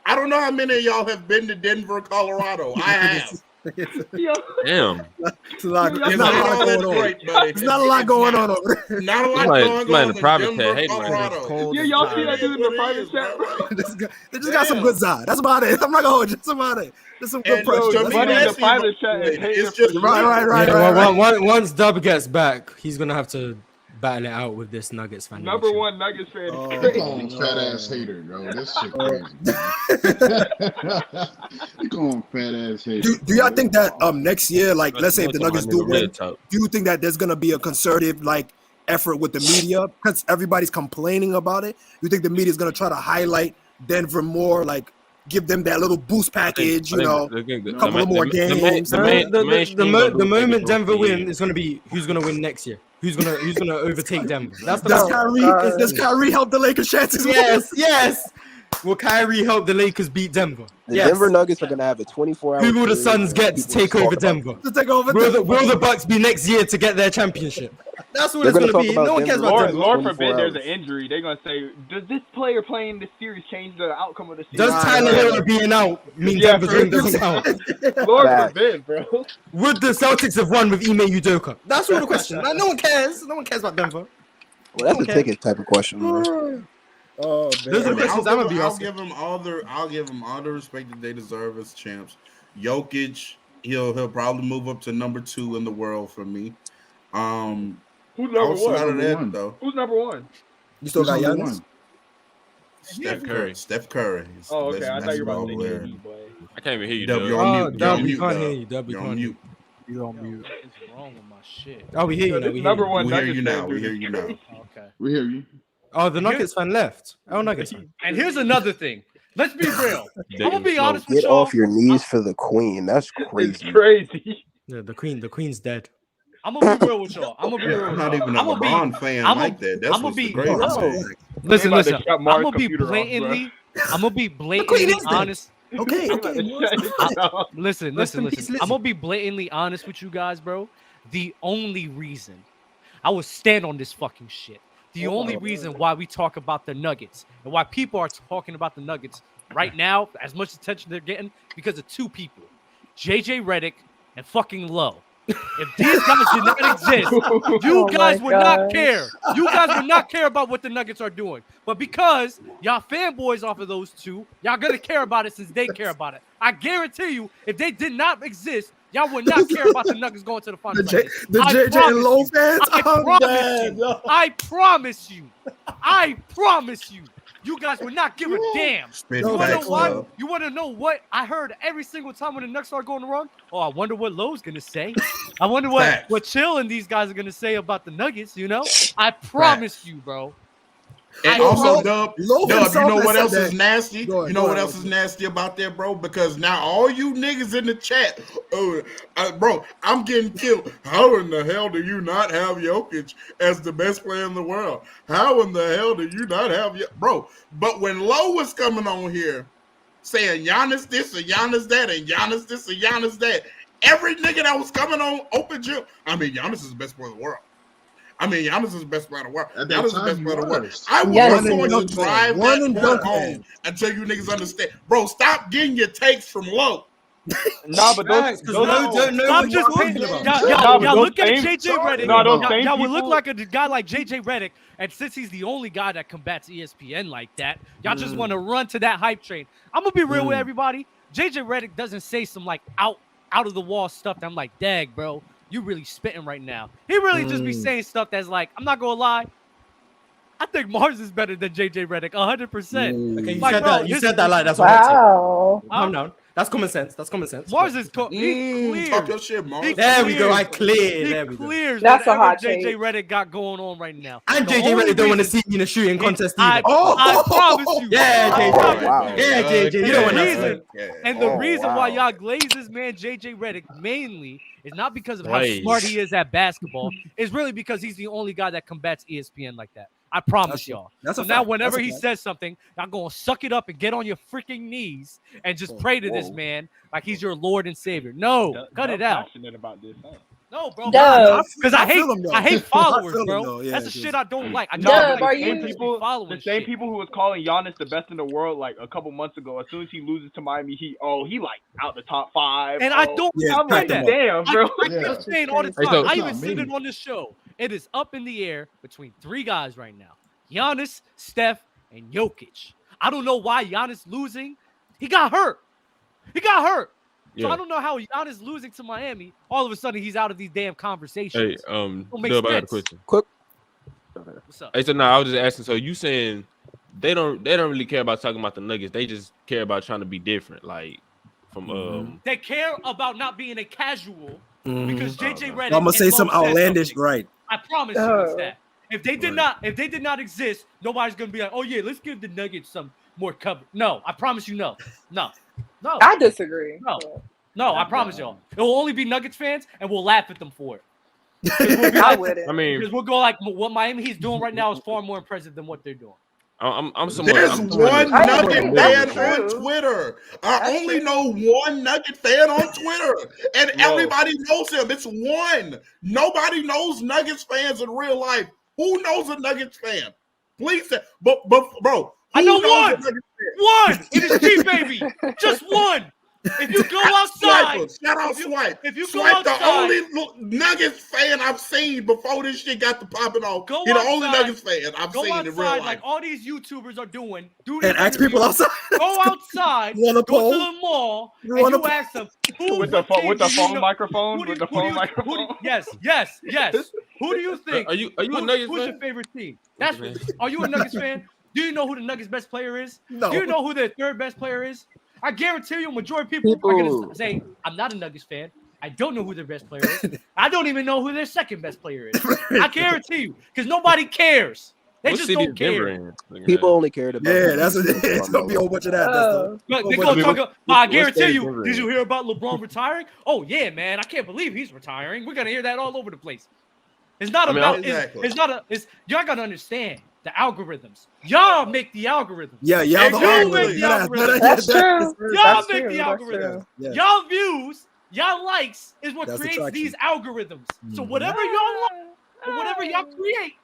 Speaker 11: I don't know how many of y'all have been to Denver, Colorado. I have.
Speaker 15: Damn.
Speaker 8: It's not a lot going on. It's not a lot going on over there.
Speaker 11: Not a lot going on
Speaker 15: in the private
Speaker 11: Denver,
Speaker 15: chat.
Speaker 11: Colorado.
Speaker 10: Yeah, y'all see that dude in the private chat?
Speaker 8: They just got some good side. That's about it. I'm not gonna hold you. That's about it. There's some good pressure.
Speaker 10: Somebody in the private chat is
Speaker 11: It's just
Speaker 8: right.
Speaker 2: Once Dub gets back, he's gonna have to battle it out with this Nuggets fan.
Speaker 10: Number one Nuggets fan.
Speaker 13: Fat ass hater, bro. This shit crazy. You going fat ass hater.
Speaker 8: Do y'all think that next year, like let's say if the Nuggets do win, do you think that there's gonna be a concerted like effort with the media because everybody's complaining about it? You think the media is gonna try to highlight Denver more, like give them that little boost package, a couple of more games?
Speaker 2: The moment Denver win is gonna be who's gonna win next year. Who's gonna overtake Denver? That's the
Speaker 8: does Kyrie help the Lakers' chances?
Speaker 2: Yes. Will Kyrie help the Lakers beat Denver?
Speaker 6: The Denver Nuggets are gonna have a 24-hour.
Speaker 2: Who will the Suns get to take over Denver? Will the Bucks be next year to get their championship? That's what it's gonna be. No one cares about Denver.
Speaker 10: Lord forbid there's an injury. They're gonna say, does this player playing this series change the outcome of the series?
Speaker 2: Does Tyler Herro being out mean Denver's ring doesn't count?
Speaker 10: Lord forbid, bro.
Speaker 2: Would the Celtics have won with Ime Udoka? That's all the question. Like, no one cares. No one cares about Denver.
Speaker 6: Well, that's a ticket type of question, bro.
Speaker 8: Oh,
Speaker 11: I'll give them all the respect that they deserve as champs. Jokic, he'll probably move up to number 2 in the world for me.
Speaker 10: Who's number one? Who's number one?
Speaker 8: You still got Giannis?
Speaker 11: Steph Curry.
Speaker 10: Oh, okay. I thought you were about to say KD, boy.
Speaker 15: I can't even hear you.
Speaker 11: You're on mute.
Speaker 2: Can't hear you.
Speaker 11: You're on mute.
Speaker 9: You on mute.
Speaker 1: What's wrong with my shit?
Speaker 2: Oh, we hear you now. We
Speaker 11: hear you now. We hear you now.
Speaker 1: Okay.
Speaker 13: We hear you.
Speaker 2: Oh, the Nuggets fan left. Oh, Nuggets fan.
Speaker 1: And here's another thing. Let's be real. I'm gonna be honest with
Speaker 6: Get
Speaker 1: y'all.
Speaker 6: off your knees for the queen. That's crazy.
Speaker 10: It's crazy.
Speaker 2: Yeah, the queen's dead.
Speaker 1: I'm gonna be real with y'all. I'm not
Speaker 11: even a LeBron fan like that. That's what's the greatest thing.
Speaker 1: Listen. I'm gonna be blatantly. I'm gonna be blatantly honest.
Speaker 8: Okay.
Speaker 1: Listen. I'm gonna be blatantly honest with you guys, bro. The only reason I would stand on this fucking shit. The only reason why we talk about the Nuggets and why people are talking about the Nuggets right now, as much attention they're getting, because of two people, JJ Redick and fucking Lowe. If these guys did not exist, you guys would not care. You guys would not care about what the Nuggets are doing. But because y'all fanboys off of those two, y'all gonna care about it since they care about it. I guarantee you, if they did not exist, y'all would not care about the Nuggets going to the finals.
Speaker 8: The JJ and Lowe fans?
Speaker 1: I promise you. I promise you. You guys would not give a damn. You want to know why? You want to know what I heard every single time when the Nuggets start going wrong? Oh, I wonder what Lowe's going to say. I wonder what Chill and these guys are going to say about the Nuggets, you know? I promise you, bro.
Speaker 11: And also, Dub, you know what else is nasty? You know what else is nasty about that, bro? Because now all you niggas in the chat, bro, I'm getting killed. How in the hell do you not have Jokic as the best player in the world? How in the hell do you not have bro? But when Lowe was coming on here saying Giannis this or Giannis that and Giannis this or Giannis that, every nigga that was coming on open gym, I mean, Giannis is the best player in the world. I mean, Giannis is the best player in the world. Giannis is the best player in the world. I was going to drive that home until you niggas understand. Bro, stop getting your takes from Lowe.
Speaker 10: Nah, but those
Speaker 1: stop just painting. Y'all look at JJ Redick. Y'all would look like a guy like JJ Redick, and since he's the only guy that combats ESPN like that, y'all just want to run to that hype train. I'm gonna be real with everybody. JJ Redick doesn't say some like out of the wall stuff that I'm like, dag, bro. You really spitting right now. He really just be saying stuff that's like, I'm not gonna lie. I think Mars is better than JJ Redick, 100%.
Speaker 2: Okay, you said that like that's what I said. Calm down. That's common sense.
Speaker 1: Mars is he
Speaker 11: talk your shit, Mars.
Speaker 2: There we go. I clear. There we go.
Speaker 1: Clears that's a hot JJ Redick got going on right now.
Speaker 2: And JJ Redick don't want to see me in a shooting contest either.
Speaker 1: I promise you.
Speaker 2: Yeah, JJ. Wow. Yeah, JJ. You don't want
Speaker 1: to. And the reason why y'all glazes, man, JJ Redick mainly is not because of how smart he is at basketball. It's really because he's the only guy that combats ESPN like that. I promise y'all.
Speaker 8: That's
Speaker 1: so
Speaker 8: a
Speaker 1: now
Speaker 8: fact.
Speaker 1: whenever
Speaker 8: That's a
Speaker 1: he
Speaker 8: fact.
Speaker 1: says something, y'all gonna suck it up and get on your freaking knees and just pray to this man like he's your Lord and Savior. No, cut it out.
Speaker 10: Passionate about this, huh?
Speaker 1: No, bro.
Speaker 12: Dub.
Speaker 1: Because I hate followers,
Speaker 8: feel him,
Speaker 1: bro.
Speaker 8: though. Yeah,
Speaker 1: That's the shit I don't like. I
Speaker 12: Dub,
Speaker 1: don't
Speaker 12: are
Speaker 1: like
Speaker 12: you-
Speaker 10: The same people who was calling Giannis the best in the world like a couple months ago. As soon as he loses to Miami Heat, he like out the top 5.
Speaker 1: And I don't.
Speaker 10: I'm like, damn, bro.
Speaker 1: I keep saying all the
Speaker 15: Hey,
Speaker 1: time.
Speaker 15: so-
Speaker 1: I
Speaker 15: It's
Speaker 1: even
Speaker 15: not
Speaker 1: said
Speaker 15: me.
Speaker 1: it on the show. It is up in the air between 3 guys right now: Giannis, Steph, and Jokic. I don't know why Giannis losing. He got hurt. So
Speaker 15: Yeah.
Speaker 1: I don't know how Giannis losing to Miami. All of a sudden, he's out of these damn
Speaker 15: Hey,
Speaker 1: conversations. Don't make
Speaker 15: Dub, I got a
Speaker 1: sense.
Speaker 15: question.
Speaker 1: What's up?
Speaker 15: Hey, so now I was just asking. So you saying they don't really care about talking about the Nuggets? They just care about trying to be different, like from
Speaker 1: They care about not being a casual because JJ Redick.
Speaker 8: I'm gonna say
Speaker 1: and
Speaker 8: some
Speaker 1: Lowe said
Speaker 8: outlandish,
Speaker 1: something.
Speaker 8: right?
Speaker 1: I promise you it's that. If they did not exist, nobody's gonna be like, oh yeah, let's give the Nuggets some more cover. No, I promise you, no.
Speaker 12: I disagree.
Speaker 1: No, I promise y'all. It will only be Nuggets fans, and we'll laugh at them for it.
Speaker 12: I wouldn't.
Speaker 15: I mean,
Speaker 1: Because we'll go like, what Miami Heat's doing right now is far more impressive than what they're doing.
Speaker 15: I'm somewhat.
Speaker 11: There's
Speaker 15: I'm
Speaker 11: one
Speaker 15: somewhat-
Speaker 11: Nugget
Speaker 12: That's
Speaker 11: fan
Speaker 12: true.
Speaker 11: on Twitter. I only know one Nugget fan on Twitter, and everybody knows him. It's one. Nobody knows Nuggets fans in real life. Who knows a Nuggets fan? Please say, but bro,
Speaker 1: I know
Speaker 11: who knows
Speaker 1: one.
Speaker 11: a Nuggets fan?
Speaker 1: One. It is G, baby. Just one. If you go outside,
Speaker 11: Shout out Swipe.
Speaker 1: if you go
Speaker 11: Swipe, the
Speaker 1: outside,
Speaker 11: only Nuggets fan I've seen before this shit got to popping off.
Speaker 1: Go
Speaker 11: He's the only
Speaker 1: outside.
Speaker 11: Nuggets fan I've
Speaker 1: go
Speaker 11: seen in real
Speaker 1: outside
Speaker 11: life.
Speaker 1: like all these YouTubers are doing. Do
Speaker 8: And
Speaker 1: these
Speaker 8: ask people
Speaker 1: interviews.
Speaker 8: outside.
Speaker 1: Go outside.
Speaker 8: You wanna
Speaker 1: Go
Speaker 8: poll?
Speaker 1: to the mall
Speaker 8: You
Speaker 1: and
Speaker 8: wanna
Speaker 1: you
Speaker 8: poll?
Speaker 1: ask them who
Speaker 10: With the
Speaker 1: what team do you
Speaker 10: phone
Speaker 1: know-
Speaker 10: microphone.
Speaker 1: who do
Speaker 10: With
Speaker 1: you-
Speaker 10: the
Speaker 1: who do
Speaker 10: phone
Speaker 1: you-
Speaker 10: microphone.
Speaker 1: Yes. Who do you think?
Speaker 15: Are you a
Speaker 1: Who's
Speaker 15: Nuggets
Speaker 1: your
Speaker 15: fan?
Speaker 1: favorite team? That's what, are you a Nuggets fan? Do you know who the Nuggets best player is?
Speaker 8: No.
Speaker 1: Do you know who their third best player is? I guarantee you, a majority of people are gonna say, "I'm not a Nuggets fan. I don't know who their best player is. I don't even know who their second best player is." I guarantee you, because nobody cares. They
Speaker 15: What
Speaker 1: just
Speaker 15: city
Speaker 1: don't
Speaker 15: is Denver
Speaker 1: care.
Speaker 15: in?
Speaker 6: People only cared about.
Speaker 8: Yeah, that's what it is. It's gonna be a whole bunch of that.
Speaker 1: But they
Speaker 8: What-
Speaker 1: gonna talk about. I
Speaker 15: what
Speaker 1: guarantee
Speaker 15: state
Speaker 1: you.
Speaker 15: Denver
Speaker 1: Did
Speaker 15: in?
Speaker 1: you hear about LeBron retiring? Oh yeah, man. I can't believe he's retiring. We're gonna hear that all over the place. It's not
Speaker 15: I mean,
Speaker 1: about.
Speaker 11: exactly.
Speaker 1: It's not a. It's y'all gotta understand the algorithms. Y'all make the algorithms.
Speaker 8: Yeah, y'all the
Speaker 1: You
Speaker 8: algorithm.
Speaker 1: make the
Speaker 8: Yeah,
Speaker 1: algorithm.
Speaker 12: That's true.
Speaker 1: Y'all
Speaker 12: That's
Speaker 1: make
Speaker 12: true.
Speaker 1: the
Speaker 12: That's
Speaker 1: algorithm.
Speaker 12: true.
Speaker 8: Yeah.
Speaker 1: Y'all views, y'all likes is what
Speaker 8: That's
Speaker 1: creates
Speaker 8: attraction.
Speaker 1: these algorithms. So
Speaker 8: Mhm.
Speaker 1: whatever y'all like, or whatever y'all create,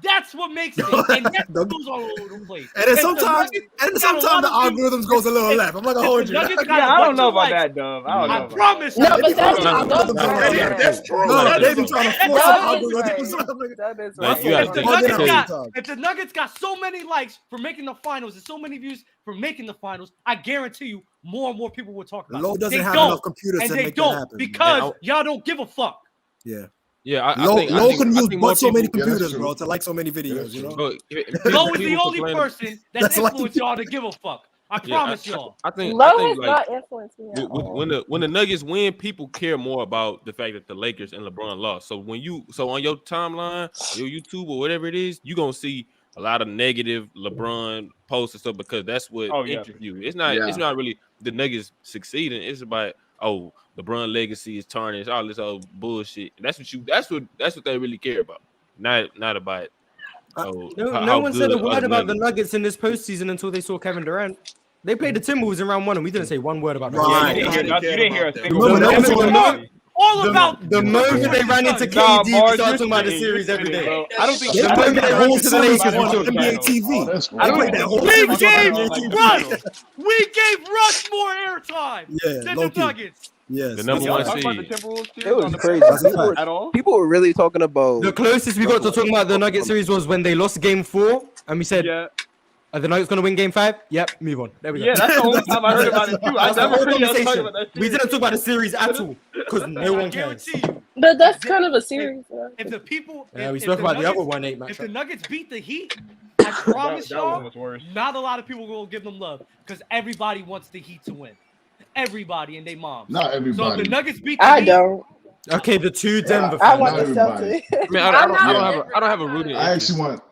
Speaker 1: that's what makes it. And that
Speaker 8: Don't-
Speaker 1: goes all over the place.
Speaker 8: And then
Speaker 1: If the
Speaker 8: sometimes,
Speaker 1: Nuggets
Speaker 8: and
Speaker 1: got a
Speaker 8: sometimes
Speaker 1: lot
Speaker 8: the
Speaker 1: of views-
Speaker 8: algorithms goes a little
Speaker 1: if-
Speaker 8: left. I'm not gonna
Speaker 1: if
Speaker 8: hold
Speaker 1: the
Speaker 8: you.
Speaker 1: Nuggets got
Speaker 10: Yeah,
Speaker 1: a
Speaker 10: I don't
Speaker 1: bunch
Speaker 10: know
Speaker 1: of
Speaker 10: about
Speaker 1: likes,
Speaker 10: that, Dub. I don't know.
Speaker 1: I
Speaker 10: about
Speaker 1: promise you.
Speaker 12: No, but that's
Speaker 15: No,
Speaker 12: that's
Speaker 11: That's
Speaker 12: right.
Speaker 11: true.
Speaker 8: No,
Speaker 11: That
Speaker 8: they
Speaker 11: is
Speaker 8: be
Speaker 11: a
Speaker 8: trying to
Speaker 11: fact.
Speaker 8: force
Speaker 12: Dub
Speaker 8: some
Speaker 12: is
Speaker 8: algorithms.
Speaker 12: right. Dub is
Speaker 15: Like,
Speaker 12: right.
Speaker 15: you gotta
Speaker 1: If the
Speaker 15: think-
Speaker 1: Nuggets
Speaker 15: okay.
Speaker 1: got, if the Nuggets got so many likes for making the finals and so many views for making the finals, I guarantee you more and more people will talk about
Speaker 8: Low
Speaker 1: it.
Speaker 8: doesn't
Speaker 1: They
Speaker 8: have
Speaker 1: don't,
Speaker 8: enough computers
Speaker 1: and
Speaker 8: to
Speaker 1: they
Speaker 8: make that
Speaker 1: don't
Speaker 8: happen.
Speaker 1: because
Speaker 15: And
Speaker 1: y'all don't give a fuck.
Speaker 8: Yeah.
Speaker 15: Yeah, I
Speaker 8: Low
Speaker 15: think
Speaker 8: can use
Speaker 15: more
Speaker 8: but so many
Speaker 15: people-
Speaker 13: Yeah, that's
Speaker 8: computers,
Speaker 13: true.
Speaker 8: bro, to like so many videos, you know?
Speaker 15: Bro,
Speaker 1: Lowe is the
Speaker 15: people
Speaker 1: only
Speaker 15: complain-
Speaker 1: person that's
Speaker 8: That's like-
Speaker 1: influenced y'all to give a fuck. I
Speaker 15: Yeah,
Speaker 1: promise y'all.
Speaker 15: I think
Speaker 12: Low
Speaker 15: I think
Speaker 12: has
Speaker 15: like
Speaker 12: not influenced me at all.
Speaker 15: when the Nuggets win, people care more about the fact that the Lakers and LeBron lost. So on your timeline, your YouTube or whatever it is, you gonna see a lot of negative LeBron posts and stuff because that's what
Speaker 10: Oh, yeah.
Speaker 15: interests you. It's not really the Nuggets succeeding. It's about LeBron legacy is tarnished, all this old bullshit. That's what they really care about. Not about
Speaker 2: No one said a word about the Nuggets in this postseason until they saw Kevin Durant. They played the Timberwolves in round 1, and we didn't say one word about that.
Speaker 8: Right.
Speaker 10: You didn't hear a single
Speaker 8: The
Speaker 10: word.
Speaker 8: moment- the moment-
Speaker 1: All about
Speaker 2: The moment they ran into
Speaker 10: Nah,
Speaker 2: KD, we
Speaker 10: Marge,
Speaker 2: started
Speaker 10: you're
Speaker 2: talking about the
Speaker 10: spitting,
Speaker 2: series
Speaker 10: you're
Speaker 2: every
Speaker 10: spitting,
Speaker 2: day.
Speaker 10: bro. I don't think
Speaker 8: They
Speaker 2: The
Speaker 8: played
Speaker 2: moment
Speaker 8: that
Speaker 2: they
Speaker 8: whole
Speaker 2: ran into the
Speaker 8: series
Speaker 2: Lakers, we
Speaker 8: on
Speaker 2: talked about
Speaker 8: NBA
Speaker 2: it.
Speaker 8: TV.
Speaker 13: Oh, that's
Speaker 8: They
Speaker 13: right.
Speaker 8: played that whole
Speaker 1: we
Speaker 8: series on
Speaker 1: gave
Speaker 8: NBA TV.
Speaker 1: we gave Russ more airtime
Speaker 8: Yeah,
Speaker 1: than
Speaker 8: low
Speaker 1: the
Speaker 8: key.
Speaker 1: Nuggets.
Speaker 8: Yes.
Speaker 15: The number
Speaker 10: Y'all
Speaker 15: one
Speaker 10: talk about the
Speaker 15: seed.
Speaker 10: Timberwolves
Speaker 6: It
Speaker 10: series
Speaker 6: was
Speaker 10: on the
Speaker 6: crazy.
Speaker 8: That's a
Speaker 6: People were,
Speaker 8: fact.
Speaker 10: at all?
Speaker 6: people were really talking about
Speaker 2: The closest we got to talking about the Nuggets series was when they lost game 4, and we said,
Speaker 10: Yeah,
Speaker 2: are the Nuggets going to win game 5? Yep, move on. There we go.
Speaker 10: yeah, that's the only time I heard about it too. I
Speaker 2: That's the
Speaker 10: never
Speaker 2: whole
Speaker 10: heard y'all talking
Speaker 2: conversation.
Speaker 10: about that
Speaker 2: We
Speaker 10: series.
Speaker 2: didn't talk about the series at all because no
Speaker 1: I
Speaker 2: one cares.
Speaker 1: guarantee you,
Speaker 12: But that's kind of a series.
Speaker 1: if the people,
Speaker 2: Yeah,
Speaker 1: if,
Speaker 2: we
Speaker 1: if
Speaker 2: spoke
Speaker 1: the
Speaker 2: about the
Speaker 1: Nuggets,
Speaker 2: other 1-8
Speaker 1: if the
Speaker 2: matchup.
Speaker 1: Nuggets beat the Heat, I promise
Speaker 10: That one
Speaker 1: y'all,
Speaker 10: was worse.
Speaker 1: not a lot of people will give them love because everybody wants the Heat to win. Everybody and their moms.
Speaker 13: Not
Speaker 1: So if
Speaker 13: everybody.
Speaker 1: the Nuggets beat the
Speaker 12: I
Speaker 1: Heat,
Speaker 12: don't.
Speaker 2: Okay, the two Denver
Speaker 12: I
Speaker 2: fans.
Speaker 12: want the
Speaker 13: everybody.
Speaker 12: Celtics.
Speaker 15: I mean, I don't have a rooting
Speaker 13: I
Speaker 15: interest.
Speaker 13: actually want.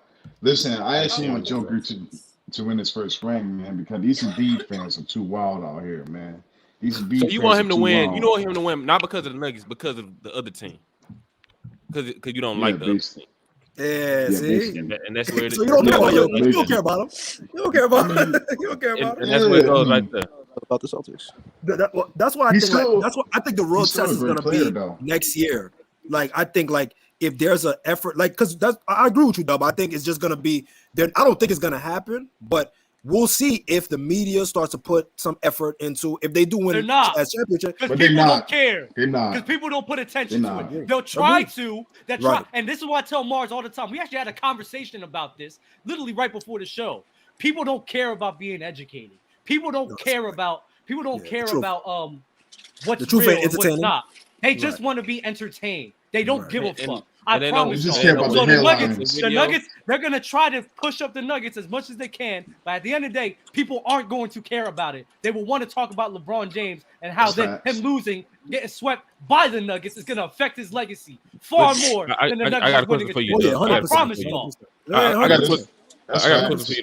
Speaker 13: Listen, I actually want Joker to win his first ring, man, because these Embiid fans are too wild out here, man. These Embiid
Speaker 15: So you
Speaker 13: fans
Speaker 15: want
Speaker 13: are
Speaker 15: him to
Speaker 13: too
Speaker 15: win?
Speaker 13: wild.
Speaker 15: You want him to win not because of the Nuggets, because of the other team. Because you don't like the other
Speaker 13: basically.
Speaker 15: team.
Speaker 8: Yeah, see,
Speaker 15: and that's where
Speaker 8: so you don't care about Jokic. You don't care about him. You don't care about him. You don't care about him.
Speaker 15: And that's where it goes right there.
Speaker 6: About the Celtics.
Speaker 8: That's why I think. That's what I think. The real
Speaker 13: he's still
Speaker 8: test
Speaker 13: a
Speaker 8: is
Speaker 13: great
Speaker 8: going to
Speaker 13: player,
Speaker 8: be
Speaker 13: though.
Speaker 8: next year. Like I think, like if there's an effort, like because I agree with you, Dub. I think it's just going to be. I don't think it's going to happen, but we'll see if the media starts to put some effort into if they do win
Speaker 1: They're not.
Speaker 8: a championship.
Speaker 1: Because people don't care.
Speaker 13: They're not.
Speaker 1: Because people don't put attention
Speaker 13: They're
Speaker 1: to
Speaker 13: not.
Speaker 1: it. They'll try to. They'll try.
Speaker 8: Right.
Speaker 1: And this is what I tell Mars all the time. We actually had a conversation about this literally right before the show. People don't care about being educated. People don't care about. People don't care about what's
Speaker 8: The truth
Speaker 1: real
Speaker 8: ain't
Speaker 1: and what's
Speaker 8: entertaining.
Speaker 1: not. They just want to be entertained. They don't give a fuck.
Speaker 15: and
Speaker 1: I
Speaker 15: they
Speaker 1: promise
Speaker 15: don't-
Speaker 1: you.
Speaker 13: just care about
Speaker 1: So
Speaker 13: the
Speaker 1: the Nuggets,
Speaker 13: headlines.
Speaker 1: the Nuggets, they're gonna try to push up the Nuggets as much as they can. But at the end of the day, people aren't going to care about it. They will want to talk about LeBron James and how
Speaker 13: That's
Speaker 1: him losing, getting swept by the Nuggets is gonna affect his legacy far more than the
Speaker 15: I
Speaker 1: Nuggets
Speaker 15: got a
Speaker 1: winning
Speaker 15: question for
Speaker 1: a
Speaker 15: you.
Speaker 1: championship.
Speaker 15: Though.
Speaker 1: I promise y'all.
Speaker 15: I got a question.
Speaker 13: That's
Speaker 15: I got a
Speaker 13: facts.
Speaker 15: question for you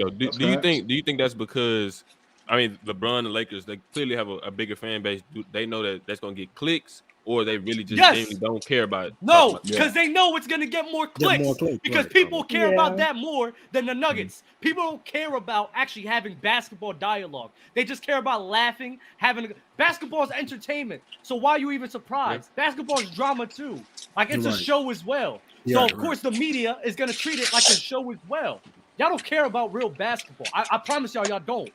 Speaker 15: though. Do you think that's because I mean LeBron and Lakers they clearly have a bigger fan base. Do they know that that's gonna get clicks, or they really just genuinely don't care about it?
Speaker 1: No, because they know it's gonna get more clicks. Because
Speaker 8: right.
Speaker 1: people care about that more than the Nuggets. People don't care about actually having basketball dialogue. They just care about laughing, basketball is entertainment. So why are you even surprised? Basketball is drama too. Like it's
Speaker 8: You're
Speaker 1: a
Speaker 8: right.
Speaker 1: show as well.
Speaker 8: Yeah,
Speaker 1: so of
Speaker 8: you're
Speaker 1: course the media is gonna treat it like a show as well. Y'all don't care about real basketball. I promise y'all don't.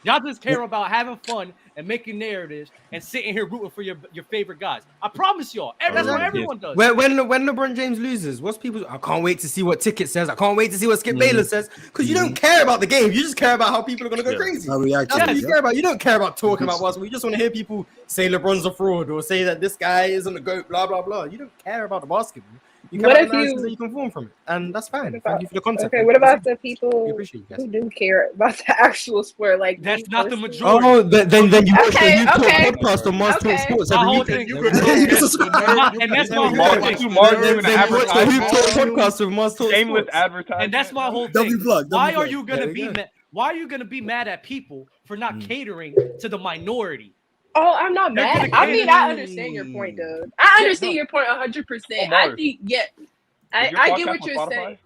Speaker 1: Y'all just care about having fun and making narratives and sitting here rooting for your favorite guys. I promise y'all. That's what everyone does.
Speaker 2: When LeBron James loses, what's people? I can't wait to see what Ticket says. I can't wait to see what Skip Bayless says. Because you don't care about the game. You just care about how people are going to go crazy.
Speaker 8: How react to
Speaker 2: That's
Speaker 8: it,
Speaker 2: what you care about. You don't care about talking about basketball. You just want to hear people say LeBron's a fraud or say that this guy isn't a GOAT, blah, blah, blah. You don't care about the basketball. You care
Speaker 16: What
Speaker 2: about
Speaker 16: if
Speaker 2: the analysis
Speaker 16: you-
Speaker 2: that you can form from it. And that's fine. Thank you for the content.
Speaker 16: Okay, what about the people
Speaker 2: We appreciate you guys.
Speaker 16: who do care about the actual sport? Like
Speaker 1: that's not the majority.
Speaker 2: Oh, then you watch the
Speaker 16: Okay,
Speaker 2: Hoop Talk
Speaker 16: okay.
Speaker 2: podcast on Mars Talk Sports
Speaker 1: My
Speaker 2: every
Speaker 1: whole
Speaker 2: weekend.
Speaker 1: thing-
Speaker 2: And
Speaker 1: that's my whole
Speaker 10: Mars
Speaker 1: thing.
Speaker 10: to Mars doing an
Speaker 2: Then you watch the Hoop Talk
Speaker 10: advertisement.
Speaker 2: podcast with Mars Talk
Speaker 10: Shameless
Speaker 2: Sports.
Speaker 10: advertisement.
Speaker 1: And that's my whole
Speaker 8: Double
Speaker 1: thing.
Speaker 8: plug, double
Speaker 1: Why
Speaker 8: plug.
Speaker 1: are you gonna
Speaker 2: There you
Speaker 1: be
Speaker 2: go.
Speaker 1: mad? Why are you gonna be mad at people for not catering to the minority?
Speaker 12: Oh, I'm not
Speaker 1: They're
Speaker 12: mad.
Speaker 1: gonna
Speaker 12: I mean, I understand your point, though. I understand your point 100%. I
Speaker 10: Mars.
Speaker 12: think, yeah,
Speaker 10: Is your
Speaker 12: I get
Speaker 10: podcast
Speaker 12: what
Speaker 10: on
Speaker 12: you're
Speaker 10: Spotify?
Speaker 12: saying.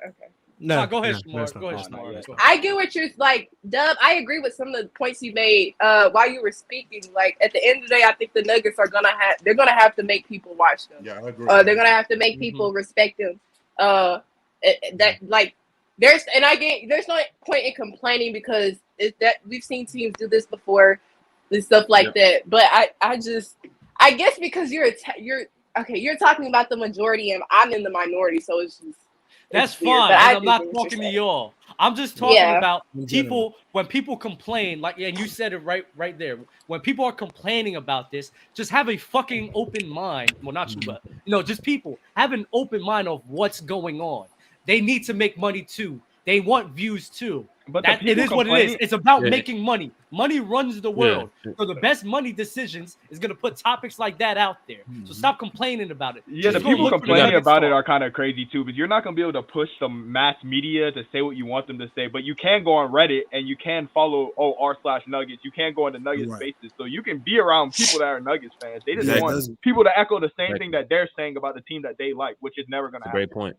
Speaker 12: Okay.
Speaker 1: No, go ahead,
Speaker 2: no,
Speaker 1: Smart.
Speaker 2: it's not.
Speaker 1: Go ahead,
Speaker 2: Oh, no,
Speaker 1: Smart.
Speaker 2: yeah, it's
Speaker 1: Go
Speaker 2: not.
Speaker 1: ahead.
Speaker 12: I get what you're like, Dub. I agree with some of the points you made while you were speaking. Like at the end of the day, I think the Nuggets are they're gonna have to make people watch them.
Speaker 11: Yeah, I agree.
Speaker 12: They're gonna have to make people respect them. There's no point in complaining because we've seen teams do this before and stuff like that. But I guess because you're talking about the majority and I'm in the minority, so it's just
Speaker 1: That's
Speaker 12: weird,
Speaker 1: fine.
Speaker 12: but I
Speaker 1: And I'm
Speaker 12: do
Speaker 1: not
Speaker 12: get what you're
Speaker 1: talking to
Speaker 12: saying.
Speaker 1: y'all. I'm just talking
Speaker 12: Yeah.
Speaker 1: about
Speaker 8: In general.
Speaker 1: people when people complain, like and you said it right there. When people are complaining about this, just have a fucking open mind. Well, not you, but just people have an open mind of what's going on. They need to make money too. They want views too.
Speaker 10: But the
Speaker 1: It
Speaker 10: people
Speaker 1: is what it is.
Speaker 10: complaining-
Speaker 1: It's about
Speaker 15: Yeah.
Speaker 1: making money. Money runs the world. So the best money decisions is gonna put topics like that out there. So stop complaining about it.
Speaker 10: Yeah, the
Speaker 1: Just go
Speaker 10: people
Speaker 1: look for
Speaker 10: complaining
Speaker 1: Nuggets
Speaker 10: about it
Speaker 1: talk.
Speaker 10: are kind of crazy too, because you're not gonna be able to push some mass media to say what you want them to say, but you can go on Reddit and you can follow r/Nuggets. You can go into Nuggets
Speaker 8: Right.
Speaker 10: spaces, so you can be around people that are Nuggets fans. They just
Speaker 8: Yeah,
Speaker 10: want
Speaker 8: that's-
Speaker 10: people to echo the same
Speaker 15: Right.
Speaker 10: thing that they're saying about the team that they like, which is never gonna
Speaker 15: That's a
Speaker 10: happen.
Speaker 15: great point.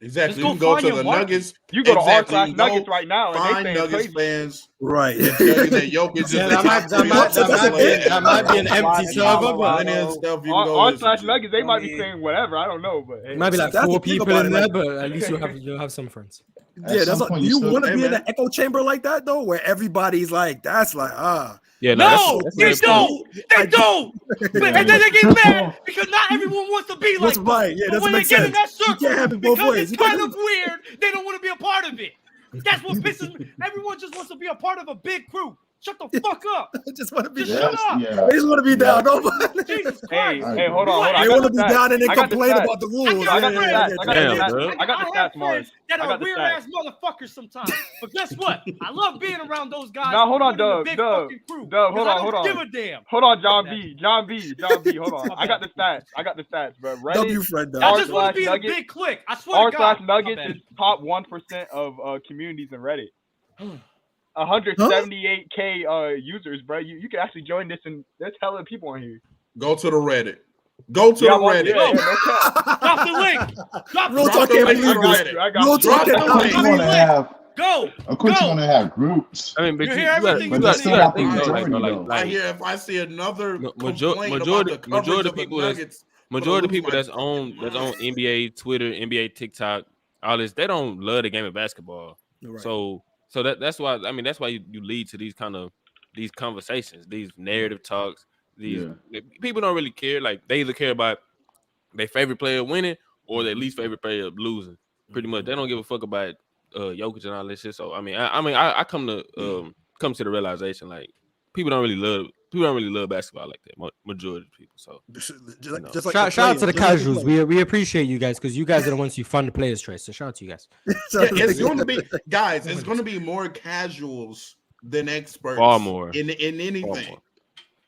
Speaker 11: Exactly.
Speaker 1: Just
Speaker 11: You
Speaker 1: go
Speaker 11: can go
Speaker 1: find
Speaker 11: to
Speaker 1: your
Speaker 11: the
Speaker 1: market.
Speaker 11: Nuggets.
Speaker 10: You go to
Speaker 11: Exactly. You go
Speaker 10: r/Nuggets right now, and they
Speaker 11: find
Speaker 10: saying
Speaker 11: Nuggets
Speaker 10: crazy.
Speaker 11: fans.
Speaker 8: Right.
Speaker 11: And tell you that Jokic is
Speaker 2: Yeah,
Speaker 11: the
Speaker 2: that might-
Speaker 11: top
Speaker 2: that
Speaker 11: three
Speaker 2: might- that
Speaker 11: player
Speaker 2: might be- that might be an
Speaker 11: ever.
Speaker 2: empty server, but-
Speaker 11: Plenty of stuff you can go listen to.
Speaker 10: r/Nuggets, they might be saying whatever. I don't know, but hey.
Speaker 2: It might be like
Speaker 8: That's
Speaker 2: 4
Speaker 8: the thing
Speaker 2: people
Speaker 8: about
Speaker 2: in
Speaker 8: it,
Speaker 2: there,
Speaker 8: like-
Speaker 2: but at least you'll have some friends.
Speaker 8: Yeah, that's
Speaker 13: some point
Speaker 8: do
Speaker 13: you
Speaker 8: you
Speaker 13: still-
Speaker 8: want to
Speaker 11: Hey,
Speaker 8: be in
Speaker 11: man.
Speaker 8: an echo chamber like that though, where everybody's like, that's like
Speaker 15: Yeah,
Speaker 1: No,
Speaker 15: that's
Speaker 1: they
Speaker 15: a great point.
Speaker 1: don't. They don't. And then they get mad because not everyone wants to be like
Speaker 8: That's
Speaker 1: them.
Speaker 8: right. Yeah,
Speaker 1: But
Speaker 8: doesn't
Speaker 1: when they
Speaker 8: make
Speaker 1: get in that
Speaker 8: sense. You
Speaker 1: circle,
Speaker 8: can't have it both
Speaker 1: because
Speaker 8: ways.
Speaker 1: it's
Speaker 8: You can't
Speaker 1: kind
Speaker 8: do
Speaker 1: of weird, they don't want to be a part of it. That's what pisses me. Everyone just wants to be a part of a big crew. Shut the fuck up.
Speaker 8: I just want to be
Speaker 1: Just
Speaker 8: down.
Speaker 1: shut up.
Speaker 13: Yeah.
Speaker 8: They just want to be down. No,
Speaker 1: Jesus
Speaker 10: Hey,
Speaker 1: Christ.
Speaker 10: hey, hold on.
Speaker 8: they
Speaker 10: I
Speaker 8: want
Speaker 10: got
Speaker 8: to be
Speaker 10: the
Speaker 8: down and then
Speaker 10: stats. I got the
Speaker 8: complain
Speaker 10: stats.
Speaker 8: about the rules.
Speaker 10: I got the stats. I got the
Speaker 15: Damn,
Speaker 10: stats.
Speaker 15: bro.
Speaker 10: I got the stats, Mars.
Speaker 1: That
Speaker 10: I
Speaker 1: are
Speaker 10: got the
Speaker 1: weird
Speaker 10: stats.
Speaker 1: ass motherfuckers sometimes. But guess what? I love being around those guys.
Speaker 10: Now hold on,
Speaker 1: within the
Speaker 10: Doug.
Speaker 1: big
Speaker 10: Doug.
Speaker 1: fucking crew,
Speaker 10: Doug, hold
Speaker 1: 'cause I
Speaker 10: on,
Speaker 1: don't
Speaker 10: hold on.
Speaker 1: give a damn.
Speaker 10: Hold on, John B. John B. Hold on. I got the stats. I got the stats, bro.
Speaker 8: W
Speaker 10: Reddit.
Speaker 8: friend,
Speaker 1: Y'all just want to be in a
Speaker 10: r/Nuggets.
Speaker 1: big clique. I swear to God.
Speaker 10: r/Nuggets
Speaker 1: My bad.
Speaker 10: is top 1% of communities in Reddit. 178K users, bro. You can actually join this, and there's hella people on here.
Speaker 11: Go to the Reddit. Go to the Reddit.
Speaker 1: Drop the link. Drop
Speaker 8: Real
Speaker 1: the
Speaker 8: talk
Speaker 1: link.
Speaker 8: can't believe this. Real talk can't
Speaker 13: Of course
Speaker 8: believe
Speaker 13: you want to
Speaker 8: this.
Speaker 13: have.
Speaker 1: Go.
Speaker 13: Of course you want to have groups.
Speaker 15: I mean, but
Speaker 1: You
Speaker 15: you,
Speaker 1: hear
Speaker 15: you gotta,
Speaker 1: everything
Speaker 15: you
Speaker 1: you
Speaker 15: gotta,
Speaker 1: say.
Speaker 15: you gotta think
Speaker 13: Still
Speaker 15: though,
Speaker 13: not the majority,
Speaker 11: I
Speaker 15: like
Speaker 11: hear if I see another
Speaker 15: majority
Speaker 11: complaint about the coverage of the
Speaker 15: people that's
Speaker 11: Nuggets,
Speaker 15: majority of people that's on NBA Twitter, NBA TikTok, all this, they don't love the game of basketball.
Speaker 8: Right.
Speaker 15: So that's why that's why you lead to these kind of these conversations, these narrative talks. These people don't really care. Like they either care about their favorite player winning or their least favorite player losing. Pretty much, they don't give a fuck about Jokic and all this shit. So I come to the realization like people don't really love basketball like that. Majority of people. So
Speaker 2: just like shout out to the casuals. We appreciate you guys because you guys are the ones who fund the players' choice. So shout out to you guys.
Speaker 11: it's going to be guys. It's going to be more casuals than experts.
Speaker 15: Far more
Speaker 11: in anything.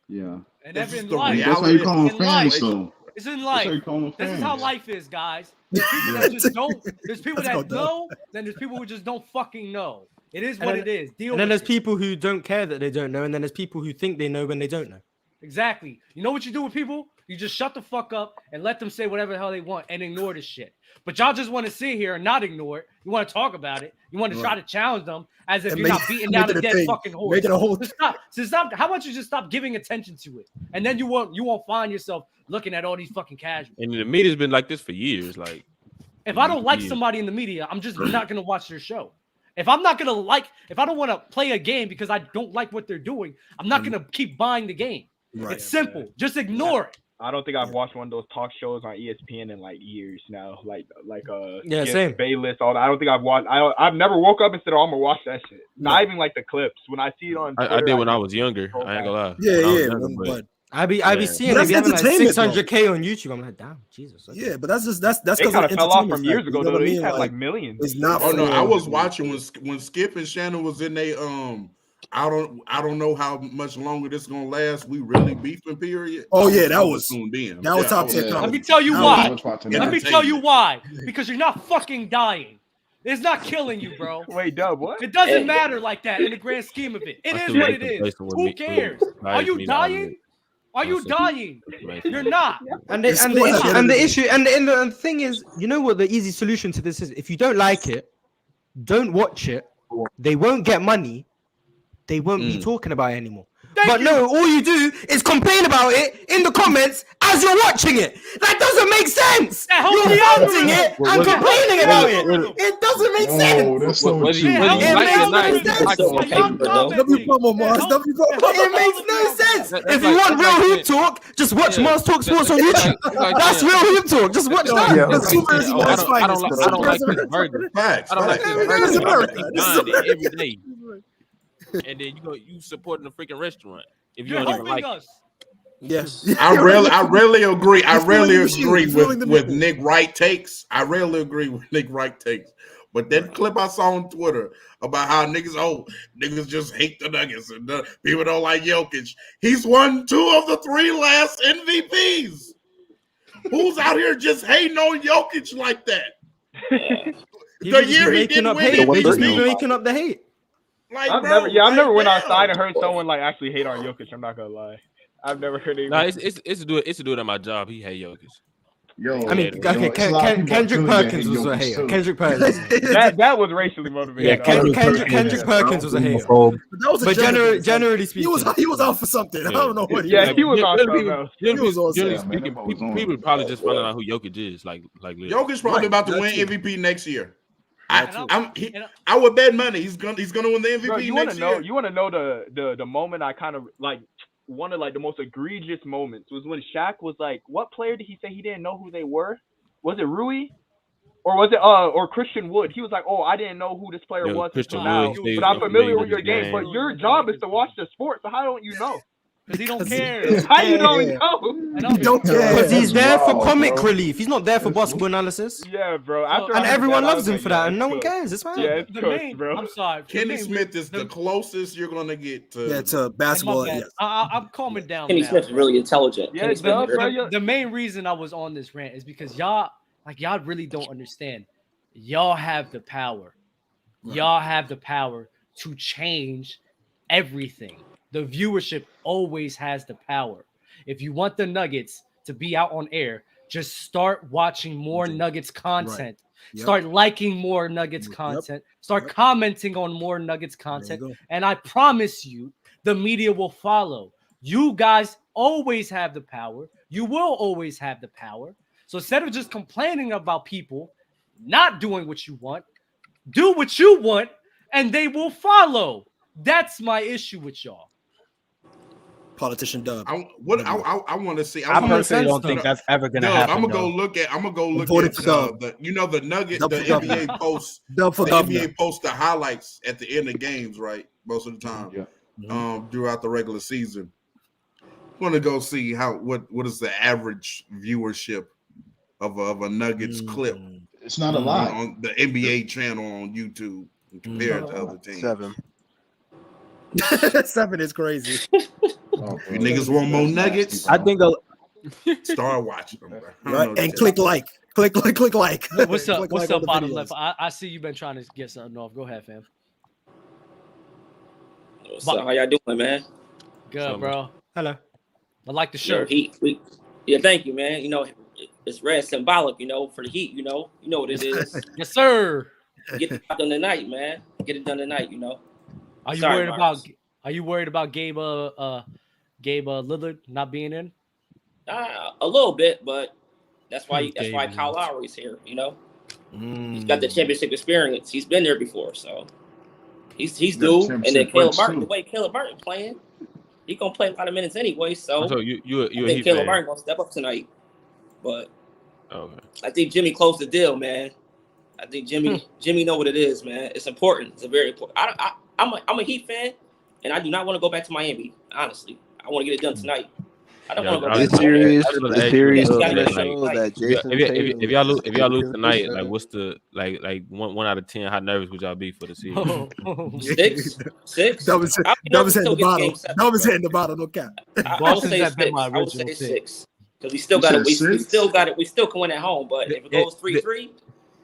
Speaker 13: Yeah.
Speaker 1: And in life,
Speaker 13: that's why you call them fans, though.
Speaker 1: It's in life. This is how life is, guys. There's people that just don't. There's people that know. Then there's people who just don't fucking know. It is what it is.
Speaker 2: And then there's people who don't care that they don't know, and then there's people who think they know when they don't know.
Speaker 1: Exactly. You know what you do with people? You just shut the fuck up and let them say whatever the hell they want and ignore this shit. But y'all just want to sit here and not ignore it. You want to talk about it. You want to try to challenge them as if you're not beating down a dead fucking horse.
Speaker 8: Make it a whole
Speaker 1: stop. How about you just stop giving attention to it? And then you won't find yourself looking at all these fucking casuals.
Speaker 15: And the media's been like this for years. Like
Speaker 1: if I don't like somebody in the media, I'm just not gonna watch their show. If I don't want to play a game because I don't like what they're doing, I'm not gonna keep buying the game. Right. It's simple. Just ignore it.
Speaker 10: I don't think I've watched one of those talk shows on ESPN in like years now.
Speaker 2: Same.
Speaker 10: Bayless, all that. I don't think I've watched. I've never woke up and said, "Oh, I'm gonna watch that shit." Not even like the clips. When I see it on, Twitter,
Speaker 15: I did when I was younger. I ain't gonna lie.
Speaker 8: Yeah.
Speaker 2: I be seeing it. Having like 600K on YouTube. I'm like, damn, Jesus. Okay.
Speaker 8: Yeah, but that's
Speaker 10: they kind of fell off from years ago. Though they had like millions.
Speaker 8: It's not.
Speaker 11: Oh no, I was watching when Skip and Shannon was in they I don't know how much longer this is gonna last. We really beefing, period.
Speaker 8: Oh yeah, that was top 10.
Speaker 1: Let me tell you why. Let me tell you why. Because you're not fucking dying. It's not killing you, bro.
Speaker 10: Wait, Dub, what?
Speaker 1: It doesn't matter like that in the grand scheme of it. It is what it is. Who cares? Are you dying? Are you dying? You're not.
Speaker 2: And the thing is, you know what the easy solution to this is? If you don't like it, don't watch it. They won't get money. They won't be talking about it anymore. No, all you do is complain about it in the comments as you're watching it. That doesn't make sense. You're watching it and complaining about it. It doesn't make sense.
Speaker 13: That's so cheap.
Speaker 2: It makes no sense. If you want real hoop talk, just watch Mars Talk Sports on YouTube. That's real hoop talk. Just watch that.
Speaker 15: I don't like this burger. I don't like this burger. Every day. And then you supporting the freaking restaurant if you don't even like it.
Speaker 8: Yes,
Speaker 11: I rarely agree. I rarely agree with Nick Wright takes. I rarely agree with Nick Wright takes. But that clip I saw on Twitter about how niggas just hate the Nuggets and people don't like Jokic. He's won 2 of the 3 last MVPs. Who's out here just hating on Jokic like that? The year he didn't win MVP.
Speaker 2: Making up the hate.
Speaker 11: Like,
Speaker 10: I've never went outside and heard someone like actually hate on Jokic. I'm not gonna lie. I've never heard it.
Speaker 15: Nah, it's to do it at my job. He hate Jokic.
Speaker 13: Yo,
Speaker 2: I mean, okay, Kendrick Perkins was a hater. Kendrick Perkins.
Speaker 10: that was racially motivated.
Speaker 2: Yeah, Kendrick Perkins was a hater. But generally speaking,
Speaker 8: he was out for something. I don't know what.
Speaker 10: He was on something else.
Speaker 15: Generally speaking, people probably just finding out who Jokic is. Like
Speaker 11: Jokic probably about to win MVP next year. I would bet money he's gonna win the MVP next year.
Speaker 10: You want to know the moment I kind of like one of like the most egregious moments was when Shaq was like, what player did he say he didn't know who they were? Was it Rui? Or was it or Christian Wood? He was like, oh, I didn't know who this player was until now, but I'm familiar with your game. But your job is to watch the sport, so how don't you know?
Speaker 1: Because he don't care.
Speaker 10: How you don't know?
Speaker 8: He don't care.
Speaker 2: Because he's there for comic relief. He's not there for basketball analysis.
Speaker 10: Yeah, bro.
Speaker 2: And everyone loves him for that, and no one cares. It's fine.
Speaker 10: Yeah, it's bro.
Speaker 1: I'm sorry.
Speaker 11: Kenny Smith is the closest you're gonna get to
Speaker 8: basketball.
Speaker 1: Yes. I'm calming down.
Speaker 17: Kenny Smith's really intelligent.
Speaker 10: Yeah,
Speaker 1: the main reason I was on this rant is because y'all really don't understand. Y'all have the power. Y'all have the power to change everything. The viewership always has the power. If you want the Nuggets to be out on air. Just start watching more Nuggets content.
Speaker 8: Yep.
Speaker 1: Start liking more Nuggets content. Start commenting on more Nuggets content. And I promise you, the media will follow. You guys always have the power. You will always have the power. So instead of just complaining about people not doing what you want, do what you want, and they will follow. That's my issue with y'all.
Speaker 8: Politician Dub.
Speaker 11: I want to see.
Speaker 14: I personally don't think that's ever gonna happen.
Speaker 11: I'm gonna go look at the Nugget,
Speaker 8: Dub
Speaker 11: the NBA post.
Speaker 8: Dub for
Speaker 11: the
Speaker 8: governor.
Speaker 11: NBA post the highlights at the end of games, right? Most of the time, throughout the regular season. I want to go see what is the average viewership of a Nuggets clip.
Speaker 13: It's not a lot
Speaker 11: on the NBA channel on YouTube compared to other teams.
Speaker 6: 7.
Speaker 8: 7 is crazy.
Speaker 11: If you niggas want more Nuggets,
Speaker 14: I think
Speaker 11: start watching them.
Speaker 8: Right, and click like. What's
Speaker 1: up? What's up, bottom left? I see you've been trying to get something off. Go ahead, fam.
Speaker 17: What's up? How y'all doing, man?
Speaker 1: Good, bro.
Speaker 8: Hello.
Speaker 1: I like the shirt.
Speaker 17: Yeah, thank you, man. You know, it's red symbolic, you know, for the Heat, you know what it is.
Speaker 1: Yes, sir.
Speaker 17: Get it done tonight, man. Get it done tonight, you know.
Speaker 1: Are you worried about Gabe Lillard not being in?
Speaker 17: A little bit, but that's why Kyle Lowry's here, you know. He's got the championship experience. He's been there before, so he's due. And then Caleb Martin, the way Caleb Martin playing, he gonna play a lot of minutes anyway. So
Speaker 15: I
Speaker 17: think Caleb Martin gonna step up tonight. But I think Jimmy closed the deal, man. I think Jimmy know what it is, man. It's important. It's a very important. I'm a Heat fan, and I do not want to go back to Miami. Honestly, I want to get it done tonight. I don't want to go back.
Speaker 6: The series that Jason.
Speaker 15: If y'all lose tonight, like what's the like 1 out of 10? How nervous would y'all be for the series?
Speaker 17: 6.
Speaker 8: Dub is hitting the bottom. Dub is hitting the bottom. No cap.
Speaker 17: I would say 6 because we still got it. We still got it. We still can win at home, but if it goes 3-3,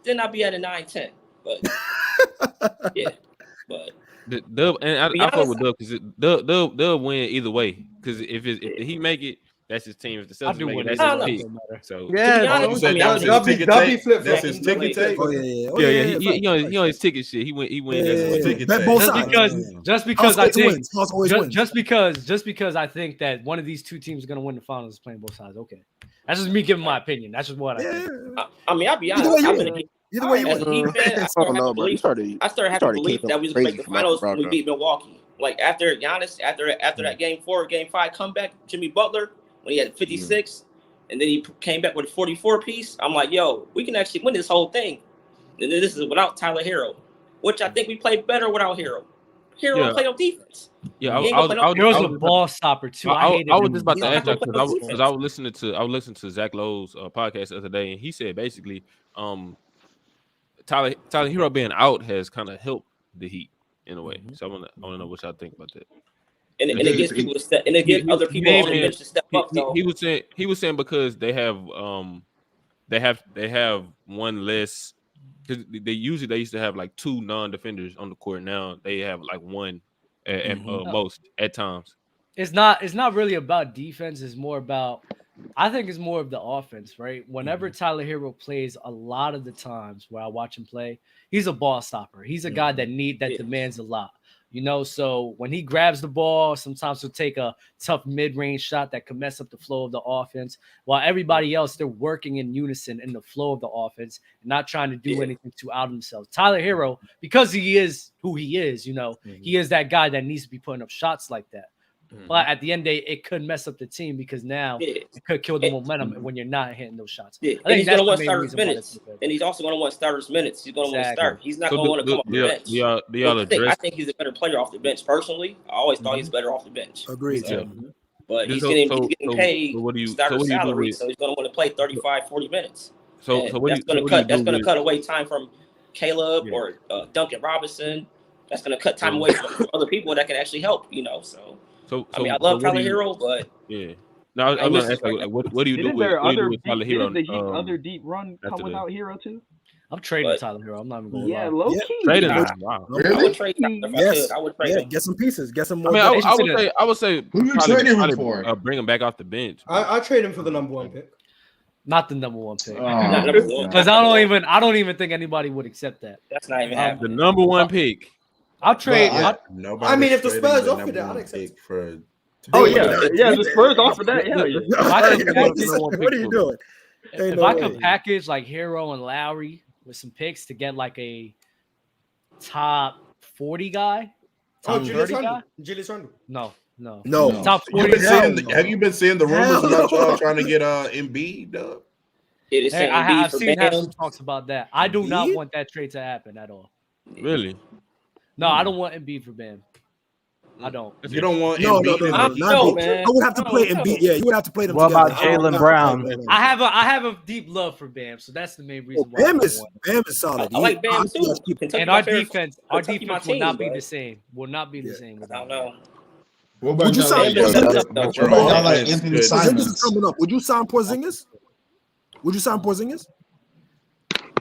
Speaker 17: then I'll be at a 9-10. But yeah, but.
Speaker 15: Dub and I fuck with Dub because Dub win either way. Because if he make it, that's his team. If the Celtics make it, that's his team. So
Speaker 11: that's his ticket tape.
Speaker 15: He on his ticket shit. He wins.
Speaker 1: Just because I think that one of these two teams is gonna win the finals is playing both sides. Okay, that's just me giving my opinion. That's just what I think.
Speaker 17: I mean, I'll be honest.
Speaker 6: Either way,
Speaker 17: as a Heat fan, I started having belief that we was going to make the finals when we beat Milwaukee. Like after Giannis, after that Game 4, Game 5 comeback, Jimmy Butler when he had 56, and then he came back with a 44 piece. I'm like, yo, we can actually win this whole thing. And then this is without Tyler Herro, which I think we played better without Herro. Herro played on defense.
Speaker 15: Yeah, I was
Speaker 1: a ball stopper too.
Speaker 15: I was just about to ask that because I was listening to Zach Lowe's podcast the other day, and he said basically, Tyler Herro being out has kind of helped the Heat in a way. So I want to know what y'all think about that.
Speaker 17: And it gives people to step, and it gives other people on the bench to step up.
Speaker 15: He was saying because they have one less because they used to have like 2 non-defenders on the court. Now they have like 1 at most at times.
Speaker 1: It's not really about defense. It's more about. I think it's more of the offense, right? Whenever Tyler Herro plays, a lot of the times where I watch him play, he's a ball stopper. He's a guy that demands a lot, you know. So when he grabs the ball, sometimes he'll take a tough mid-range shot that can mess up the flow of the offense, while everybody else they're working in unison in the flow of the offense and not trying to do anything to out themselves. Tyler Herro, because he is who he is, you know, he is that guy that needs to be putting up shots like that. But at the end of the day, it could mess up the team because now it could kill the momentum when you're not hitting those shots.
Speaker 17: Yeah. I think he's going to want starters minutes, and he's also going to want starters minutes. He's going to want to start. He's not going to want to come off the bench. I think he's a better player off the bench. Personally, I always thought he's better off the bench.
Speaker 8: Agreed.
Speaker 17: So, but he's getting paid starter salary, so he's going to want to play 35, 40 minutes.
Speaker 15: So
Speaker 17: that's going to cut away time from Caleb or Duncan Robinson. That's going to cut time away from other people that can actually help. You know, so. I mean, I love Tyler Herro, but
Speaker 15: no, I'm gonna ask you, what do you do with Tyler Herro?
Speaker 10: Did the Heat other deep run come without Herro too?
Speaker 1: I'm trading
Speaker 17: But-
Speaker 1: Tyler Herro. I'm not even going
Speaker 10: Yeah,
Speaker 1: to lie.
Speaker 10: low
Speaker 8: Yeah.
Speaker 10: key.
Speaker 15: Trading
Speaker 8: Yeah.
Speaker 15: him. Wow.
Speaker 17: I would trade him if I
Speaker 8: Yes.
Speaker 17: could. I would trade
Speaker 8: Yeah,
Speaker 17: him.
Speaker 8: get some pieces. Get some
Speaker 15: I
Speaker 8: more.
Speaker 15: mean,
Speaker 8: depth.
Speaker 15: I would say,
Speaker 13: Who you
Speaker 15: probably-
Speaker 13: trading him
Speaker 15: probably,
Speaker 13: for?
Speaker 15: bring him back off the bench.
Speaker 2: I trade him for the number 1 pick.
Speaker 1: Not the number 1 pick.
Speaker 13: Oh,
Speaker 1: Because I don't even think anybody would accept that.
Speaker 17: That's not even
Speaker 15: The
Speaker 17: happening.
Speaker 15: number 1 pick.
Speaker 1: I'll trade.
Speaker 2: I mean, if the Spurs offered it, I'd accept it.
Speaker 11: For
Speaker 10: Oh yeah, the Spurs offered that. Yeah, yeah.
Speaker 8: What are you doing?
Speaker 1: If I could package like Herro and Lowry with some picks to get like a top 40 guy, top 30 guy.
Speaker 2: Julius Randle.
Speaker 8: No.
Speaker 1: Top 40.
Speaker 11: Have you been seeing the rumors about y'all trying to get Embiid, Dub?
Speaker 1: Hey, I've seen some talks about that. I do not want that trade to happen at all.
Speaker 15: Really?
Speaker 1: No, I don't want Embiid for Bam. I don't.
Speaker 11: You don't want
Speaker 8: No,
Speaker 11: Embiid?
Speaker 8: not Embiid. I would have to play Embiid. Yeah, you would have to play them
Speaker 9: What
Speaker 8: together.
Speaker 9: about Jalen Brown?
Speaker 1: I have a deep love for Bam, so that's the main reason why.
Speaker 8: Bam is solid.
Speaker 17: I like Bam too.
Speaker 1: And our defense will not be the same. Will not be the same.
Speaker 17: I don't know.
Speaker 13: What about
Speaker 8: Would you sign
Speaker 13: y'all like Anthony
Speaker 8: Porzingis
Speaker 13: Simons?
Speaker 8: is coming up. Would you sign Porzingis? Would you sign Porzingis?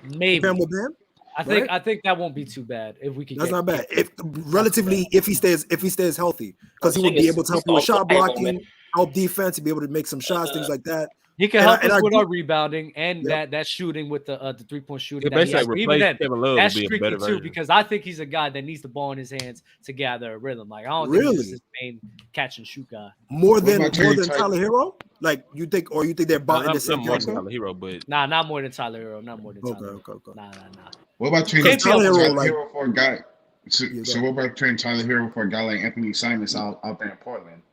Speaker 1: Maybe.
Speaker 8: Bam with Bam?
Speaker 1: I think that won't be too bad if we can.
Speaker 8: That's not bad. If he stays healthy, because he would be able to help you with shot blocking, help defense, he'd be able to make some shots, things like that.
Speaker 1: He can help us with our rebounding and that shooting with the 3-point shooting.
Speaker 15: Yeah, basically
Speaker 1: Even then,
Speaker 15: Kevin Love
Speaker 1: that's
Speaker 15: would be a
Speaker 1: tricky
Speaker 15: better
Speaker 1: too
Speaker 15: version.
Speaker 1: because I think he's a guy that needs the ball in his hands to gather a rhythm. Like I don't think he's his main catch and shoot guy.
Speaker 8: More than Tyler Herro? Like you think they're about in the same
Speaker 15: more than
Speaker 8: category?
Speaker 15: Tyler Hero, but
Speaker 1: not more than Tyler Herro. Not more than Tyler.
Speaker 8: Okay.
Speaker 1: Nah.
Speaker 13: What about trading
Speaker 8: Tyler
Speaker 13: Tyler
Speaker 8: Herro,
Speaker 13: Hero for a guy? So what about trading Tyler Hero for a guy like Anthony Simons out there in Portland?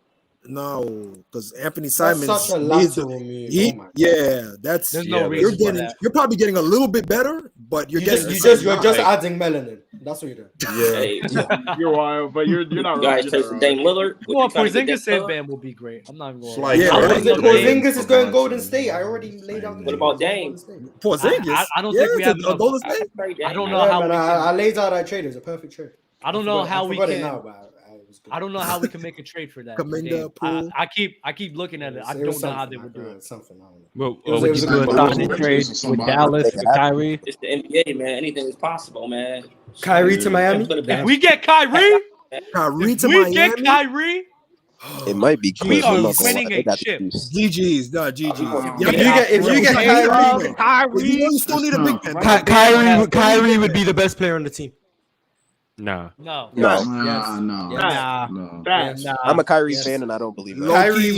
Speaker 8: No, because Anthony Simons
Speaker 2: such a
Speaker 8: needs
Speaker 2: lateral move.
Speaker 8: that's
Speaker 1: There's no reason for that.
Speaker 8: You're probably getting a little bit better, but you're
Speaker 2: You're just adding melanin. That's what you're doing.
Speaker 11: Yeah.
Speaker 10: You're wild, but you're not
Speaker 17: You guys
Speaker 10: right.
Speaker 17: trade for Dame Lillard.
Speaker 1: Well, Porzingis and Bam will be great. I'm not even going.
Speaker 11: Like,
Speaker 2: Porzingis is going Golden State. I already laid out.
Speaker 17: What about Dame?
Speaker 8: Porzingis.
Speaker 1: I don't think we have
Speaker 8: a Golden State.
Speaker 1: I don't know how
Speaker 2: I laid out that trade. It was a perfect trade.
Speaker 1: I don't know how we can.
Speaker 2: Now, but
Speaker 1: I don't know how we can make a trade for that.
Speaker 8: Kaminga, Poole.
Speaker 1: I keep looking at it. I don't know how they would do it.
Speaker 2: Something. I don't know.
Speaker 15: well,
Speaker 9: Would
Speaker 15: would
Speaker 9: you
Speaker 15: you
Speaker 9: do a
Speaker 15: do
Speaker 9: signing trade with Dallas for Kyrie?
Speaker 17: It's the NBA, man. Anything is possible, man.
Speaker 2: Kyrie to Miami.
Speaker 1: If we get Kyrie,
Speaker 8: Kyrie to
Speaker 1: we get
Speaker 8: Miami.
Speaker 1: Kyrie.
Speaker 6: It might be
Speaker 1: We
Speaker 6: close.
Speaker 1: are
Speaker 6: I'm not gonna
Speaker 1: winning
Speaker 6: lie.
Speaker 1: a
Speaker 6: They got
Speaker 1: chip.
Speaker 6: the juice.
Speaker 8: GG's, no GG's.
Speaker 2: If you get Kyrie,
Speaker 8: But you still need a big man.
Speaker 2: Kyrie would be the best player on the team.
Speaker 15: Nah.
Speaker 1: No.
Speaker 6: No.
Speaker 13: No.
Speaker 10: Facts.
Speaker 6: I'm a Kyrie fan and I don't believe that.
Speaker 8: Kyrie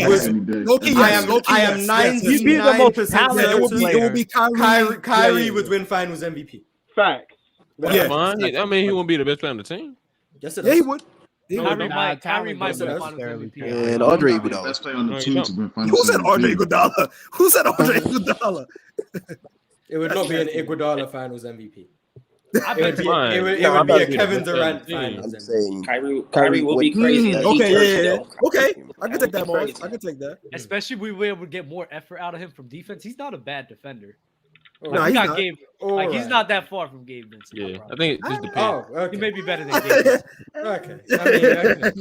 Speaker 8: was low-key,
Speaker 2: I am 99%
Speaker 8: it will be Kyrie.
Speaker 2: Kyrie would win Finals MVP.
Speaker 10: Facts.
Speaker 15: That's fine. I mean, he won't be the best player on the team.
Speaker 2: Yes, it
Speaker 8: Yeah,
Speaker 2: is.
Speaker 8: he would.
Speaker 1: Kyrie might win Finals MVP.
Speaker 6: And Andre Iguodala.
Speaker 13: Best player on the team to win
Speaker 8: Who
Speaker 13: Finals
Speaker 8: said Andre
Speaker 13: MVP.
Speaker 8: Iguodala? Who said Andre Iguodala?
Speaker 2: It would not be an Iguodala Finals MVP.
Speaker 1: I
Speaker 2: It would
Speaker 1: bet
Speaker 2: be,
Speaker 1: you.
Speaker 2: it would be a Kevin Durant Finals
Speaker 6: I'm
Speaker 2: MVP.
Speaker 6: saying
Speaker 17: Kyrie will be crazy.
Speaker 8: Okay, yeah. Okay, I can take that, Morris. I can take that.
Speaker 1: Especially we were able to get more effort out of him from defense. He's not a bad defender.
Speaker 8: No, he's not.
Speaker 1: Gabe. He's not that far from Gabe Vincent.
Speaker 15: Yeah, I think it just depends.
Speaker 2: Oh, okay.
Speaker 1: He may be better than Gabe Vincent.
Speaker 2: Okay. I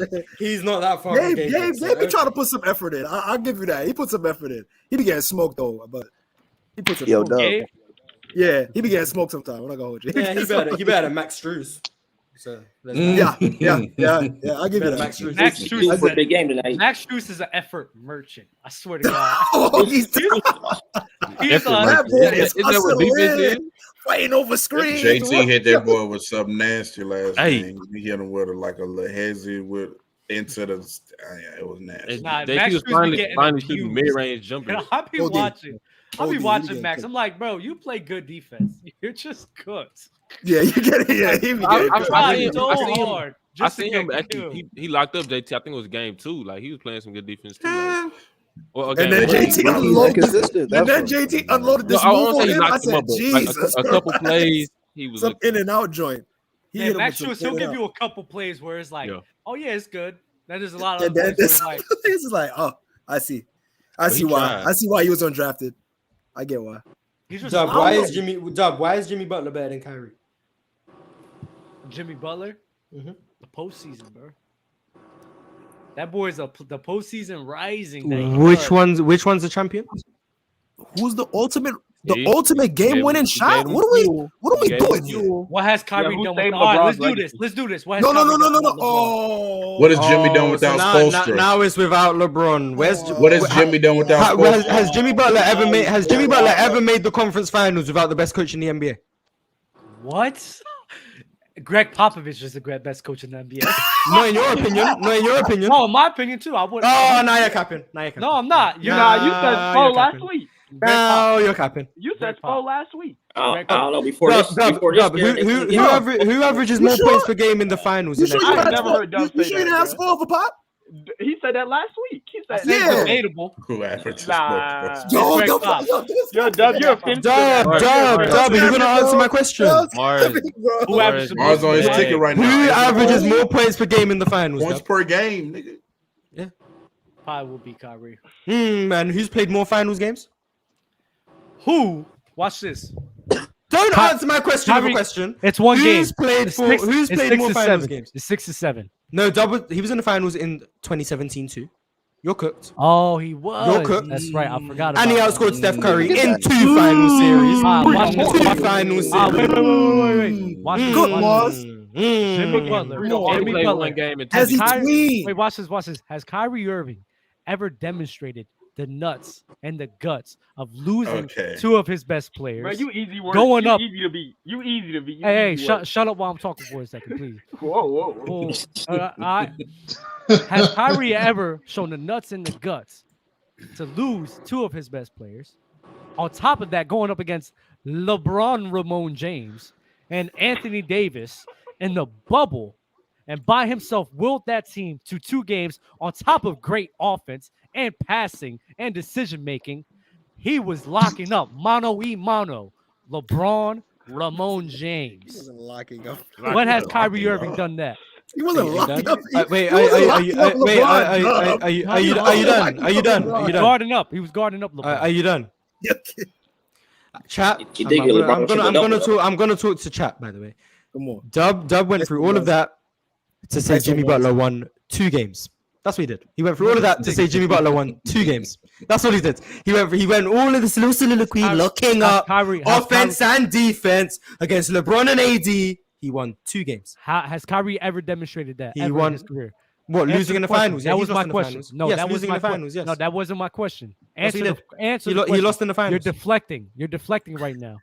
Speaker 2: mean, he's not that far from
Speaker 8: Gabe be trying to put some effort in. I'll give you that. He put some effort in. He be getting smoked though, but he puts some effort in. Yeah, he be getting smoked sometimes. I'm not gonna hold you.
Speaker 2: Yeah, he better than Max Strus. So
Speaker 8: yeah. I'll give you that.
Speaker 2: Max Strus.
Speaker 1: Max Strus is
Speaker 17: a big game tonight.
Speaker 1: Max Strus is an effort merchant. I swear to God.
Speaker 8: He's
Speaker 11: that
Speaker 8: boy is
Speaker 15: Is that what defense is?
Speaker 8: fighting over screens.
Speaker 11: JT hit that boy with something nasty last
Speaker 15: Hey.
Speaker 11: game. He hit him with like a little hezzy with into the. It was nasty.
Speaker 1: Nah,
Speaker 15: They
Speaker 1: Max
Speaker 15: was
Speaker 1: Strus be getting
Speaker 15: finally
Speaker 1: abused.
Speaker 15: shooting mid-range jumpers.
Speaker 1: And I be
Speaker 8: OD.
Speaker 1: watching. I be
Speaker 8: OD,
Speaker 1: watching
Speaker 8: he
Speaker 1: Max.
Speaker 8: getting
Speaker 1: I'm like, bro, you play good defense. You're just cooked.
Speaker 8: Yeah, you get it. Yeah, he be getting
Speaker 15: I
Speaker 8: good.
Speaker 1: Tried so
Speaker 15: I seen him-
Speaker 1: hard.
Speaker 15: I
Speaker 1: just to
Speaker 15: seen
Speaker 1: get
Speaker 15: him actually.
Speaker 1: killed.
Speaker 15: He locked up JT. I think it was game 2. Like he was playing some good defense too. Like, well,
Speaker 8: And then
Speaker 15: game
Speaker 8: JT
Speaker 15: one.
Speaker 8: unloaded.
Speaker 6: Consistent,
Speaker 8: And then
Speaker 6: that's
Speaker 8: JT unloaded this
Speaker 15: No, I
Speaker 8: move
Speaker 15: won't
Speaker 8: on
Speaker 15: say he
Speaker 8: him. I
Speaker 15: locked him
Speaker 8: said,
Speaker 15: up, but like
Speaker 8: Jesus,
Speaker 15: a couple plays, he was
Speaker 8: some in and out joint. He
Speaker 1: Yeah,
Speaker 8: hit him
Speaker 1: Max
Speaker 8: with
Speaker 1: Strus,
Speaker 8: some
Speaker 1: he'll
Speaker 8: in
Speaker 1: give
Speaker 8: and
Speaker 1: you a couple plays where it's like,
Speaker 15: Yeah.
Speaker 1: oh yeah, it's good. Then there's a lot of
Speaker 8: And
Speaker 1: other
Speaker 8: then
Speaker 1: plays where
Speaker 8: this,
Speaker 1: it's like,
Speaker 8: this is like, oh, I see. I
Speaker 15: But
Speaker 8: see
Speaker 15: he
Speaker 8: why.
Speaker 15: tried.
Speaker 8: I see why he was undrafted. I get why.
Speaker 1: he's just
Speaker 2: Dub,
Speaker 1: I
Speaker 2: why
Speaker 1: don't
Speaker 2: is
Speaker 1: know.
Speaker 2: Why is Jimmy Butler better than Kyrie?
Speaker 1: Jimmy Butler?
Speaker 2: Mhm.
Speaker 1: The postseason, bro. That boy's the postseason rising. That he
Speaker 2: Which
Speaker 1: does.
Speaker 2: one's the champion?
Speaker 8: Who's the ultimate The ultimate game-winning shot. What are we doing here?
Speaker 1: What has Kyrie done with?
Speaker 10: saved
Speaker 1: All right,
Speaker 10: LeBron's
Speaker 1: let's do this.
Speaker 8: No. Oh.
Speaker 11: What has Jimmy done without Spoelstra?
Speaker 2: Now it's without LeBron.
Speaker 11: What has Jimmy done without Spoelstra?
Speaker 2: Has Jimmy Butler ever made the conference finals without the best coach in the NBA?
Speaker 1: What? Gregg Popovich is the best coach in the NBA.
Speaker 2: Not in your opinion.
Speaker 1: No, in my opinion too. I would.
Speaker 2: Oh, now you're capping.
Speaker 1: No, I'm not.
Speaker 10: You said Spo last week.
Speaker 2: No, you're capping.
Speaker 10: You said Spo last week.
Speaker 17: I don't know. Before this,
Speaker 2: who averages more points per game in the finals?
Speaker 10: I've never heard Dub say
Speaker 8: You sure you didn't have Spo for Pop?
Speaker 10: He said that last week. He said
Speaker 1: debatable.
Speaker 11: Who averages
Speaker 10: Nah.
Speaker 11: more points?
Speaker 10: Yo, Dub, you're offensive.
Speaker 2: Dub, are you gonna answer my question?
Speaker 11: Mars on his ticket right now.
Speaker 2: Who averages more points per game in the finals?
Speaker 11: Points per game, nigga.
Speaker 2: Yeah.
Speaker 1: Probably will be Kyrie.
Speaker 2: Man, who's played more finals games?
Speaker 1: Who? Watch this.
Speaker 2: Don't answer my question with a question.
Speaker 1: It's one game.
Speaker 2: Who's played more finals games?
Speaker 1: It's 6 to 7.
Speaker 2: No, he was in the finals in 2017 too. You're cooked.
Speaker 1: Oh, he was.
Speaker 2: You're cooked.
Speaker 1: That's right. I forgot about
Speaker 2: And he
Speaker 1: that.
Speaker 2: outscored Steph Curry in 2 final series.
Speaker 1: Wait. Watch this.
Speaker 8: Good, Mars.
Speaker 1: Jimmy Butler.
Speaker 8: Has he tweened?
Speaker 1: Wait, watch this. Has Kyrie Irving ever demonstrated the nuts and the guts of losing 2 of his best players?
Speaker 10: Bro, you easy work.
Speaker 1: Going up.
Speaker 10: Easy to beat. You easy to beat.
Speaker 1: Hey, shut up while I'm talking for a second, please.
Speaker 10: Whoa.
Speaker 1: Has Kyrie ever shown the nuts and the guts to lose 2 of his best players? On top of that, going up against Ramon James and Anthony Davis in the bubble, and by himself willed that team to 2 games on top of great offense and passing and decision making. He was locking up mano y mano LeBron, Ramon James.
Speaker 8: He wasn't locking up.
Speaker 1: When has Kyrie Irving done that?
Speaker 8: He wasn't locking up.
Speaker 2: Are you done?
Speaker 1: Guarding up. He was guarding up LeBron.
Speaker 2: Are you done? Chat. I'm gonna talk to chat. By the way,
Speaker 8: come on.
Speaker 2: Dub went through all of that to say Jimmy Butler won 2 games. That's what he did. He went through all of that to say Jimmy Butler won 2 games. That's what he did. He went all of this little soliloquy, looking up offense and defense against LeBron and AD. He won 2 games.
Speaker 1: Has Kyrie ever demonstrated that?
Speaker 2: He won
Speaker 1: in his career.
Speaker 2: What, losing in the finals?
Speaker 1: That was my question. No,
Speaker 2: yes,
Speaker 1: that was
Speaker 2: losing in the finals. Yes.
Speaker 1: No, that wasn't my question.
Speaker 2: Yes, he did.
Speaker 1: Answer.
Speaker 2: He lost in the finals.
Speaker 1: You're deflecting. You're deflecting right now.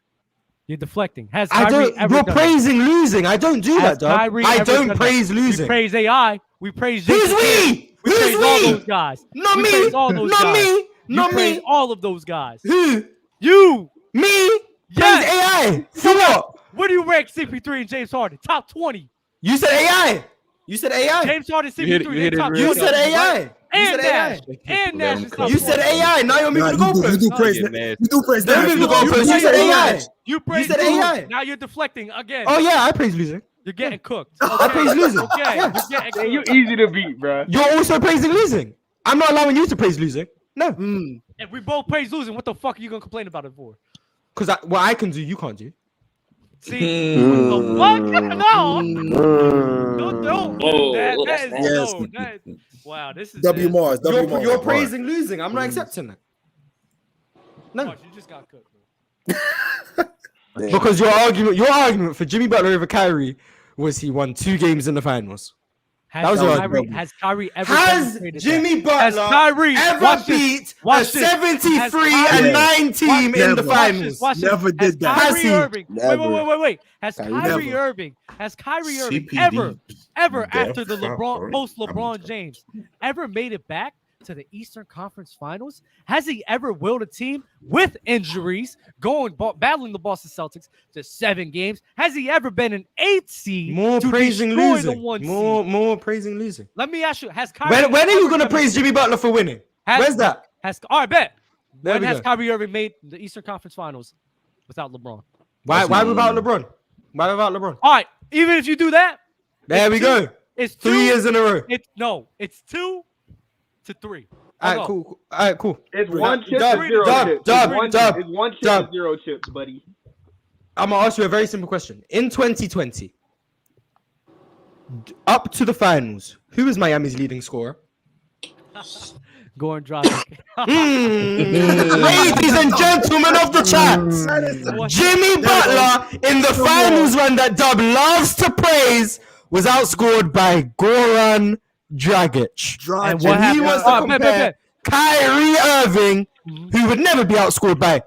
Speaker 1: You're deflecting. Has
Speaker 2: I
Speaker 1: Kyrie
Speaker 2: don't.
Speaker 1: ever
Speaker 2: You're
Speaker 1: done
Speaker 2: praising losing. I don't do that, dog. I don't praise losing.
Speaker 1: We praise AI. We praise.
Speaker 2: Who's we?
Speaker 1: We praise all those guys.
Speaker 2: Not
Speaker 1: we
Speaker 2: me.
Speaker 1: Praise all those
Speaker 2: Not
Speaker 1: guys.
Speaker 2: me. Not
Speaker 1: you
Speaker 2: me.
Speaker 1: Praise all of those guys.
Speaker 2: Who?
Speaker 1: You.
Speaker 2: Me.
Speaker 1: Yes.
Speaker 2: Praise AI. For what?
Speaker 1: Where do you rank CP3 and James Harden? Top 20.
Speaker 2: You said AI. You said AI.
Speaker 1: James Harden, CP3.
Speaker 2: Top 20. You said AI.
Speaker 1: And Nash. And Nash is top 20.
Speaker 2: You said AI. Now you're moving the goalpost.
Speaker 8: You do praise. You do praise.
Speaker 2: Don't move the goalpost. You said AI.
Speaker 1: You
Speaker 2: said AI.
Speaker 1: Now you're deflecting again.
Speaker 2: Oh yeah, I praise losing.
Speaker 1: You're getting cooked.
Speaker 2: I praise losing.
Speaker 1: Okay,
Speaker 2: Yeah.
Speaker 1: you're getting cooked.
Speaker 10: You easy to beat, bro.
Speaker 2: You're also praising losing. I'm not allowing you to praise losing. No.
Speaker 1: If we both praise losing, what the fuck are you gonna complain about it for?
Speaker 2: Because what I can do, you can't do.
Speaker 1: See, what the fuck? No. Don't. Wow, this is
Speaker 8: W Mars.
Speaker 2: You're praising losing. I'm not accepting that. No.
Speaker 1: You just got cooked, bro.
Speaker 2: Because your argument for Jimmy Butler over Kyrie was he won 2 games in the finals.
Speaker 1: Has Kyrie ever demonstrated
Speaker 2: Jimmy
Speaker 1: that?
Speaker 2: Butler
Speaker 1: Has Kyrie
Speaker 2: ever beat a 73-9 team in the finals?
Speaker 8: Never did that.
Speaker 1: Has Kyrie Irving?
Speaker 8: Never.
Speaker 1: Wait. Has Kyrie Irving ever after the post LeBron James ever made it back to the Eastern Conference Finals? Has he ever willed a team with injuries battling the Boston Celtics to 7 games? Has he ever been an 8th seed?
Speaker 2: More
Speaker 1: to
Speaker 2: praising
Speaker 1: destroy
Speaker 2: losing.
Speaker 1: The 1
Speaker 2: More praising losing.
Speaker 1: Let me ask you: Has Kyrie?
Speaker 2: When are you going to praise Jimmy Butler for winning? Where's that?
Speaker 1: All right, bet.
Speaker 2: When
Speaker 1: has Kyrie Irving made the Eastern Conference Finals without LeBron?
Speaker 2: Why without LeBron? Why without LeBron?
Speaker 1: All right, even if you do that,
Speaker 2: there we go.
Speaker 1: It's
Speaker 2: 3 years in a row.
Speaker 1: It's 2 to 3.
Speaker 2: All right, cool.
Speaker 10: It's 1 chip to 0 chips. It's 1 chip to 0 chips, buddy.
Speaker 2: I'm gonna ask you a very simple question. In 2020, up to the finals, who is Miami's leading scorer?
Speaker 18: Goran Dragic.
Speaker 2: Ladies and gentlemen of the chat, Jimmy Butler in the finals run that Dub loves to praise was outscored by Goran Dragic.
Speaker 18: And what
Speaker 2: he wants to compare Kyrie Irving, who would never be outscored by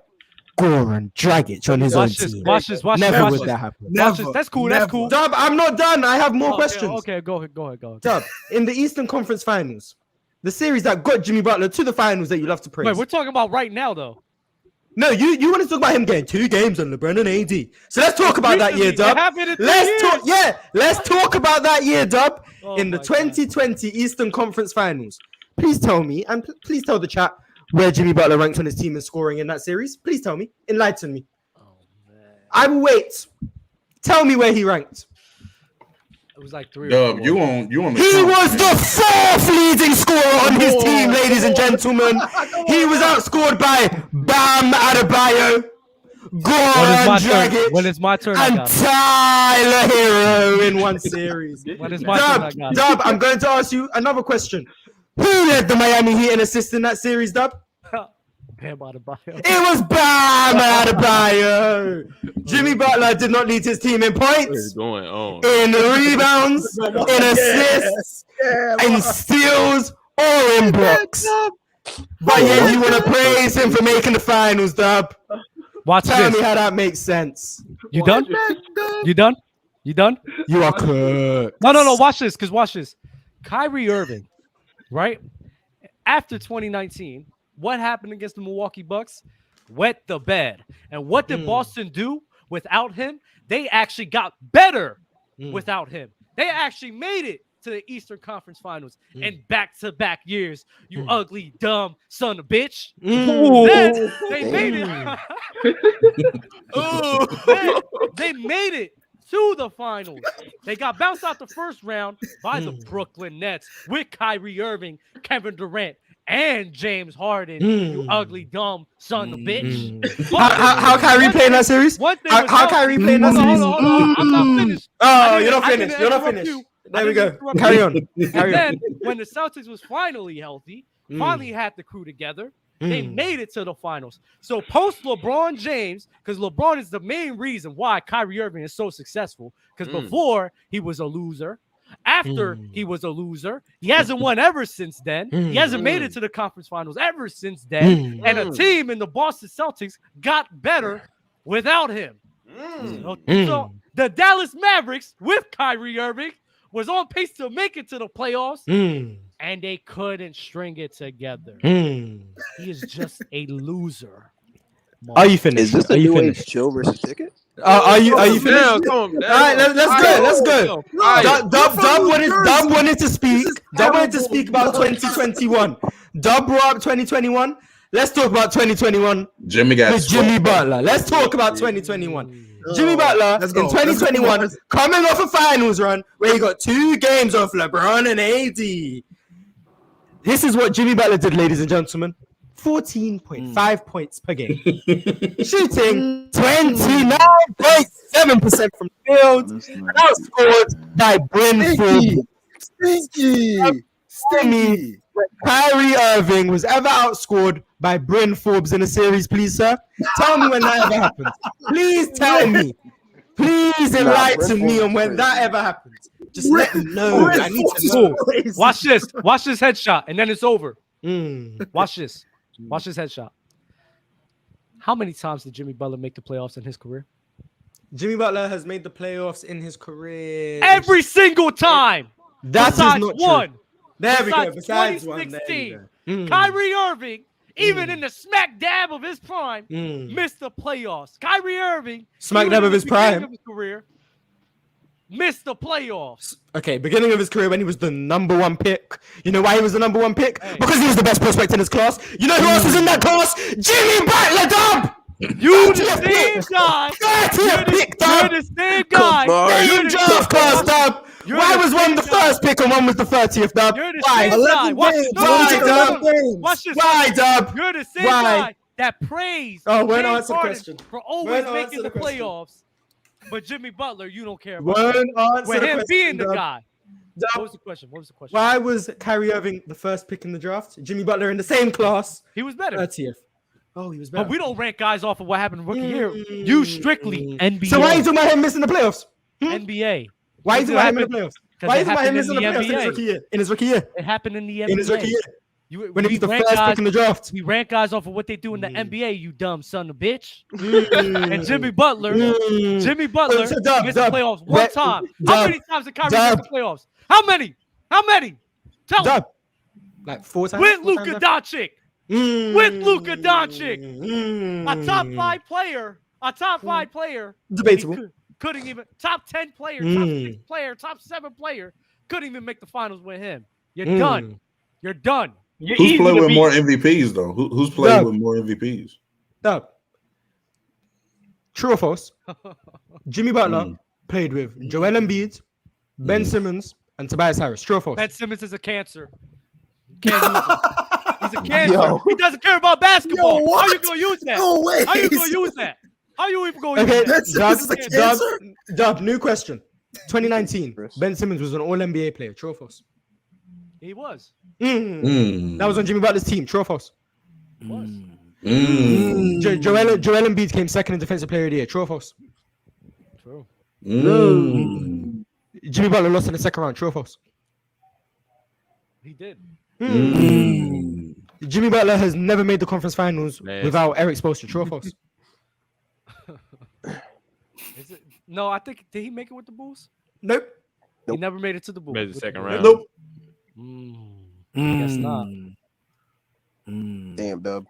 Speaker 2: Goran Dragic on his own team.
Speaker 18: Watch this.
Speaker 2: Never would that happen.
Speaker 18: Watch this. That's cool. That's cool.
Speaker 2: Dub, I'm not done. I have more questions.
Speaker 18: Okay, go ahead.
Speaker 2: Dub, in the Eastern Conference Finals, the series that got Jimmy Butler to the finals that you love to praise.
Speaker 18: Wait, we're talking about right now, though.
Speaker 2: No, you want to talk about him getting 2 games on LeBron and AD. So let's talk about that year, Dub. Let's talk about that year, Dub. In the 2020 Eastern Conference Finals. Please tell me, and please tell the chat where Jimmy Butler ranked on his team in scoring in that series. Please tell me. Enlighten me. I will wait. Tell me where he ranked.
Speaker 18: It was like 3
Speaker 11: Dub, you on
Speaker 2: He was the 4th leading scorer on his team, ladies and gentlemen. He was outscored by Bam Adebayo, Goran Dragic,
Speaker 18: when it's my turn,
Speaker 2: and Tyler Herro in one series.
Speaker 18: When it's my turn,
Speaker 2: Dub, I'm going to ask you another question. Who led the Miami Heat in assists in that series, Dub?
Speaker 18: Bam Adebayo.
Speaker 2: It was Bam Adebayo. Jimmy Butler did not lead his team in points.
Speaker 15: What is going on?
Speaker 2: In rebounds, in assists, in steals, or in blocks. But yeah, you want to praise him for making the finals, Dub. Tell me how that makes sense.
Speaker 18: You done? You done?
Speaker 2: You are cooked.
Speaker 18: No. Watch this, watch this. Kyrie Irving, right? After 2019, what happened against the Milwaukee Bucks? Wet the bed. And what did Boston do without him? They actually got better without him. They actually made it to the Eastern Conference Finals in back-to-back years. You ugly, dumb son of a bitch. Then they made it. They made it to the finals. They got bounced out the first round by the Brooklyn Nets with Kyrie Irving, Kevin Durant, and James Harden. You ugly, dumb son of a bitch.
Speaker 2: How Kyrie playing that series? How Kyrie playing that series?
Speaker 18: Hold on. I'm not finished.
Speaker 2: Oh, you're not finished. You're not finished. There we go. Carry on.
Speaker 18: Then, when the Celtics was finally healthy, finally had the crew together, they made it to the finals. So post LeBron James, because LeBron is the main reason why Kyrie Irving is so successful. Because before he was a loser, after he was a loser, he hasn't won ever since then. He hasn't made it to the conference finals ever since then. And a team in the Boston Celtics got better without him. So the Dallas Mavericks with Kyrie Irving was on pace to make it to the playoffs. And they couldn't string it together. He is just a loser.
Speaker 2: Are you finished?
Speaker 6: Is this a new age chill versus ticket?
Speaker 2: Are you finished? All right, let's go. Dub wanted to speak. Dub wanted to speak about 2021. Dub brought up 2021. Let's talk about 2021.
Speaker 11: Jimmy
Speaker 2: Butler. Let's talk about 2021. Jimmy Butler in 2021, coming off a finals run where he got 2 games off LeBron and AD. This is what Jimmy Butler did, ladies and gentlemen. 14.5 points per game. Shooting 29.7% from the field. Outscored by Bryn Forbes. Stinky. Kyrie Irving was ever outscored by Bryn Forbes in a series, please, sir? Tell me when that ever happened. Please tell me. Please enlighten me on when that ever happened. Just let me know. I need to know.
Speaker 18: Watch this headshot, and then it's over. Watch this headshot. How many times did Jimmy Butler make the playoffs in his career?
Speaker 2: Jimmy Butler has made the playoffs in his career
Speaker 18: every single time.
Speaker 2: That is not
Speaker 18: one.
Speaker 2: True. There we go. Besides
Speaker 18: 2016, Kyrie Irving, even in the smack dab of his prime, missed the playoffs. Kyrie Irving,
Speaker 2: smack dab of his prime,
Speaker 18: career, missed the playoffs.
Speaker 2: Okay, beginning of his career when he was the #1 pick. You know why he was the #1 pick? Because he was the best prospect in his class. You know who else was in that class? Jimmy Butler, Dub!
Speaker 18: You the same guy. You're the same guy.
Speaker 2: You draft class, Dub. Why was one the first pick and one was the 30th, Dub?
Speaker 18: You're the same guy. Watch this.
Speaker 2: Why, Dub?
Speaker 18: You're the same guy that praised
Speaker 2: won't
Speaker 18: James
Speaker 2: answer the
Speaker 18: Harden
Speaker 2: question.
Speaker 18: for always making the playoffs. But Jimmy Butler, you don't care about
Speaker 2: Won't
Speaker 18: that.
Speaker 2: answer
Speaker 18: With
Speaker 2: the
Speaker 18: him
Speaker 2: question,
Speaker 18: being the
Speaker 2: Dub.
Speaker 18: guy. What was the question?
Speaker 2: Why was Kyrie Irving the first pick in the draft? Jimmy Butler in the same class.
Speaker 18: He was better.
Speaker 2: 30th. Oh, he was better.
Speaker 18: But we don't rank guys off of what happened in rookie year. You strictly NBA.
Speaker 2: So why are you talking about him missing the playoffs?
Speaker 18: NBA.
Speaker 2: Why are you talking about him in the playoffs? Why is about him missing the playoffs in his rookie year?
Speaker 18: It happened in the NBA.
Speaker 2: In his rookie year. When he was the first pick in the draft.
Speaker 18: We rank guys off of what they do in the NBA, you dumb son of a bitch. And Jimmy Butler missed the playoffs one time. How many times did Kyrie miss the playoffs? How many? Tell me.
Speaker 2: Like 4 times?
Speaker 18: With Luka Doncic. With Luka Doncic. A top 5 player.
Speaker 2: Debatable.
Speaker 18: Couldn't even top 10 player, top 6 player, top 7 player. Couldn't even make the finals with him. You're done. You're done.
Speaker 11: Who's playing with more MVPs though? Who's playing with more MVPs?
Speaker 2: Dub. True or false? Jimmy Butler played with Joel Embiid, Ben Simmons, and Tobias Harris. True or false?
Speaker 18: Ben Simmons is a cancer. Can't use him. He's a cancer. He doesn't care about basketball. How you gonna use that?
Speaker 8: No way.
Speaker 18: How you gonna use that? How you even gonna use that?
Speaker 2: Dub, new question. 2019, Ben Simmons was an All-NBA player. True or false?
Speaker 18: He was.
Speaker 2: That was on Jimmy Butler's team. True or false?
Speaker 18: He was.
Speaker 2: Joel Embiid came second in Defensive Player of the Year. True or false?
Speaker 18: True.
Speaker 2: Jimmy Butler lost in the second round. True or false?
Speaker 18: He did.
Speaker 2: Jimmy Butler has never made the conference finals without Eric Spoelstra. True or false?
Speaker 18: No, I think did he make it with the Bulls?
Speaker 2: Nope.
Speaker 18: He never made it to the Bulls.
Speaker 15: Made the second round.
Speaker 2: Nope.
Speaker 18: Guess not.
Speaker 6: Damn, Dub.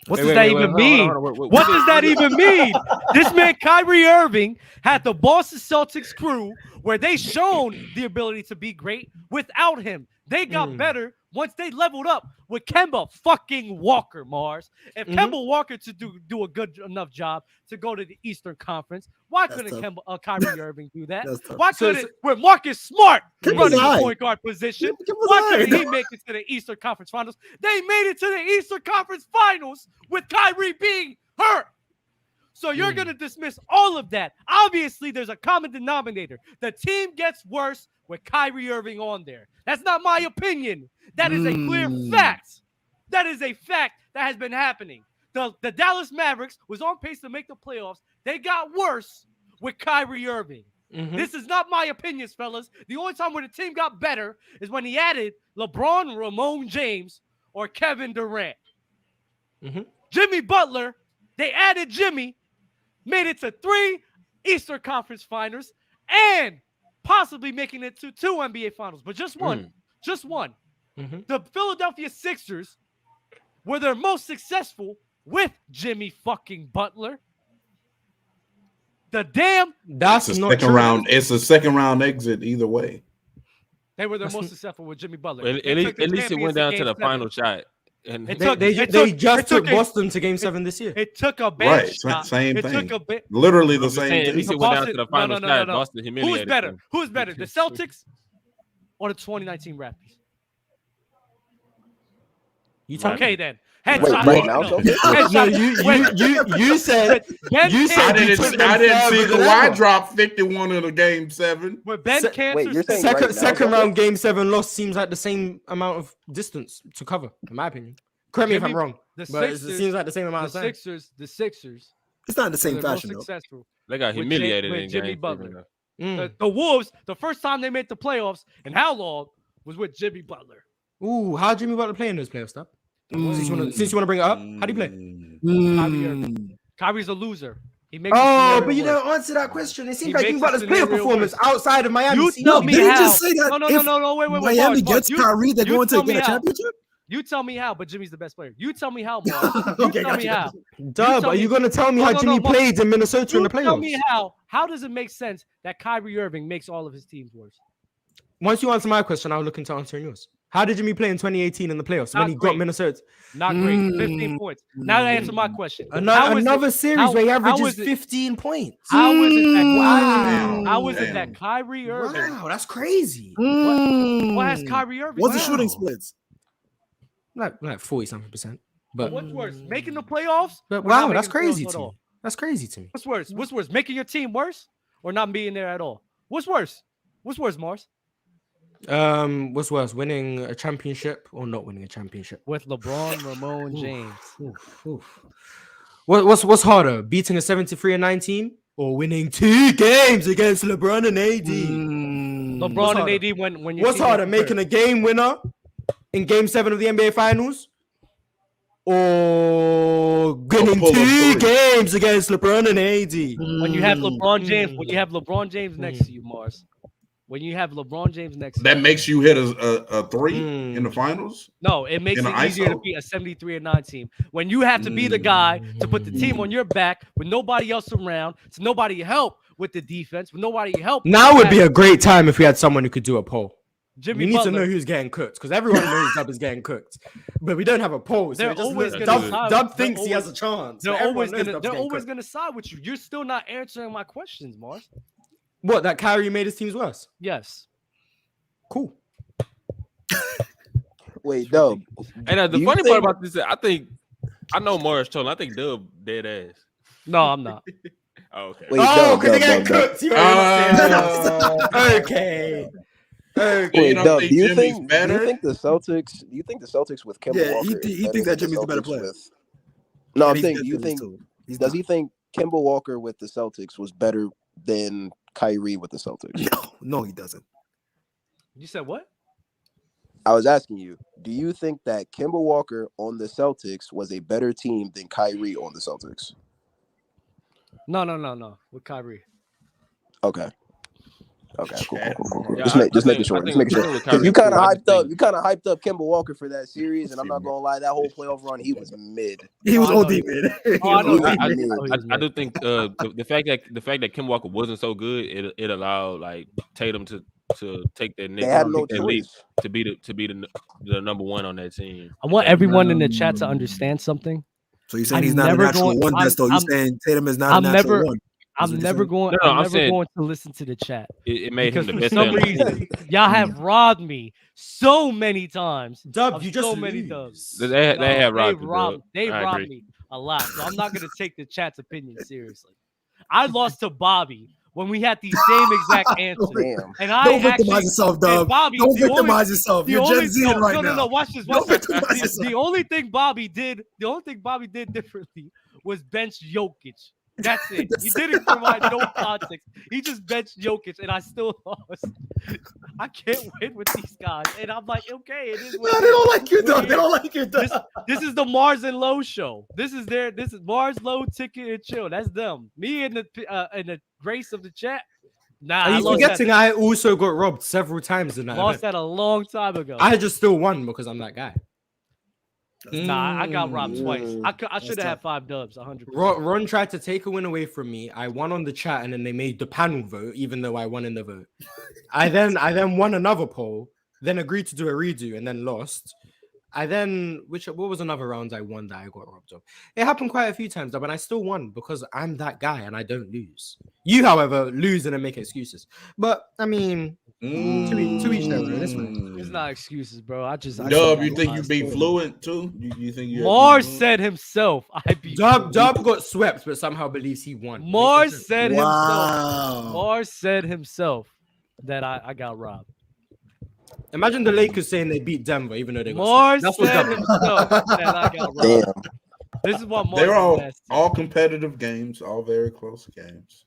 Speaker 18: What does that even mean? What does that even mean? This man, Kyrie Irving, had the Boston Celtics crew where they shown the ability to be great without him. They got better once they leveled up with Kemba fucking Walker, Mars. If Kemba Walker to do a good enough job to go to the Eastern Conference, why couldn't Kyrie Irving do that? Why couldn't with Marcus Smart running the point guard position? Why couldn't he make it to the Eastern Conference Finals? They made it to the Eastern Conference Finals with Kyrie being hurt. So you're going to dismiss all of that. Obviously, there's a common denominator. The team gets worse with Kyrie Irving on there. That's not my opinion. That is a clear fact. That is a fact that has been happening. The Dallas Mavericks was on pace to make the playoffs. They got worse with Kyrie Irving. This is not my opinions, fellas. The only time when the team got better is when he added LeBron, Ramon James, or Kevin Durant. Jimmy Butler, they added Jimmy, made it to 3 Eastern Conference Finals, and possibly making it to 2 NBA Finals, but just one. Just one. The Philadelphia Sixers were their most successful with Jimmy fucking Butler.
Speaker 11: That's a second round. It's a second round exit either way.
Speaker 18: They were their most successful with Jimmy Butler.
Speaker 15: At least it went down to the final shot. And
Speaker 2: they just took Boston to Game 7 this year.
Speaker 18: It took a bench shot.
Speaker 11: Same thing. Literally the same thing.
Speaker 15: At least it went down to the final shot. Boston humiliated them.
Speaker 18: Who's better, the Celtics or the 2019 Raptors? Okay, then. Headshot.
Speaker 6: Wait, right now?
Speaker 2: You said
Speaker 11: I didn't see Kawhi drop 51 in a Game 7.
Speaker 18: But Ben Cancer
Speaker 2: second round Game 7 loss seems like the same amount of distance to cover, in my opinion. Correct me if I'm wrong. But it seems like the same amount of time.
Speaker 18: The Sixers.
Speaker 8: It's not the same fashion, though.
Speaker 15: They got humiliated in
Speaker 18: Jimmy Butler. The Wolves, the first time they made the playoffs, and how long was with Jimmy Butler?
Speaker 2: Ooh, how Jimmy Butler play in those playoffs, stuff? Since you want to bring it up, how do you play?
Speaker 18: Kyrie's a loser. He makes
Speaker 2: but you don't answer that question. It seems like Jimmy Butler's player performance outside of Miami.
Speaker 18: You tell me how.
Speaker 8: Just say that
Speaker 18: no, wait.
Speaker 8: Miami gets Kyrie, they're going to get a championship?
Speaker 18: You tell me how, but Jimmy's the best player. You tell me how, Mark. You tell me how.
Speaker 2: Dub, are you going to tell me how Jimmy played in Minnesota in the playoffs?
Speaker 18: Tell me how. How does it make sense that Kyrie Irving makes all of his teams worse?
Speaker 2: Once you answer my question, I'll look into answering yours. How did Jimmy play in 2018 in the playoffs when he got Minnesota?
Speaker 18: Not great. 15 points. Now to answer my question.
Speaker 2: Another series where he averages 15 points.
Speaker 18: How is it that Kyrie Irving?
Speaker 2: Wow, that's crazy.
Speaker 18: What has Kyrie Irving?
Speaker 8: What's the shooting splits?
Speaker 2: Like 40-something%. But
Speaker 18: what's worse, making the playoffs?
Speaker 2: But wow, that's crazy to me. That's crazy to me.
Speaker 18: What's worse? What's worse, making your team worse or not being there at all? What's worse? What's worse, Mars?
Speaker 2: What's worse, winning a championship or not winning a championship?
Speaker 18: With LeBron, Ramon, James.
Speaker 2: What's harder, beating a 73-9 or winning 2 games against LeBron and AD?
Speaker 18: LeBron and AD when you.
Speaker 2: What's harder, making a game winner in Game 7 of the NBA Finals, or winning 2 games against LeBron and AD?
Speaker 18: When you have LeBron James, next to you, Mars. When you have LeBron James next to
Speaker 11: That
Speaker 18: you.
Speaker 11: makes you hit a 3 in the finals?
Speaker 18: No, it makes it easier to beat a 73-9 team. When you have to be the guy to put the team on your back with nobody else around, so nobody help with the defense, with nobody help.
Speaker 2: Now would be a great time if we had someone who could do a poll.
Speaker 18: Jimmy
Speaker 2: we need
Speaker 18: Butler.
Speaker 2: to know who's getting cooked because everyone knows Dub is getting cooked, but we don't have a poll. So Dub thinks he has a chance.
Speaker 18: They're always gonna side with you. You're still not answering my questions, Mars.
Speaker 2: What, that Kyrie made his teams worse?
Speaker 18: Yes.
Speaker 2: Cool.
Speaker 6: Wait, Dub.
Speaker 15: And the funny part about this is I know Morris told him. I think Dub dead ass.
Speaker 18: No, I'm not.
Speaker 15: Oh, okay.
Speaker 6: Wait,
Speaker 2: because they get cooked. Okay.
Speaker 6: Wait, Dub, do you think the Celtics with Kemba Walker?
Speaker 8: He thinks that Jimmy's the better player.
Speaker 6: No, I'm saying, does he think Kemba Walker with the Celtics was better than Kyrie with the Celtics?
Speaker 8: No, he doesn't.
Speaker 18: You said what?
Speaker 6: I was asking you, do you think that Kemba Walker on the Celtics was a better team than Kyrie on the Celtics?
Speaker 18: No. With Kyrie.
Speaker 6: Okay, cool.
Speaker 15: Yeah,
Speaker 6: Just making sure. You kind of hyped up Kemba Walker for that series, and I'm not gonna lie, that whole playoff run, he was mid.
Speaker 8: He was OD mid.
Speaker 15: I do think the fact that Kemba Walker wasn't so good, it allowed like Tatum to take that lead to be the number one on that team.
Speaker 18: I want everyone in the chat to understand something.
Speaker 8: So you're saying he's not a natural one, though? You're saying Tatum is not a natural one?
Speaker 18: I'm never going to listen to the chat.
Speaker 15: It made him the best.
Speaker 18: For some reason, y'all have robbed me so many times.
Speaker 2: Dub, you just
Speaker 18: so many dubs.
Speaker 15: They have robbed
Speaker 18: They robbed me a lot. So I'm not going to take the chat's opinion seriously. I lost to Bobby when we had the same exact answer. And
Speaker 8: don't victimize yourself, Dub. Don't victimize yourself. You're Gen Z right now.
Speaker 18: No. Watch this. The only thing Bobby did differently was bench Jokic. That's it. He didn't provide no context. He just benched Jokic, and I still lost. I can't win with these guys, and I'm like, okay, it is.
Speaker 8: No, they don't like you, though. They don't like you, though.
Speaker 18: This is the Mars and Low show. This is Mars, Low, Ticket, and Chill. That's them. Me and the grace of the chat. Nah,
Speaker 2: Are you forgetting I also got robbed several times in that
Speaker 18: lost
Speaker 2: event?
Speaker 18: that a long time ago.
Speaker 2: I just still won because I'm that guy.
Speaker 18: Nah, I got robbed twice. I should have had 5 dubs, 100%.
Speaker 2: Ron tried to take a win away from me. I won on the chat, and then they made the panel vote, even though I won in the vote. I then won another poll, then agreed to do a redo, and then lost. What was another round I won that I got robbed of? It happened quite a few times, but I still won because I'm that guy and I don't lose. You, however, lose and then make excuses. But I mean, to each their own.
Speaker 18: It's not excuses, bro.
Speaker 11: Dub, you think you be fluent too? You think you?
Speaker 18: Mars said himself, I beat
Speaker 2: Dub got swept, but somehow believes he won.
Speaker 18: Mars said himself. Mars said himself that I got robbed.
Speaker 2: Imagine the Lakers saying they beat Denver, even though they got
Speaker 18: Mars
Speaker 2: swept.
Speaker 18: said himself that I got robbed.
Speaker 6: Damn.
Speaker 18: This is what Mars.
Speaker 11: They're all competitive games, all very close games.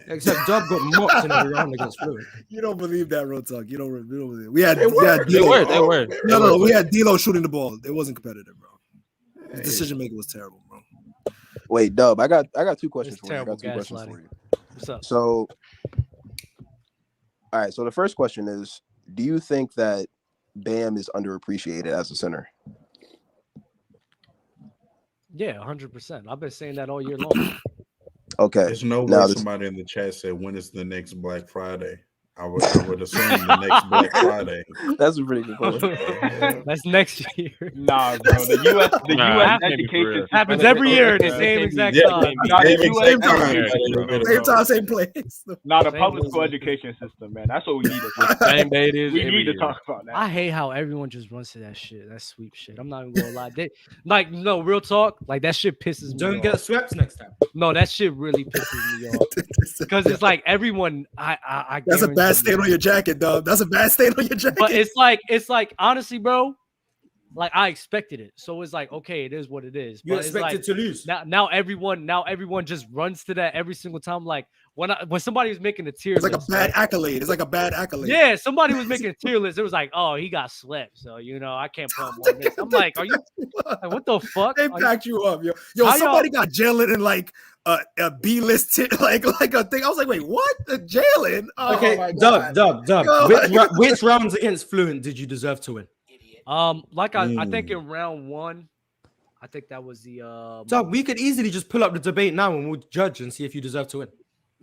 Speaker 2: Except Dub got mocked in every round against Fluid.
Speaker 8: You don't believe that, real talk. You don't believe it. We had
Speaker 15: They were.
Speaker 8: No, we had D'Lo shooting the ball. It wasn't competitive, bro. The decision making was terrible, bro.
Speaker 6: Wait, Dub, I got 2 questions for you.
Speaker 18: What's up?
Speaker 6: So, all right. So the first question is, do you think that Bam is underappreciated as a center?
Speaker 18: Yeah, 100%. I've been saying that all year long.
Speaker 6: Okay.
Speaker 11: There's no way somebody in the chat said when is the next Black Friday. I would assume the next Black Friday.
Speaker 6: That's a pretty good question.
Speaker 18: That's next year.
Speaker 10: Nah, bro. The U.S. education
Speaker 18: happens every year at the same exact time.
Speaker 8: Same time, same place.
Speaker 10: Not a public school education system, man. That's what we need.
Speaker 15: Same day it is.
Speaker 10: We need to talk about that.
Speaker 18: I hate how everyone just runs to that shit. That sweep shit. I'm not even gonna lie. No, real talk. Like that shit pisses me
Speaker 2: Don't
Speaker 18: off.
Speaker 2: get swept next time.
Speaker 18: No, that shit really pisses me off because it's like everyone. I
Speaker 8: That's a bad bad stain on your jacket, Dub. That's a bad stain on your jacket.
Speaker 18: But it's like honestly, bro. Like I expected it, so it's like okay, it is what it is.
Speaker 2: You
Speaker 18: But it's
Speaker 2: expected
Speaker 18: like,
Speaker 2: to lose.
Speaker 18: Now everyone just runs to that every single time. Like when somebody was making a tier
Speaker 8: It's like
Speaker 18: list,
Speaker 8: a bad accolade. It's like a bad accolade.
Speaker 18: yeah, somebody was making a tier list. It was like, oh, he got slept, so I can't put him on this. I'm like, are you? Like, what the fuck?
Speaker 8: They packed you up, yo. Somebody got Jalen in like a B list, like a thing. I was like, wait, what? Jalen? Oh,
Speaker 2: Okay, Dub.
Speaker 8: Yo,
Speaker 2: Which rounds against Fluent did you deserve to win?
Speaker 18: I think in round 1, I think that was the
Speaker 2: Dub, we could easily just pull up the debate now and we'll judge and see if you deserve to win.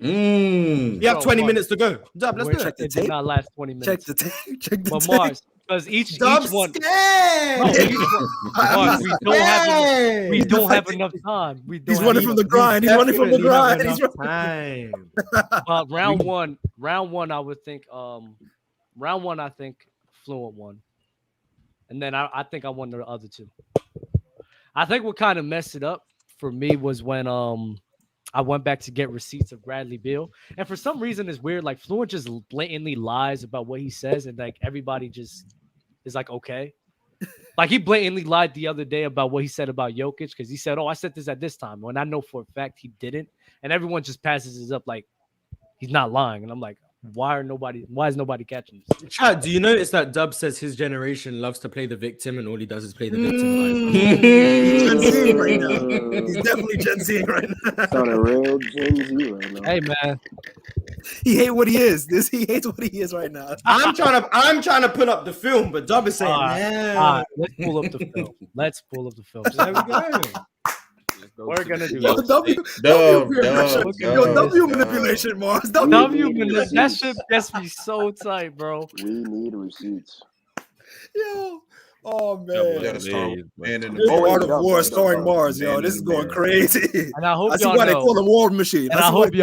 Speaker 11: Mm.
Speaker 2: You have 20 minutes to go. Dub, let's do it.
Speaker 18: It did not last 20 minutes.
Speaker 8: Check the tape. Check the
Speaker 18: But
Speaker 8: tape.
Speaker 18: Mars, because each one.
Speaker 2: Scared.
Speaker 18: Mars, we don't have enough time.
Speaker 8: He's running from the grind. He's running from the grind. He's
Speaker 2: time.
Speaker 18: Round one, I would think. Round 1, I think Fluent won, and then I think I won the other 2. I think what kind of messed it up for me was when I went back to get receipts of Bradley Beal, and for some reason it's weird. Like Fluent just blatantly lies about what he says, and like everybody just is like okay. Like he blatantly lied the other day about what he said about Jokic because he said, "Oh, I said this at this time," when I know for a fact he didn't, and everyone just passes it up like he's not lying, and I'm like, why is nobody catching this?
Speaker 2: Chad, do you notice that Dub says his generation loves to play the victim and all he does is play the victim?
Speaker 8: He's Gen Z right now. He's definitely Gen Z right now.
Speaker 6: Sounding real Gen Z right now.
Speaker 18: Hey man,
Speaker 8: he hates what he is. He hates what he is right now.
Speaker 2: I'm trying to pull up the film, but Dub is saying,
Speaker 18: all right, let's pull up the film. There we go. We're gonna do
Speaker 8: W manipulation, Mars.
Speaker 18: W manipulation. That shit gets me so tight, bro.
Speaker 6: We need receipts.
Speaker 8: Yo. Oh man.
Speaker 11: The
Speaker 8: Art of War starring Mars, yo. This is going crazy.
Speaker 18: And I hope
Speaker 8: I see
Speaker 18: y'all
Speaker 8: why they
Speaker 18: know.
Speaker 8: call him War Machine.
Speaker 18: And I hope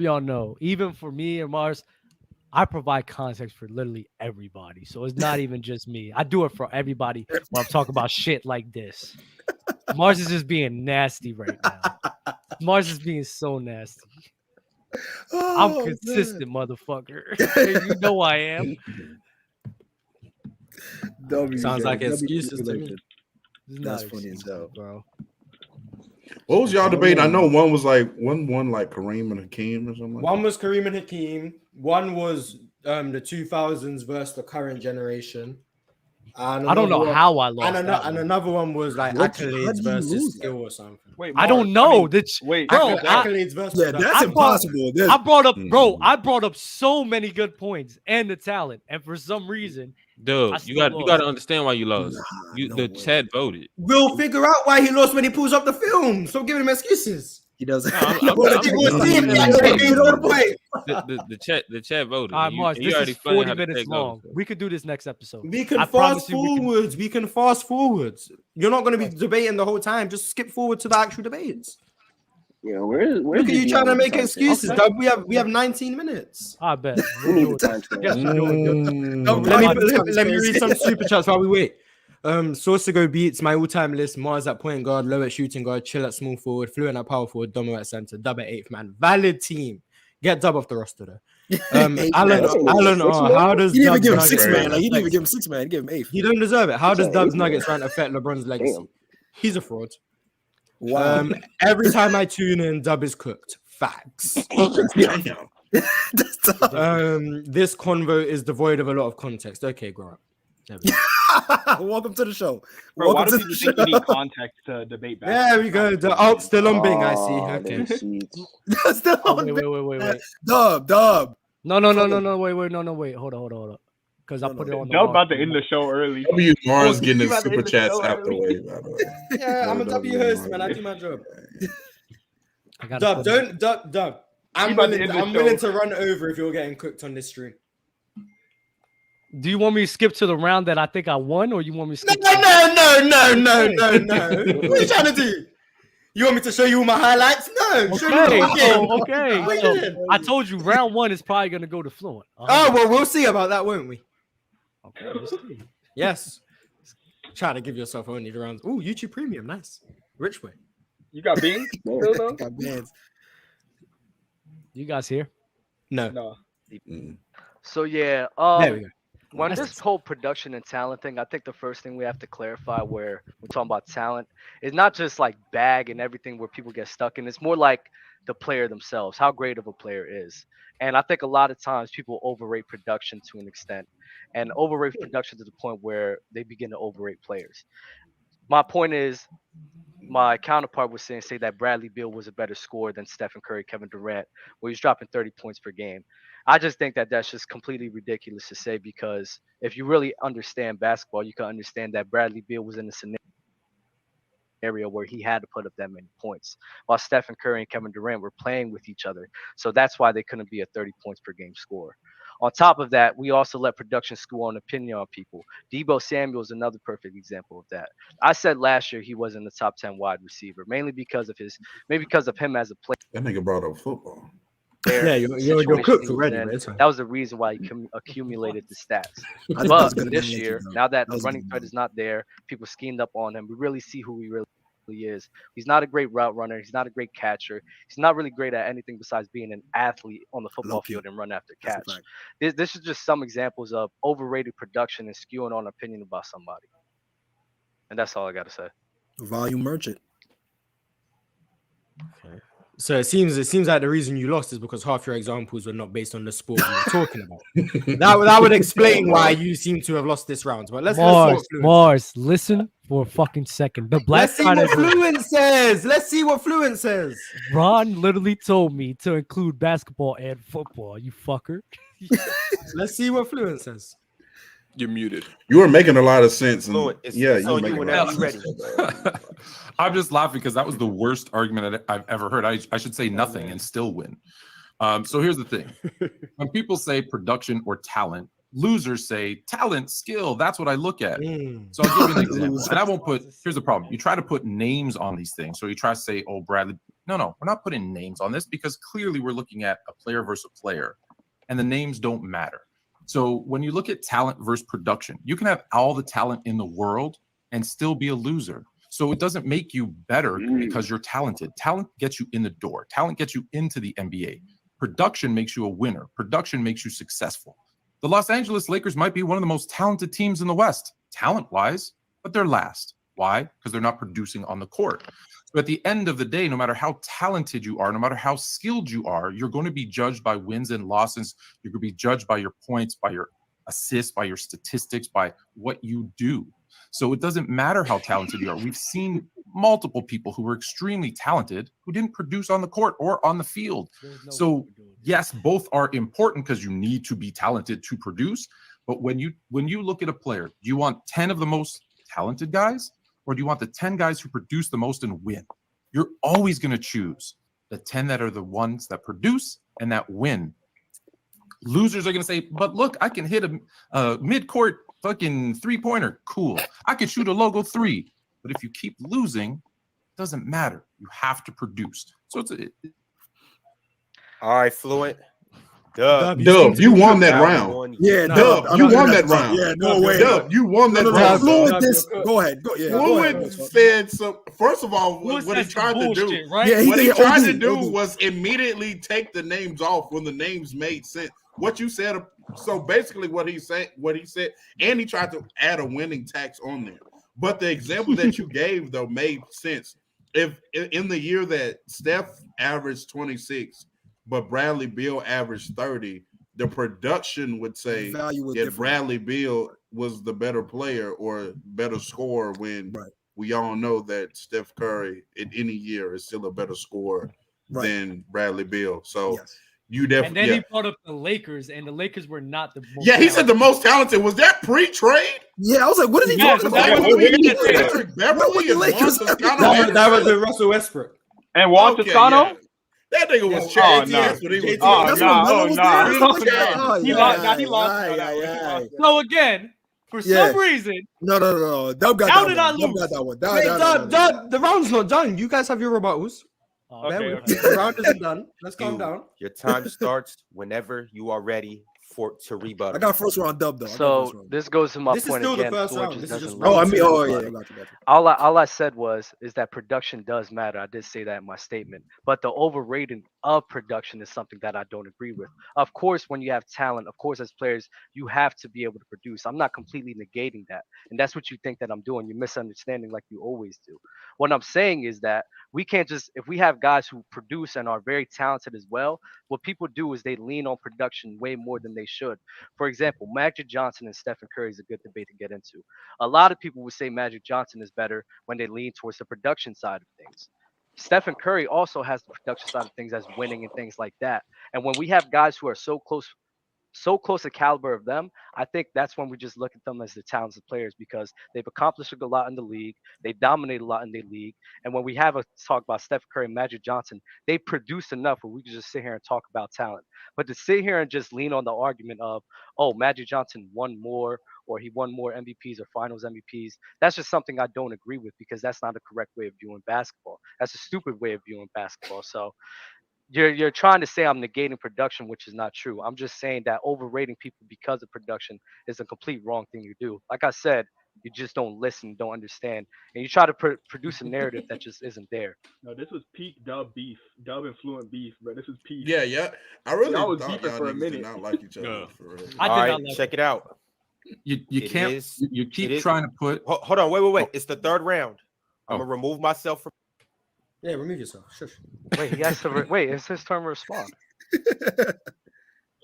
Speaker 18: y'all know. Even for me and Mars, I provide context for literally everybody. So it's not even just me. I do it for everybody when I'm talking about shit like this. Mars is just being nasty right now. Mars is being so nasty. I'm consistent, motherfucker. You know I am.
Speaker 2: Sounds like excuses to me.
Speaker 8: That's funny as hell,
Speaker 18: bro.
Speaker 11: What was y'all debate? I know one was like one like Kareem and Hakeem or something.
Speaker 2: One was Kareem and Hakeem. One was the 2000s versus the current generation. And
Speaker 18: I don't know how I lost.
Speaker 2: And another one was like accolades versus skill or something.
Speaker 10: Wait,
Speaker 18: I don't know.
Speaker 2: Accolades versus
Speaker 8: that's impossible.
Speaker 18: I brought up so many good points and the talent, and for some reason,
Speaker 15: dude, you got to understand why you lost. The chat voted.
Speaker 2: We'll figure out why he lost when he pulls up the film. Stop giving him excuses.
Speaker 8: He doesn't.
Speaker 15: The chat voted.
Speaker 18: All right, Mars, this is 40 minutes long. We could do this next episode.
Speaker 2: We can fast forwards. We can fast forwards. You're not going to be debating the whole time. Just skip forward to the actual debates.
Speaker 6: Yeah, where
Speaker 2: Look at you trying to make excuses, Doug. We have 19 minutes.
Speaker 18: I bet.
Speaker 6: We need the time.
Speaker 2: Let me read some super chats while we wait. Sorcigo beats my all-time list. Mars at point guard, low at shooting guard, chill at small forward, Fluent at power forward, Domo at center, Dub at 8th man. Valid team. Get Dub off the roster though. Alan, how does
Speaker 8: you didn't even give him
Speaker 2: Nuggets
Speaker 8: 6 man? Like, you didn't even
Speaker 2: Nuggets-
Speaker 8: give him 6 man. You gave him 8th.
Speaker 2: He don't deserve it. How does Dub's Nuggets rant affect LeBron's legacy? He's a fraud.
Speaker 8: Wow.
Speaker 2: Every time I tune in, Dub is cooked. Facts. This convo is devoid of a lot of context. Okay, grow up.
Speaker 8: Welcome to the show.
Speaker 10: Bro, why
Speaker 8: Welcome
Speaker 10: do
Speaker 8: to the
Speaker 10: people think you
Speaker 8: show.
Speaker 10: need context to debate back?
Speaker 2: There we go. The still on Bing. I see. Okay.
Speaker 8: Still on
Speaker 18: Wait.
Speaker 8: Dub.
Speaker 18: No. Wait. Hold on. Because I put it on.
Speaker 10: Dub about to end the show early.
Speaker 11: W Mars getting his super chats out the way. By the way.
Speaker 2: Yeah, I'm a W host, man. I do my job.
Speaker 18: Dub.
Speaker 2: Dub. I'm willing to run over if you're getting cooked on this stream.
Speaker 18: Do you want me to skip to the round that I think I won, or you want me to skip?
Speaker 2: No. What are you trying to do? You want me to show you all my highlights? No.
Speaker 18: Okay. So I told you round 1 is probably going to go to Fluent.
Speaker 2: Oh, well, we'll see about that, won't we?
Speaker 18: Okay, let's see.
Speaker 2: Yes. Try to give yourself only the rounds. Oh, YouTube Premium. Nice. Rich way.
Speaker 10: You got Bing?
Speaker 8: Got bands.
Speaker 18: You guys here?
Speaker 2: No.
Speaker 19: So yeah,
Speaker 2: There we go.
Speaker 19: when this whole production and talent thing, I think the first thing we have to clarify where we're talking about talent is not just like bag and everything where people get stuck in. It's more like the player themselves, how great of a player is. And I think a lot of times people overrate production to an extent and overrate production to the point where they begin to overrate players. My point is, my counterpart was saying that Bradley Beal was a better scorer than Stephen Curry, Kevin Durant, where he's dropping 30 points per game. I just think that that's just completely ridiculous to say, because if you really understand basketball, you can understand that Bradley Beal was in a scenario where he had to put up that many points, while Stephen Curry and Kevin Durant were playing with each other. So that's why they couldn't be a 30 points per game scorer. On top of that, we also let production school on opinion on people. Deebo Samuel is another perfect example of that. I said last year he wasn't the top 10 wide receiver, mainly because of him as a player.
Speaker 11: That nigga brought up football.
Speaker 2: Yeah, you're cooked already, man.
Speaker 19: That was the reason why he accumulated the stats. But this year, now that the running threat is not there, people schemed up on him. We really see who he really is. He's not a great route runner. He's not a great catcher. He's not really great at anything besides being an athlete on the football field and run after catch. This is just some examples of overrated production and skewing on opinion about somebody. And that's all I got to say.
Speaker 8: Volume merchant.
Speaker 2: Okay. So it seems like the reason you lost is because half your examples were not based on the sport we were talking about. that would explain why you seem to have lost this round. But let's
Speaker 18: Mars, listen for a fucking second. The Black
Speaker 2: Let's see what Fluent says. Let's see what Fluent says.
Speaker 18: Ron literally told me to include basketball and football. You fucker.
Speaker 2: Let's see what Fluent says.
Speaker 20: You're muted.
Speaker 11: You were making a lot of sense.
Speaker 20: Yeah,
Speaker 11: you making a lot of
Speaker 20: ready. I'm just laughing because that was the worst argument that I've ever heard. I should say nothing and still win. So here's the thing. When people say production or talent, losers say talent, skill. That's what I look at. So I'll give you an example. And I won't put, here's the problem. You try to put names on these things. So you try to say, oh, Bradley. No, we're not putting names on this because clearly we're looking at a player versus a player. And the names don't matter. So when you look at talent versus production, you can have all the talent in the world and still be a loser. So it doesn't make you better because you're talented. Talent gets you in the door. Talent gets you into the NBA. Production makes you a winner. Production makes you successful. The Los Angeles Lakers might be one of the most talented teams in the West, talent-wise, but they're last. Why? Because they're not producing on the court. So at the end of the day, no matter how talented you are, no matter how skilled you are, you're going to be judged by wins and losses. You're going to be judged by your points, by your assists, by your statistics, by what you do. So it doesn't matter how talented you are. We've seen multiple people who were extremely talented who didn't produce on the court or on the field. So yes, both are important because you need to be talented to produce. But when you look at a player, do you want 10 of the most talented guys? Or do you want the 10 guys who produce the most and win? You're always going to choose the 10 that are the ones that produce and that win. Losers are going to say, but look, I can hit a mid-court fucking three-pointer. Cool. I can shoot a logo three. But if you keep losing, it doesn't matter. You have to produce. So it's
Speaker 21: all right, Fluent.
Speaker 11: Dub, you won that round.
Speaker 8: Yeah,
Speaker 11: Dub, you won that round.
Speaker 8: Yeah, no way.
Speaker 11: Dub, you won that round.
Speaker 8: Go ahead.
Speaker 11: Fluent said so. First of all, what he tried to do, what he tried to do was immediately take the names off when the names made sense. What you said. So basically, what he said, and he tried to add a winning tax on there. But the example that you gave though made sense. If in the year that Steph averaged 26. But Bradley Beal averaged 30, the production would say that Bradley Beal was the better player or better scorer when we all know that Steph Curry in any year is still a better scorer than Bradley Beal. So you definitely.
Speaker 18: And then he brought up the Lakers, and the Lakers were not the most
Speaker 11: he said the most talented. Was that pre-trade?
Speaker 8: Yeah, I was like, what is he talking about?
Speaker 11: Patrick Beverly and
Speaker 2: that was the Russell Westbrook.
Speaker 10: And Juan Toscano?
Speaker 11: Yeah. That nigga was changed. That's what he was
Speaker 18: doing. So again, for some reason,
Speaker 8: no. Dub got
Speaker 18: how
Speaker 8: that
Speaker 18: did
Speaker 8: one.
Speaker 18: I lose?
Speaker 8: Got that one.
Speaker 2: Dub, the round's not done. You guys have your rebuttals.
Speaker 18: Okay.
Speaker 2: The round isn't done. Let's calm down.
Speaker 21: Your time starts whenever you are ready. to rebuttal.
Speaker 8: I got first round dub though.
Speaker 19: So this goes to my
Speaker 2: This is
Speaker 19: point
Speaker 2: still the
Speaker 19: again.
Speaker 2: first
Speaker 19: Floyd
Speaker 2: round.
Speaker 19: just
Speaker 2: This is
Speaker 19: doesn't
Speaker 2: just
Speaker 19: listen.
Speaker 8: got you.
Speaker 19: All I said is that production does matter. I did say that in my statement, but the overrating of production is something that I don't agree with. Of course, when you have talent, of course, as players, you have to be able to produce. I'm not completely negating that, and that's what you think that I'm doing. You're misunderstanding like you always do. What I'm saying is that we can't just, if we have guys who produce and are very talented as well, what people do is they lean on production way more than they should. For example, Magic Johnson and Stephen Curry is a good debate to get into. A lot of people would say Magic Johnson is better when they lean towards the production side of things. Stephen Curry also has the production side of things as winning and things like that. And when we have guys who are so close to caliber of them, I think that's when we just look at them as the talented players because they've accomplished a lot in the league. They dominate a lot in the league. And when we have a talk about Steph Curry and Magic Johnson, they produce enough where we can just sit here and talk about talent. But to sit here and just lean on the argument of, oh, Magic Johnson won more or he won more MVPs or finals MVPs, that's just something I don't agree with because that's not a correct way of viewing basketball. That's a stupid way of viewing basketball. So you're trying to say I'm negating production, which is not true. I'm just saying that overrating people because of production is a complete wrong thing to do. Like I said, you just don't listen, don't understand, and you try to produce a narrative that just isn't there.
Speaker 10: No, this was peak Dub beef, Dub and Fluent beef, bro. This is peak.
Speaker 11: Yeah. I really
Speaker 10: Y'all was
Speaker 11: thought
Speaker 10: beefing
Speaker 11: y'all
Speaker 10: for a
Speaker 11: niggas
Speaker 10: minute.
Speaker 11: did not like each other. For real.
Speaker 21: All right, check it out.
Speaker 20: You
Speaker 21: It
Speaker 20: can't.
Speaker 21: is-
Speaker 20: You keep
Speaker 21: it is-
Speaker 20: trying to put.
Speaker 21: Hold on, wait. It's the third round. I'm gonna remove myself from.
Speaker 2: Yeah, remove yourself. Shush.
Speaker 19: Wait, he has to. Wait, it's his turn to respond.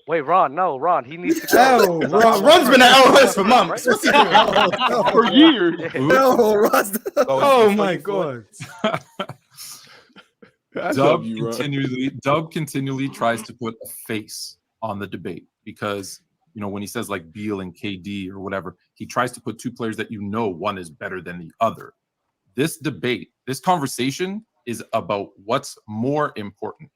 Speaker 19: Wait, Ron, no, Ron, he needs to go.
Speaker 2: Ron's been at LOS for months.
Speaker 19: Right?
Speaker 2: What's he doing?
Speaker 10: For years.
Speaker 8: No, Ron's
Speaker 2: Oh my god.
Speaker 20: Dub continually tries to put a face on the debate because when he says like Beal and KD or whatever, he tries to put two players that one is better than the other. This debate, this conversation is about what's more important,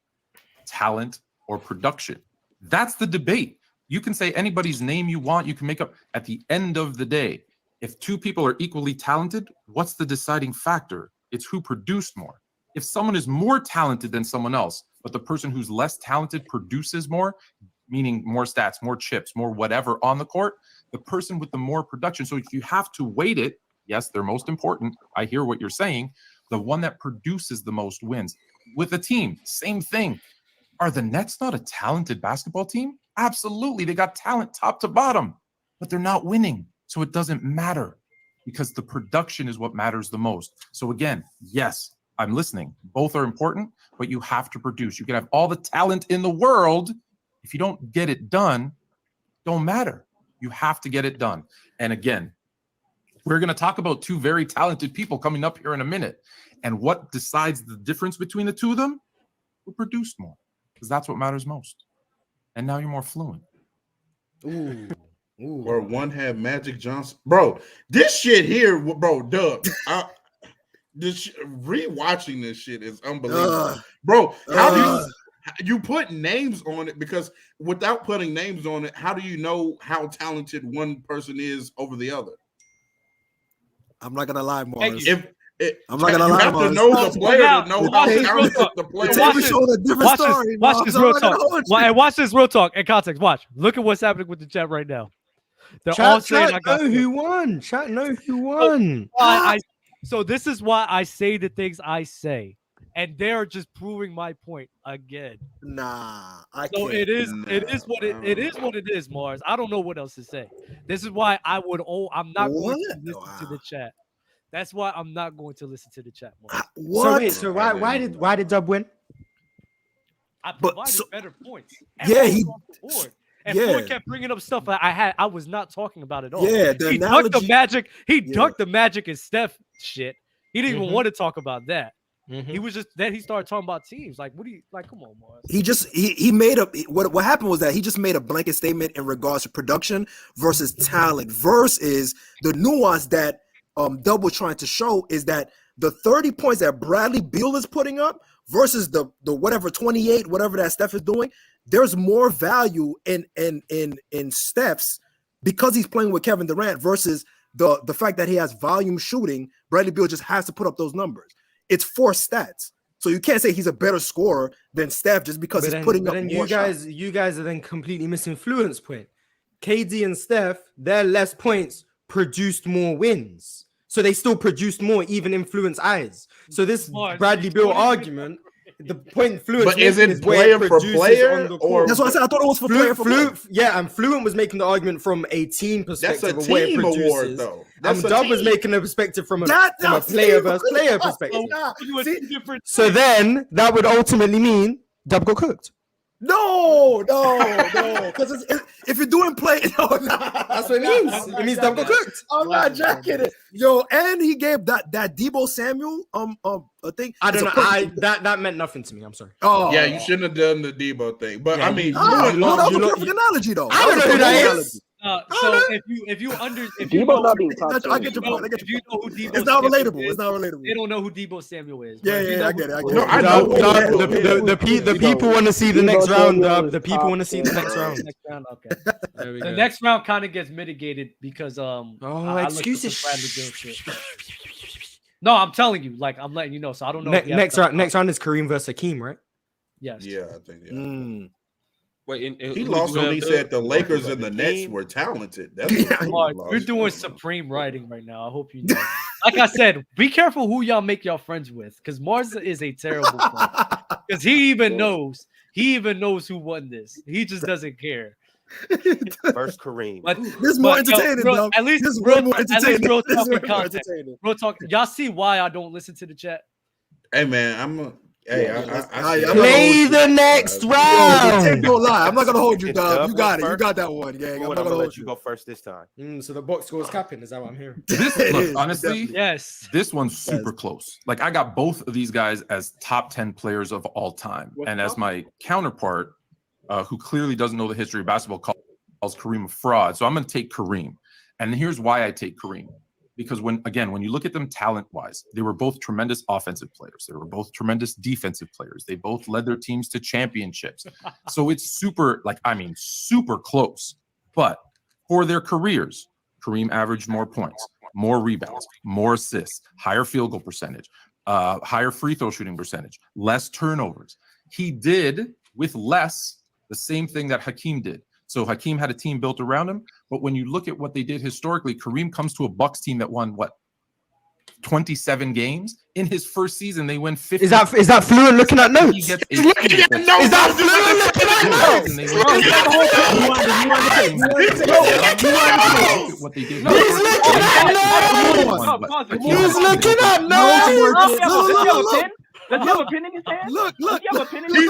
Speaker 20: talent or production. That's the debate. You can say anybody's name you want. You can make up at the end of the day. If two people are equally talented, what's the deciding factor? It's who produced more. If someone is more talented than someone else, but the person who's less talented produces more, meaning more stats, more chips, more whatever on the court, the person with the more production. So if you have to weight it, yes, they're most important. I hear what you're saying. The one that produces the most wins. With a team, same thing. Are the Nets not a talented basketball team? Absolutely. They got talent top to bottom, but they're not winning. So it doesn't matter because the production is what matters the most. So again, yes, I'm listening. Both are important, but you have to produce. You can have all the talent in the world. If you don't get it done, don't matter. You have to get it done. And again, we're going to talk about two very talented people coming up here in a minute. And what decides the difference between the two of them? Who produced more? Because that's what matters most. And now you're more fluent.
Speaker 11: Ooh. Or one had Magic Johnson. Bro, this shit here, bro, Doug. Rewatching this shit is unbelievable. Bro, how do you put names on it? Because without putting names on it, how do you know how talented one person is over the other?
Speaker 8: I'm not gonna lie, Mars.
Speaker 11: I'm not gonna lie. You have to know the player to know how talented the player is.
Speaker 18: Watch this real talk. Watch this real talk in context. Watch. Look at what's happening with the chat right now. They're all saying I got
Speaker 2: who won. Chat know who won.
Speaker 18: So this is why I say the things I say, and they're just proving my point again.
Speaker 8: Nah,
Speaker 18: so it is what it is, Mars. I don't know what else to say. This is why I'm not going to listen to the chat. That's why I'm not going to listen to the chat more.
Speaker 2: What? So why did Dub win?
Speaker 18: I provided better points.
Speaker 8: He.
Speaker 18: And Floyd kept bringing up stuff I was not talking about at all.
Speaker 8: Yeah,
Speaker 18: he ducked the Magic. He ducked the Magic and Steph shit. He didn't even want to talk about that. He was just then he started talking about teams. Like, what do you like? Come on, Mars.
Speaker 8: He made a what happened was that he just made a blanket statement in regards to production versus talent. Versus the nuance that Dub was trying to show is that the 30 points that Bradley Beal is putting up versus the whatever 28, whatever that Steph is doing, there's more value in Steph's because he's playing with Kevin Durant versus the fact that he has volume shooting. Bradley Beal just has to put up those numbers. It's forced stats. So you can't say he's a better scorer than Steph just because
Speaker 2: But
Speaker 8: he's
Speaker 2: then,
Speaker 8: putting
Speaker 2: but
Speaker 8: up
Speaker 2: then
Speaker 8: more shots.
Speaker 2: you guys are then completely missing Fluent's point. KD and Steph, their less points produced more wins. So they still produced more, even in Fluent's eyes. So this Bradley Beal argument, the point Fluent's
Speaker 11: But is
Speaker 2: making
Speaker 11: it
Speaker 2: is where it
Speaker 11: player for
Speaker 2: produces
Speaker 11: player
Speaker 2: on the
Speaker 11: or-
Speaker 2: court.
Speaker 8: That's what I said. I thought it was for player for player.
Speaker 2: Yeah, and Fluent was making the argument from a team perspective of what it
Speaker 11: team award,
Speaker 2: produces.
Speaker 11: though.
Speaker 2: And
Speaker 11: That's a
Speaker 2: Dub was
Speaker 11: team.
Speaker 2: making a perspective from a
Speaker 8: That's
Speaker 2: player
Speaker 8: team.
Speaker 2: versus player perspective.
Speaker 8: See?
Speaker 2: So then that would ultimately mean Dub got cooked.
Speaker 8: No. Because if you're doing play, that's
Speaker 2: what it means. It means Dub got cooked.
Speaker 8: I'm not jacking it, yo. And he gave that Debo Samuel a thing.
Speaker 2: I don't know. That meant nothing to me. I'm sorry.
Speaker 8: Oh
Speaker 11: Yeah, you shouldn't have done the Debo thing. But
Speaker 2: Yeah,
Speaker 11: I mean,
Speaker 8: that was a perfect analogy, though.
Speaker 2: I don't know who that is.
Speaker 1: So if you
Speaker 6: Debo
Speaker 1: know,
Speaker 6: not being top
Speaker 8: I get your point.
Speaker 1: if you know who Debo
Speaker 8: It's not
Speaker 1: Samuel
Speaker 8: relatable.
Speaker 1: is,
Speaker 8: It's not relatable.
Speaker 1: They don't know who Debo Samuel is.
Speaker 8: Yeah,
Speaker 1: but if you
Speaker 8: yeah,
Speaker 1: know
Speaker 8: I
Speaker 1: who
Speaker 8: get it. I
Speaker 1: Debo
Speaker 8: get it.
Speaker 11: No, I know.
Speaker 2: The people want to see the next round. The people want to see the next round.
Speaker 1: Next round, okay.
Speaker 15: There we
Speaker 1: The
Speaker 15: go.
Speaker 1: next round kind of gets mitigated because I looked at
Speaker 2: excuses.
Speaker 1: some Bradley Beal shit. No, I'm telling you, like I'm letting you know. So I don't know. if you have
Speaker 2: Next
Speaker 1: to-
Speaker 2: round. Next round is Kareem versus Hakeem, right?
Speaker 1: Yes.
Speaker 11: Yeah, I think. Yeah.
Speaker 15: Wait,
Speaker 11: He lost when he said the Lakers and the Nets were talented. That's what he
Speaker 1: Mark,
Speaker 11: lost.
Speaker 1: you're doing supreme writing right now. I hope you know. Like I said, be careful who y'all make y'all friends with, because Mars is a terrible friend. Because he even knows who won this. He just doesn't care.
Speaker 6: First Kareem.
Speaker 1: But
Speaker 8: This is more entertaining, though.
Speaker 1: At least
Speaker 8: This is
Speaker 1: real,
Speaker 8: way more
Speaker 1: at least
Speaker 8: entertaining.
Speaker 1: real
Speaker 8: This is
Speaker 1: talk
Speaker 8: way
Speaker 1: and
Speaker 8: more
Speaker 1: content.
Speaker 8: entertaining.
Speaker 1: Real talk. Y'all see why I don't listen to the chat?
Speaker 11: Hey man, I
Speaker 2: Play the next round.
Speaker 8: Take no lie. I'm not gonna hold you, Dub. You got it. You got that one, gang. I'm not
Speaker 6: I'm
Speaker 8: gonna
Speaker 6: gonna
Speaker 8: hold
Speaker 6: let you go first this time.
Speaker 2: So the box score is capping. Is that what I'm hearing?
Speaker 20: This
Speaker 8: It
Speaker 20: look,
Speaker 8: is,
Speaker 20: honestly,
Speaker 8: definitely.
Speaker 1: Yes.
Speaker 20: this one's super close. Like I got both of these guys as top 10 players of all time, and as my counterpart, who clearly doesn't know the history of basketball, calls Kareem a fraud. So I'm going to take Kareem, and here's why I take Kareem. Because when you look at them talent-wise, they were both tremendous offensive players. They were both tremendous defensive players. They both led their teams to championships. So it's super close. But for their careers, Kareem averaged more points, more rebounds, more assists, higher field goal percentage, higher free throw shooting percentage, less turnovers. He did with less the same thing that Hakeem did. So Hakeem had a team built around him, but when you look at what they did historically, Kareem comes to a Bucks team that won 27 games in his first season. They win 50.
Speaker 2: Is that Fluent looking at notes?
Speaker 11: He's looking at notes.
Speaker 2: Is that Fluent looking at notes? He's looking at notes.
Speaker 10: Does he have a pin in his hand?
Speaker 8: Look.
Speaker 11: He's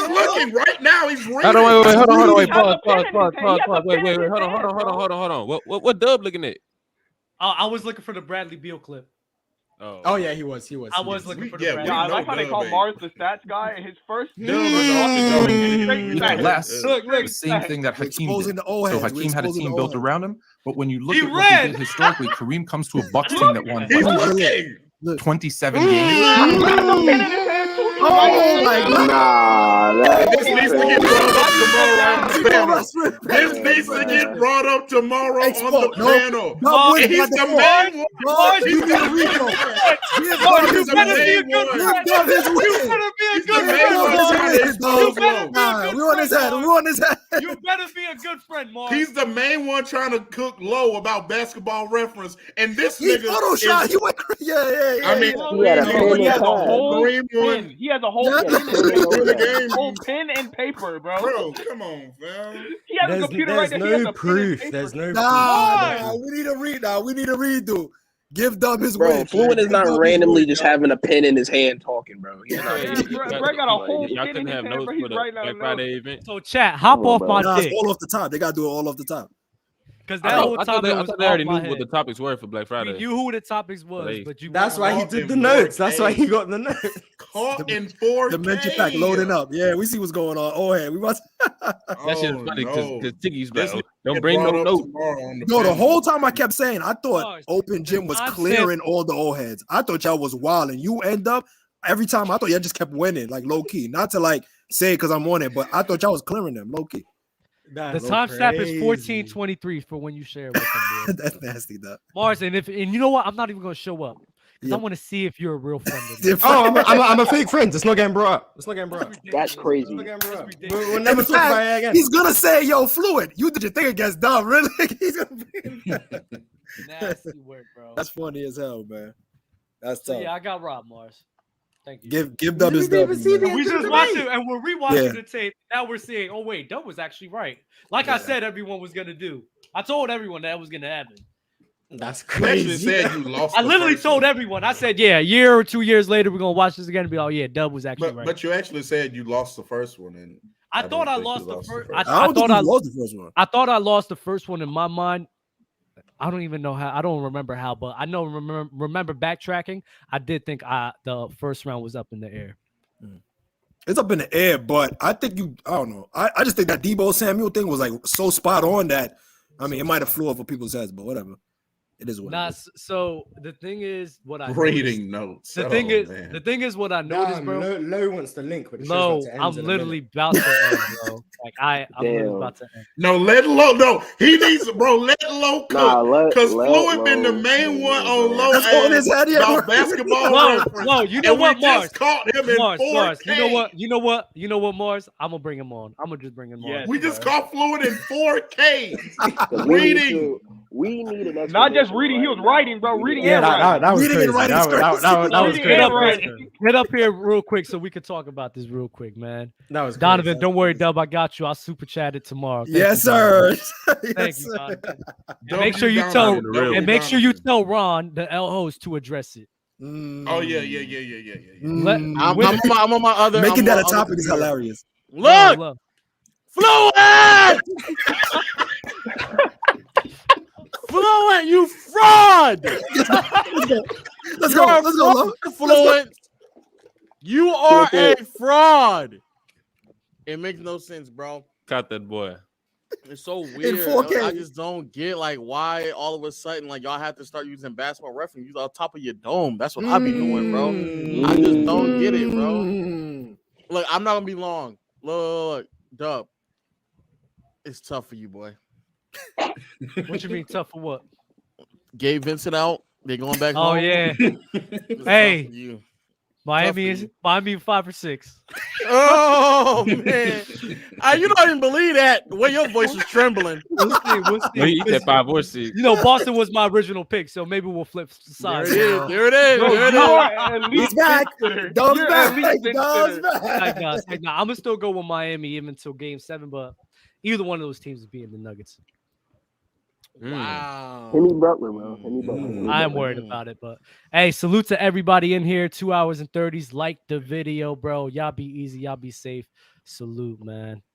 Speaker 11: looking right now. He's reading.
Speaker 15: Hold on, wait, pause. Wait,
Speaker 10: He has a pen in his
Speaker 15: hold on. What Dub looking at?
Speaker 1: I was looking for the Bradley Beal clip.
Speaker 2: Oh yeah, he was.
Speaker 1: I was looking for the
Speaker 11: Yeah,
Speaker 1: Bradley.
Speaker 10: Yeah, I
Speaker 11: know
Speaker 10: like how they
Speaker 11: Dub,
Speaker 10: call
Speaker 11: baby.
Speaker 10: Mars the stats guy, and his first
Speaker 20: With less, the same thing that Hakeem
Speaker 8: exposing
Speaker 20: did.
Speaker 8: the old
Speaker 20: So
Speaker 8: heads. We're
Speaker 20: Hakeem had a
Speaker 8: exposing
Speaker 20: team
Speaker 8: the
Speaker 20: built
Speaker 8: old
Speaker 20: around him, but when you look
Speaker 1: He
Speaker 20: at what they
Speaker 1: ran.
Speaker 20: did historically, Kareem comes to a Bucks team that won
Speaker 11: He's looking.
Speaker 20: 27 games.
Speaker 8: Oh my God!
Speaker 6: Nah,
Speaker 11: This needs to get brought up tomorrow on the panel. This needs to get brought up tomorrow on the panel.
Speaker 8: No,
Speaker 11: And he's the main one.
Speaker 8: Mars,
Speaker 11: He's
Speaker 8: you
Speaker 11: the
Speaker 8: better
Speaker 11: main
Speaker 8: read
Speaker 11: one.
Speaker 8: Give
Speaker 1: Mars,
Speaker 8: Dub
Speaker 1: you
Speaker 8: his
Speaker 1: better be a
Speaker 8: win.
Speaker 1: good
Speaker 8: Give
Speaker 1: friend.
Speaker 8: Dub his
Speaker 1: You
Speaker 8: win.
Speaker 1: better be a
Speaker 11: He's
Speaker 1: good
Speaker 11: the
Speaker 1: friend,
Speaker 11: main one
Speaker 1: Mars.
Speaker 11: trying to expose
Speaker 1: better
Speaker 11: him.
Speaker 1: be a
Speaker 8: Nah,
Speaker 1: good
Speaker 8: we on his
Speaker 1: friend,
Speaker 8: head.
Speaker 1: Mars.
Speaker 8: We on his head.
Speaker 1: You better be a good friend, Mars.
Speaker 11: He's the main one trying to cook low about Basketball Reference, and this
Speaker 8: He
Speaker 11: nigga
Speaker 8: photoshopped.
Speaker 11: is.
Speaker 8: He went crazy. Yeah.
Speaker 11: I mean,
Speaker 6: He had a pen in
Speaker 10: He has a
Speaker 6: his hand.
Speaker 10: whole
Speaker 11: Kareem won.
Speaker 10: pin. He has a whole
Speaker 8: Yeah.
Speaker 10: pin in his
Speaker 11: The
Speaker 10: hand.
Speaker 11: game.
Speaker 10: Whole pen and paper, bro.
Speaker 11: Bro, come on, fam.
Speaker 10: He has a computer right there. He has a pen and
Speaker 2: proof.
Speaker 10: paper.
Speaker 2: There's no proof.
Speaker 8: Nah, we need to read now. We need to redo. Give Dub his
Speaker 6: Bro,
Speaker 8: win.
Speaker 6: Fluent is
Speaker 8: Give
Speaker 6: not
Speaker 8: Dub his
Speaker 6: randomly
Speaker 8: win,
Speaker 6: just
Speaker 8: dog.
Speaker 6: having a pen in his hand talking, bro. He's not.
Speaker 10: Greg got a whole
Speaker 15: Y'all
Speaker 10: pin
Speaker 15: couldn't
Speaker 10: in his
Speaker 15: have
Speaker 10: hand,
Speaker 15: notes
Speaker 10: bro.
Speaker 15: for
Speaker 10: He's
Speaker 15: the
Speaker 10: writing
Speaker 15: Black
Speaker 10: out
Speaker 15: Friday
Speaker 10: notes.
Speaker 15: event.
Speaker 18: So chat, hop
Speaker 6: Come on,
Speaker 18: off
Speaker 6: bro.
Speaker 18: my
Speaker 8: Nah, it's
Speaker 18: dick.
Speaker 8: all off the top. They gotta do it all off the top.
Speaker 1: Because that whole
Speaker 15: I
Speaker 1: topic
Speaker 15: thought
Speaker 1: was
Speaker 15: they already
Speaker 1: off my
Speaker 15: knew what the
Speaker 1: head.
Speaker 15: topics were for Black
Speaker 1: We
Speaker 15: Friday.
Speaker 1: knew who the topics was,
Speaker 15: They-
Speaker 1: but you.
Speaker 2: That's why he
Speaker 11: Caught
Speaker 2: did
Speaker 11: in
Speaker 2: the notes. That's why
Speaker 11: 4K.
Speaker 2: he got the notes.
Speaker 11: Caught in 4K.
Speaker 8: Dementia pack loading up. Yeah, we see what's going on. Oh, hey, we must.
Speaker 15: That shit's funny because Tiggy's
Speaker 11: This
Speaker 15: like,
Speaker 11: nigga
Speaker 15: don't
Speaker 11: get
Speaker 15: bring no
Speaker 11: brought up
Speaker 15: notes.
Speaker 11: tomorrow on the
Speaker 8: No, the
Speaker 11: panel.
Speaker 8: whole time I kept saying I thought
Speaker 1: Mars,
Speaker 8: Open Gym was
Speaker 1: concept-
Speaker 8: clearing all the old heads. I thought y'all was wild, and you end up every time. I thought y'all just kept winning, like low key. Not to like say because I'm on it, but I thought y'all was clearing them low key.
Speaker 1: The
Speaker 2: That's
Speaker 1: timestamp is
Speaker 2: crazy.
Speaker 1: 14:23 for when you share with them. Boy.
Speaker 8: That's nasty, though.
Speaker 1: Mars, and you know what? I'm not even gonna show up
Speaker 18: because I want to see if you're a real friend.
Speaker 2: I'm a fake friend. It's not getting brought up.
Speaker 6: That's crazy.
Speaker 2: We'll never talk about it again.
Speaker 8: He's gonna say, "Yo, Fluid, you did your thing against Dom." Really? He's gonna
Speaker 18: Nasty work, bro.
Speaker 8: That's funny as hell, man. That's tough.
Speaker 18: So yeah, I got Rob Mars. Thank you.
Speaker 8: Give Dub his dub.
Speaker 18: We just watched it, and we're rewatching the tape. Now we're seeing, oh wait, Dub was actually right. Like I said, everyone was gonna do. I told everyone that was gonna happen.
Speaker 2: That's
Speaker 11: crazy. Said you lost
Speaker 18: I literally told everyone. I said, yeah, a year or 2 years later, we're gonna watch this again and be, oh yeah, Dub was actually right.
Speaker 11: But you actually said you lost the first one, and
Speaker 18: I thought I lost the first.
Speaker 8: I thought I lost the first one.
Speaker 18: I thought I lost the first one in my mind. I don't even know how. I don't remember how, but I know remember backtracking. I did think the first round was up in the air.
Speaker 8: It's up in the air, but I think I don't know. I just think that Debo Samuel thing was like so spot on that, I mean, it might have flew over people's heads, but whatever. It is what it is.
Speaker 18: So the thing is, what I
Speaker 11: reading notes.
Speaker 18: The thing is, what I noticed, bro.
Speaker 2: Low wants the link. But
Speaker 18: I'm literally about to end, bro. Like I'm literally about to end.
Speaker 11: No, let Low. No, he needs, bro. Let Low cook because Fluid been the main one on Low about basketball.
Speaker 18: Low, you know what, Mars?
Speaker 11: Just caught him in 4K.
Speaker 18: Mars, you know what, Mars? I'm gonna bring him on. I'm gonna just bring him on.
Speaker 11: We just caught Fluid in 4K. Reading.
Speaker 6: We need an
Speaker 10: not just reading. He was writing, bro. Reading.
Speaker 2: Yeah, that was
Speaker 8: reading
Speaker 2: crazy.
Speaker 8: and writing.
Speaker 2: That was crazy.
Speaker 18: Get up here real quick so we can talk about this real quick, man.
Speaker 2: That was
Speaker 18: Donovan.
Speaker 2: crazy.
Speaker 18: Don't worry, Dub. I got you. I'll super chat it tomorrow.
Speaker 8: Yes, sir.
Speaker 18: Thank you, Donovan. And make sure you tell Ron, the L host, to address it.
Speaker 11: Oh yeah.
Speaker 4: I'm on my other.
Speaker 8: Making that a topic is hilarious.
Speaker 4: Look, Fluid. Fluid, you fraud!
Speaker 8: Let's go.
Speaker 4: Fluid. You are a fraud. It makes no sense, bro.
Speaker 15: Cut that boy.
Speaker 4: It's so weird.
Speaker 8: 4K.
Speaker 4: I just don't get like why all of a sudden like y'all have to start using basketball reference. Use on top of your dome. That's what I be doing, bro. I just don't get it, bro. Look, I'm not gonna be long. Look, Dub. It's tough for you, boy.
Speaker 18: What you mean tough for what?
Speaker 4: Gabe Vincent out. They're going back
Speaker 18: Oh
Speaker 4: home.
Speaker 18: yeah. Hey, Miami 5 or 6.
Speaker 4: Oh man, you don't even believe that. The way your voice was trembling.
Speaker 18: We'll see.
Speaker 15: He said 5 or 6.
Speaker 18: You know, Boston was my original pick, so maybe we'll flip sides.
Speaker 4: There it is.
Speaker 8: He's back. Dub's back.
Speaker 18: I'm gonna still go with Miami even until Game 7, but either one of those teams is beating the Nuggets.
Speaker 4: Wow.
Speaker 6: Jimmy Butler, bro.
Speaker 18: I am worried about it, but hey, salute to everybody in here. 2 hours and 30s. Like the video, bro. Y'all be easy. Y'all be safe. Salute, man.